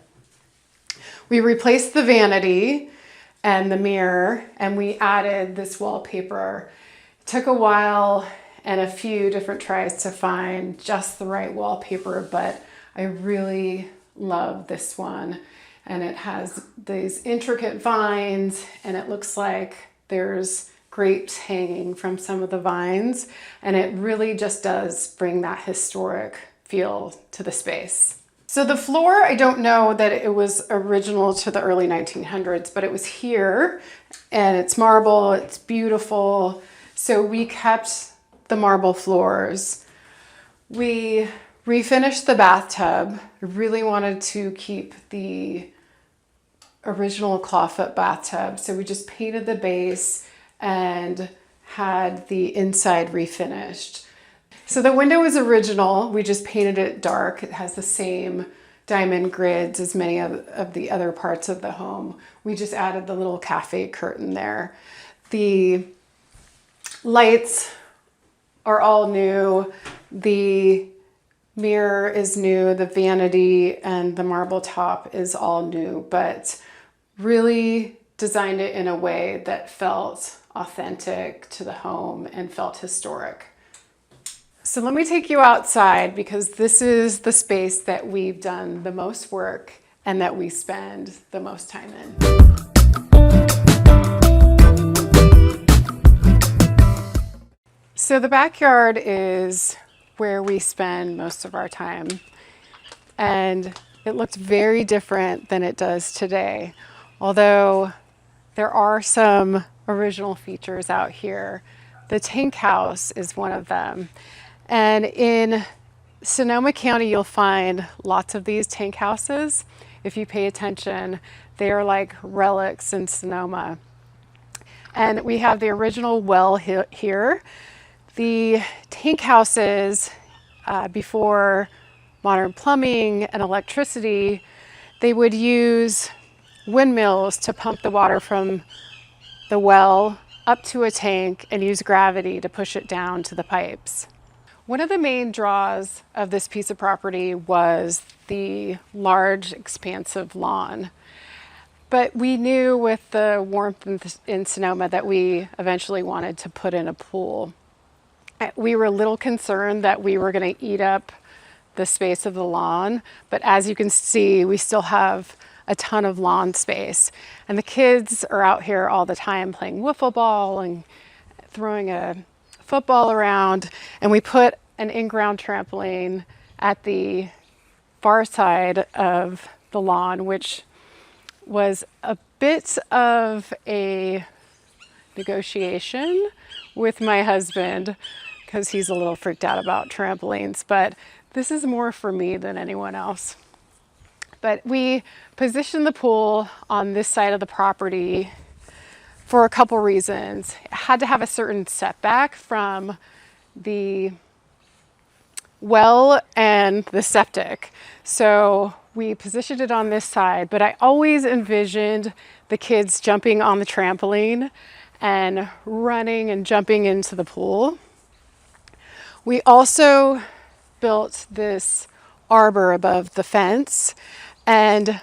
We replaced the vanity and the mirror, and we added this wallpaper. It took a while and a few different tries to find just the right wallpaper, but I really love this one. And it has these intricate vines, and it looks like there's grapes hanging from some of the vines, and it really just does bring that historic feel to the space. So the floor, I don't know that it was original to the early 1900s, but it was here and it's marble, it's beautiful. So we kept the marble floors. We refinished the bathtub. I really wanted to keep the original clawfoot bathtub. So we just painted the base and had the inside refinished. So the window is original. We just painted it dark. It has the same diamond grids as many of the other parts of the home. We just added the little cafe curtain there. The lights are all new. The mirror is new. The vanity and the marble top is all new, but really designed it in a way that felt authentic to the home and felt historic. So let me take you outside because this is the space that we've done the most work and that we spend the most time in. So the backyard is where we spend most of our time, and it looked very different than it does today. Although there are some original features out here. The tank house is one of them. And in Sonoma County, you'll find lots of these tank houses. If you pay attention, they are like relics in Sonoma. And we have the original well here. The tank houses, before modern plumbing and electricity, they would use windmills to pump the water from the well up to a tank and use gravity to push it down to the pipes. One of the main draws of this piece of property was the large, expansive lawn. But we knew with the warmth in Sonoma that we eventually wanted to put in a pool. We were a little concerned that we were going to eat up the space of the lawn, but as you can see, we still have a ton of lawn space. And the kids are out here all the time playing wiffle ball and throwing a football around, and we put an in-ground trampoline at the far side of the lawn, which was a bit of a negotiation with my husband because he's a little freaked out about trampolines, but this is more for me than anyone else. But we positioned the pool on this side of the property for a couple reasons. It had to have a certain setback from the well and the septic. So we positioned it on this side, but I always envisioned the kids jumping on the trampoline and running and jumping into the pool. We also built this arbor above the fence, and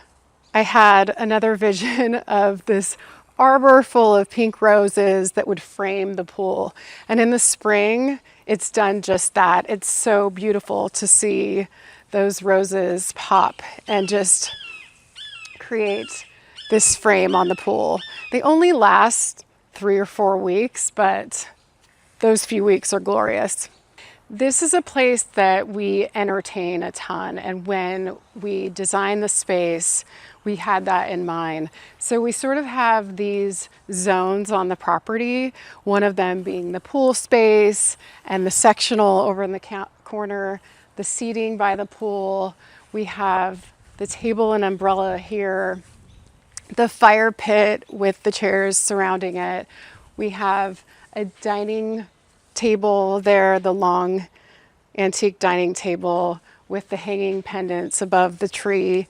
I had another vision of this arbor full of pink roses that would frame the pool. And in the spring, it's done just that. It's so beautiful to see those roses pop and just create this frame on the pool. They only last 3 or 4 weeks, but those few weeks are glorious. This is a place that we entertain a ton, and when we designed the space, we had that in mind. So we sort of have these zones on the property, one of them being the pool space and the sectional over in the corner, the seating by the pool. We have the table and umbrella here, the fire pit with the chairs surrounding it. We have a dining table there, the long antique dining table with the hanging pendants above the tree.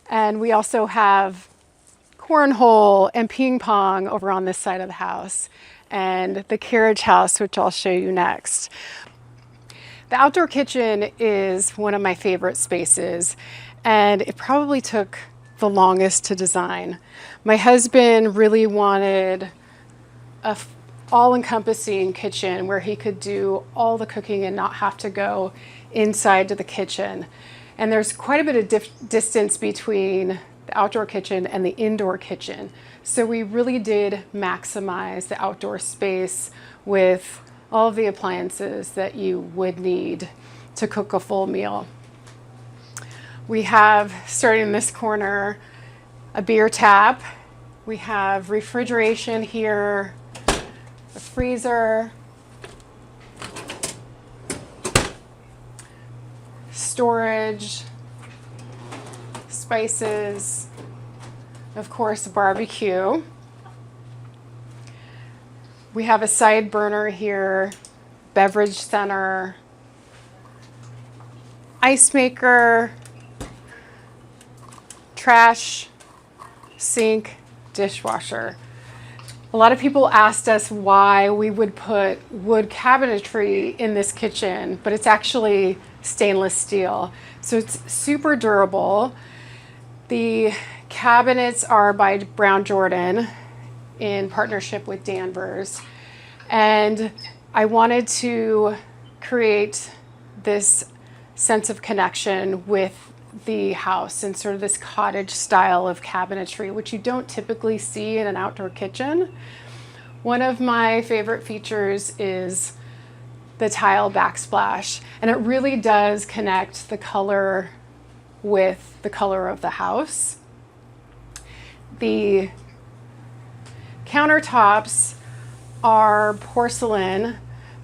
And we also have cornhole and ping pong over on this side of the house, and the Carriage house, which I'll show you next. The outdoor kitchen is one of my favorite spaces, and it probably took the longest to design. My husband really wanted a all-encompassing kitchen where he could do all the cooking and not have to go inside to the kitchen. And there's quite a bit of distance between the outdoor kitchen and the indoor kitchen. So we really did maximize the outdoor space with all of the appliances that you would need to cook a full meal. We have, starting in this corner, a beer tap. We have refrigeration here, a freezer, storage, spices, of course, a barbecue. We have a side burner here, beverage center, ice maker, trash, sink, dishwasher. A lot of people asked us why we would put wood cabinetry in this kitchen, but it's actually stainless steel. So it's super durable. The cabinets are by Brown Jordan in partnership with Danvers. And I wanted to create this sense of connection with the house and sort of this cottage style of cabinetry, which you don't typically see in an outdoor kitchen. One of my favorite features is the tile backsplash, and it really does connect the color with the color of the house. The countertops are porcelain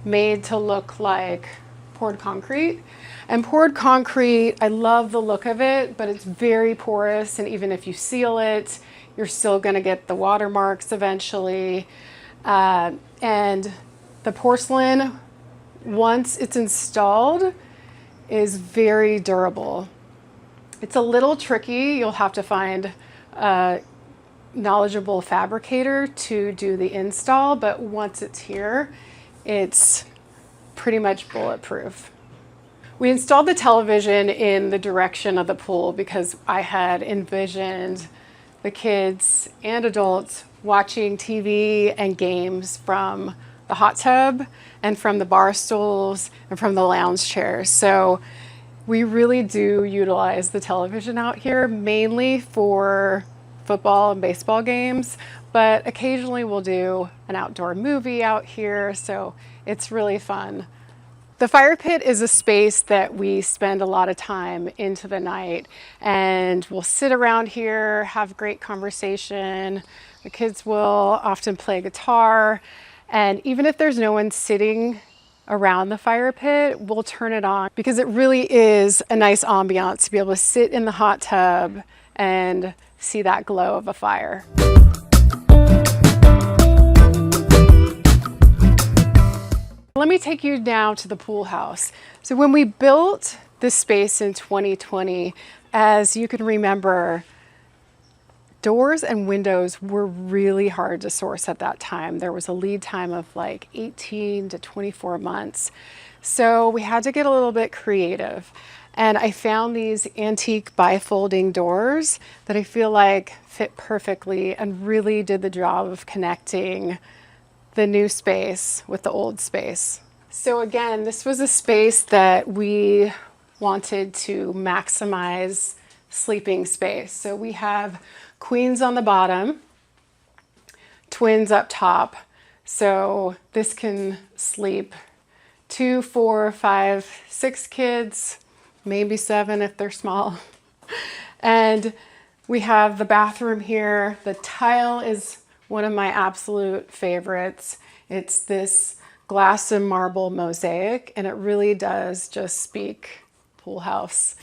made to look like poured concrete. And poured concrete, I love the look of it, but it's very porous, and even if you seal it, you're still gonna get the watermarks eventually. And the porcelain, once it's installed, is very durable. It's a little tricky. You'll have to find a knowledgeable fabricator to do the install, but once it's here, it's pretty much bulletproof. We installed the television in the direction of the pool because I had envisioned the kids and adults watching TV and games from the hot tub and from the bar stools and from the lounge chairs. So we really do utilize the television out here mainly for football and baseball games, but occasionally we'll do an outdoor movie out here, so it's really fun. The fire pit is a space that we spend a lot of time into the night, and we'll sit around here, have great conversation. The kids will often play guitar, and even if there's no one sitting around the fire pit, we'll turn it on because it really is a nice ambiance to be able to sit in the hot tub and see that glow of a fire. Let me take you now to the pool house. So when we built this space in 2020, as you can remember, doors and windows were really hard to source at that time. There was a lead time of like 18 to 24 months. So we had to get a little bit creative. And I found these antique bifolding doors that I feel like fit perfectly and really did the job of connecting the new space with the old space. So again, this was a space that we wanted to maximize sleeping space. So we have queens on the bottom, twins up top. So this can sleep 2, 4, 5, 6 kids, maybe 7 if they're small. And we have the bathroom here. The tile is one of my absolute favorites. It's this glass and marble mosaic, and it really does just speak pool house.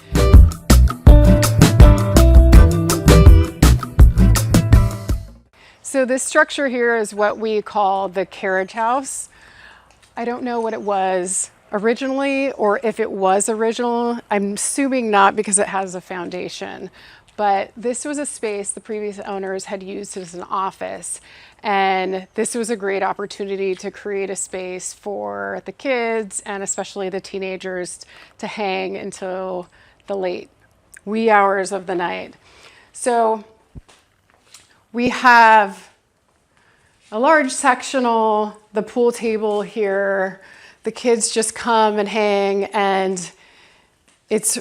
So this structure here is what we call the Carriage house. I don't know what it was originally, or if it was original. I'm assuming not because it has a foundation. But this was a space the previous owners had used as an office. And this was a great opportunity to create a space for the kids and especially the teenagers to hang until the late wee hours of the night. So we have a large sectional, the pool table here. The kids just come and hang, and it's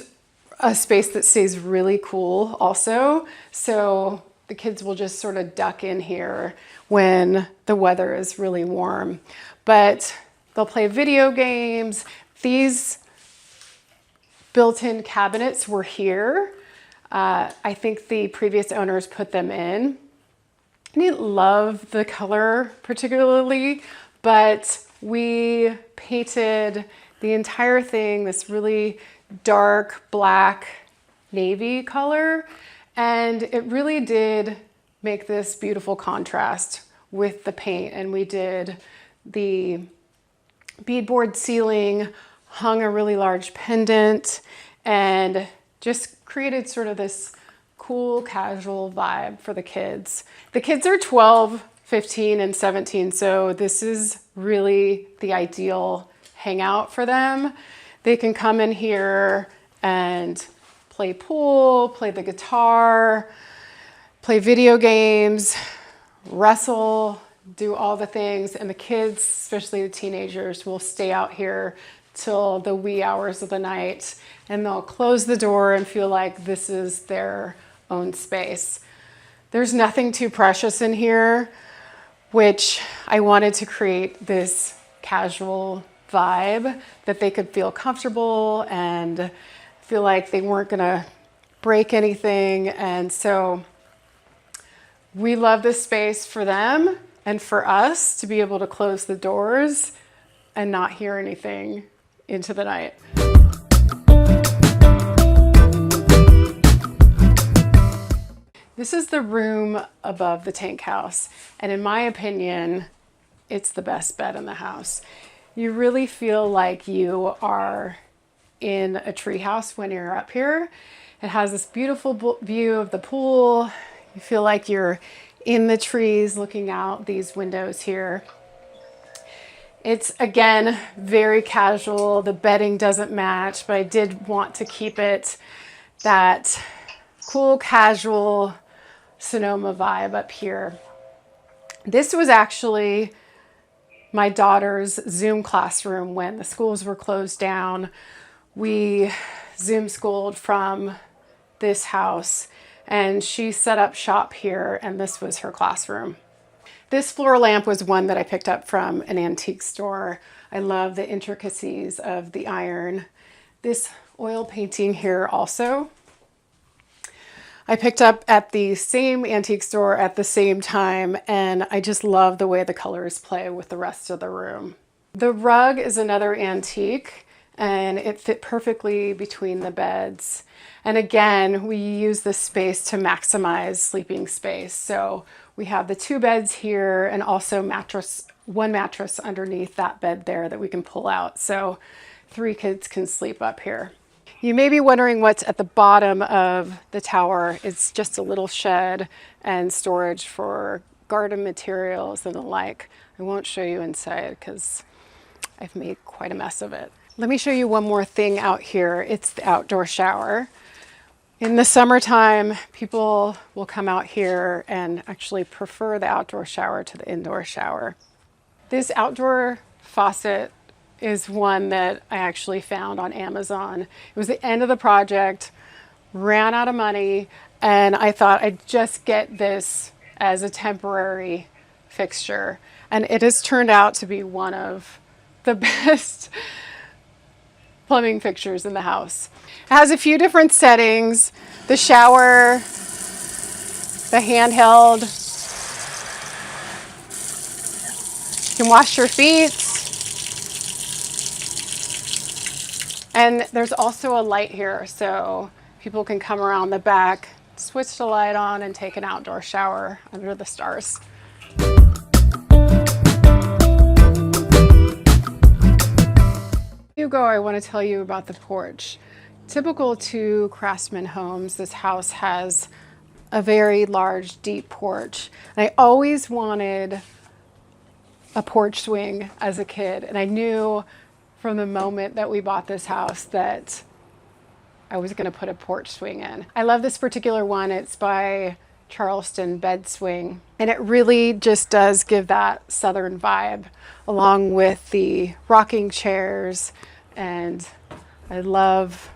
a space that stays really cool also. So the kids will just sort of duck in here when the weather is really warm. But they'll play video games. These built-in cabinets were here. I think the previous owners put them in. I didn't love the color particularly, but we painted the entire thing this really dark black navy color, and it really did make this beautiful contrast with the paint. And we did the beadboard ceiling, hung a really large pendant, and just created sort of this cool casual vibe for the kids. The kids are 12, 15, and 17, so this is really the ideal hangout for them. They can come in here and play pool, play the guitar, play video games, wrestle, do all the things, and the kids, especially the teenagers, will stay out here till the wee hours of the night, and they'll close the door and feel like this is their own space. There's nothing too precious in here, which I wanted to create this casual vibe that they could feel comfortable and feel like they weren't gonna break anything. And so we love this space for them and for us to be able to close the doors and not hear anything into the night. This is the room above the tank house, and in my opinion, it's the best bed in the house. You really feel like you are in a treehouse when you're up here. It has this beautiful view of the pool. You feel like you're in the trees looking out these windows here. It's, again, very casual. The bedding doesn't match, but I did want to keep it that cool, casual Sonoma vibe up here. This was actually my daughter's Zoom classroom when the schools were closed down. We Zoom schooled from this house, and she set up shop here, and this was her classroom. This floor lamp was one that I picked up from an antique store. I love the intricacies of the iron. This oil painting here also, I picked up at the same antique store at the same time, and I just love the way the colors play with the rest of the room. The rug is another antique, and it fit perfectly between the beds. And again, we use this space to maximize sleeping space. So we have the two beds here and also one mattress underneath that bed there that we can pull out. So 3 kids can sleep up here. You may be wondering what's at the bottom of the tower. It's just a little shed and storage for garden materials and the like. I won't show you inside because I've made quite a mess of it. Let me show you one more thing out here. It's the outdoor shower. In the summertime, people will come out here and actually prefer the outdoor shower to the indoor shower. This outdoor faucet is one that I actually found on Amazon. It was the end of the project, ran out of money, and I thought I'd just get this as a temporary fixture. And it has turned out to be one of the best plumbing fixtures in the house. It has a few different settings. The shower, the handheld, you can wash your feet. And there's also a light here, so people can come around the back, switch the light on, and take an outdoor shower under the stars. I want to tell you about the porch. Typical to craftsman homes, this house has a very large, deep porch. And I always wanted a porch swing as a kid, and I knew from the moment that we bought this house that I was going to put a porch swing in. I love this particular one. It's by Charleston Bed Swing, and it really just does give that southern vibe along with the rocking chairs. And I love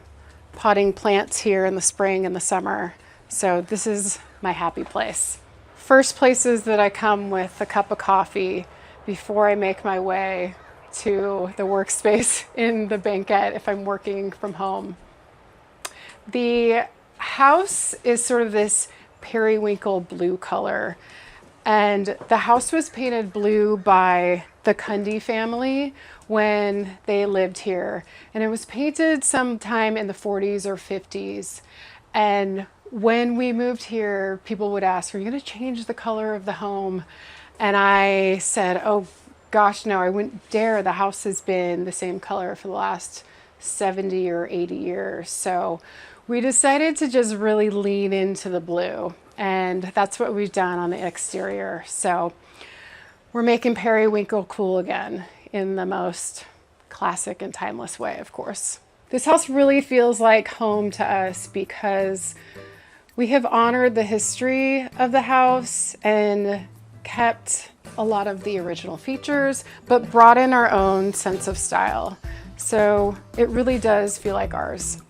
potting plants here in the spring and the summer. So this is my happy place. First places that I come with a cup of coffee before I make my way to the workspace in the banquette if I'm working from home. The house is sort of this periwinkle blue color, and the house was painted blue by the Cundy family when they lived here, and it was painted sometime in the 40s or 50s. And when we moved here, people would ask, are you going to change the color of the home? And I said, oh gosh, no, I wouldn't dare. The house has been the same color for the last 70 or 80 years. So we decided to just really lean into the blue, and that's what we've done on the exterior. So we're making periwinkle cool again in the most classic and timeless way, of course. This house really feels like home to us because we have honored the history of the house and kept a lot of the original features, but brought in our own sense of style. So it really does feel like ours.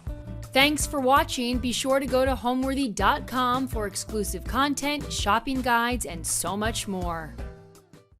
Thanks for watching. Be sure to go to homeworthy.com for exclusive content, shopping guides, and so much more.